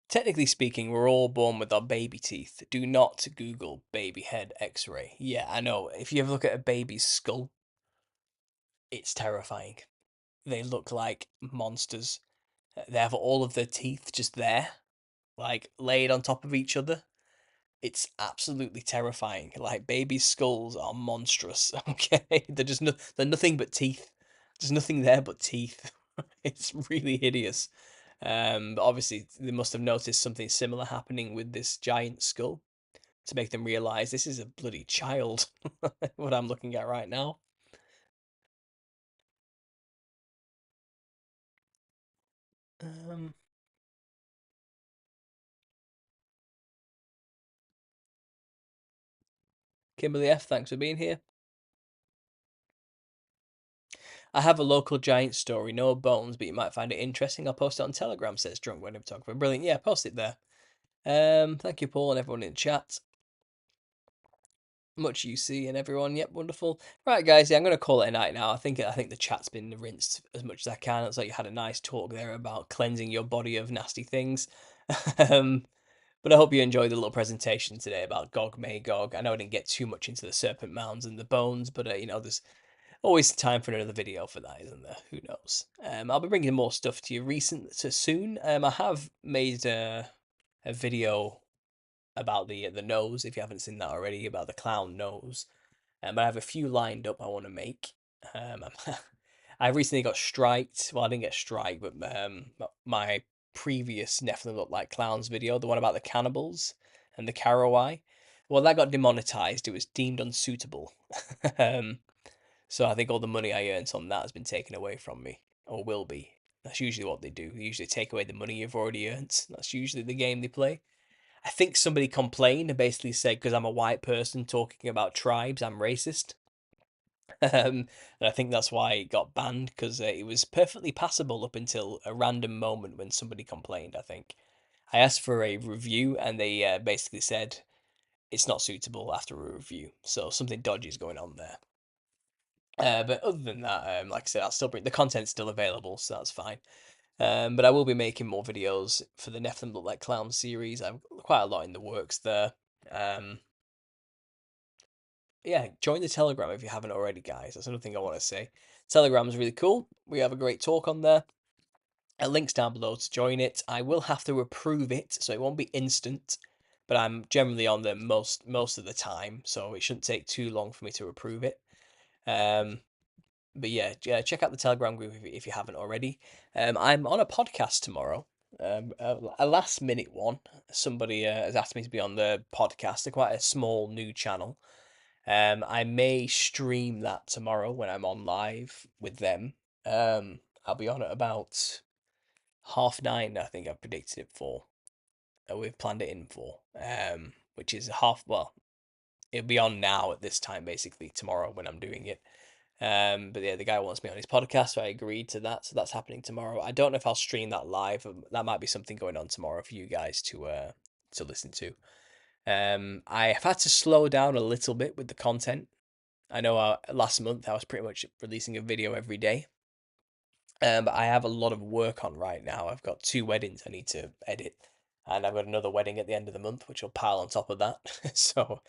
[SPEAKER 1] Technically speaking, we're all born with our baby teeth. Do not Google baby head X-ray. Yeah, I know. If you ever look at a baby's skull, it's terrifying. They look like monsters. They have all of their teeth just there, like laid on top of each other. It's absolutely terrifying. Like baby skulls are monstrous. Okay, they're nothing but teeth. There's nothing there but teeth. It's really hideous. But obviously they must have noticed something similar happening with this giant skull to make them realize this is a bloody child. What I'm looking at right now. Um, Kimberly F, thanks for being here. I have a local giant story, no bones, but you might find it interesting. I'll post it on Telegram, says Drunk Wedding Photographer. Brilliant. Yeah, post it there. Thank you, Paul, and everyone in chat. Much you see and everyone. Yep, wonderful. Right, guys. Yeah, I'm gonna call it a night now. I think the chat's been rinsed as much as I can. It's like you had a nice talk there about cleansing your body of nasty things. um, but I hope you enjoyed the little presentation today about Gogmagog. I know I didn't get too much into the Serpent mounds and the bones, but there's always time for another video for that, isn't there? Who knows? I'll be bringing more stuff to you soon. I have made a video about the nose, if you haven't seen that already, about the clown nose. But I have a few lined up I want to make. I recently got striked. Well, I didn't get striked, but my previous Nephilim Look Like Clowns video, the one about the cannibals and the Carawai, Well, that got demonetized. It was deemed unsuitable. um, so I think all the money I earned on that has been taken away from me, or will be. That's usually what they do. They usually take away the money you've already earned. That's usually the game they play. I think somebody complained and basically said because I'm a white person talking about tribes, I'm racist. And I think that's why it got banned because it was perfectly passable up until a random moment when somebody complained. I think I asked for a review and they basically said it's not suitable after a review. So something dodgy is going on there. But other than that, like I said, I'll still bring the content's still available, so that's fine. But I will be making more videos for the Nephilim Look Like Clowns series. I've quite a lot in the works there. Um, yeah, join the Telegram if you haven't already, guys. That's another thing I want to say. Telegram's really cool. We have a great talk on there. A link's down below to join it. I will have to approve it, so it won't be instant. But I'm generally on there most of the time, so it shouldn't take too long for me to approve it. But yeah, check out the Telegram group if you haven't already. I'm on a podcast tomorrow. A last minute one. Somebody has asked me to be on the podcast. They're quite a small new channel. I may stream that tomorrow when I'm on live with them. I'll be on at about 9:30. I think I've predicted it for. We've planned it in for. Which is half. Well, it'll be on now at this time basically tomorrow when I'm doing it. But yeah, the guy wants me on his podcast, so I agreed to that. So that's happening tomorrow. I don't know if I'll stream that live. That might be something going on tomorrow for you guys to listen to. I have had to slow down a little bit with the content. I know last month I was pretty much releasing a video every day. But I have a lot of work on right now. I've got 2 weddings I need to edit, and I've got another wedding at the end of the month, which will pile on top of that. So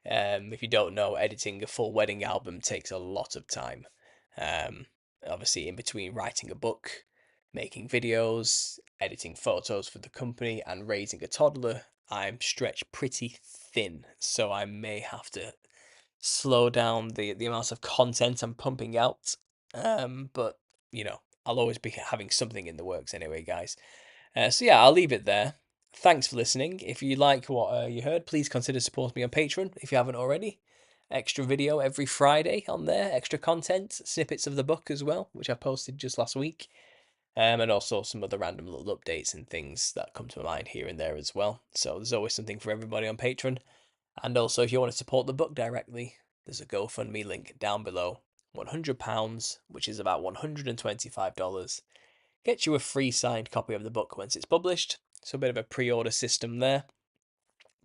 [SPEAKER 1] if you don't know, editing a full wedding album takes a lot of time. Um, Obviously, in between writing a book, making videos, editing photos for the company, and raising a toddler, I'm stretched pretty thin. So I may have to slow down the amount of content I'm pumping out. But you know, I'll always be having something in the works anyway, guys. So yeah, I'll leave it there. Thanks for listening. If you like what you heard, please consider supporting me on Patreon if you haven't already. Extra video every Friday on there, extra content, snippets of the book as well, which I posted just last week. And also some other random little updates and things that come to my mind here and there as well. So there's always something for everybody on Patreon. And also, if you want to support the book directly, there's a GoFundMe link down below. £100, which is about $125, gets you a free signed copy of the book once it's published. So a bit of a pre-order system there.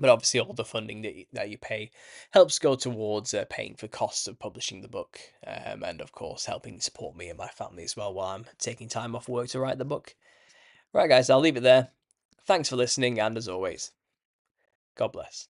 [SPEAKER 1] But obviously, all the funding that you pay helps go towards paying for costs of publishing the book, and of course, helping support me and my family as well while I'm taking time off work to write the book. Right, guys, I'll leave it there. Thanks for listening, and as always, God bless.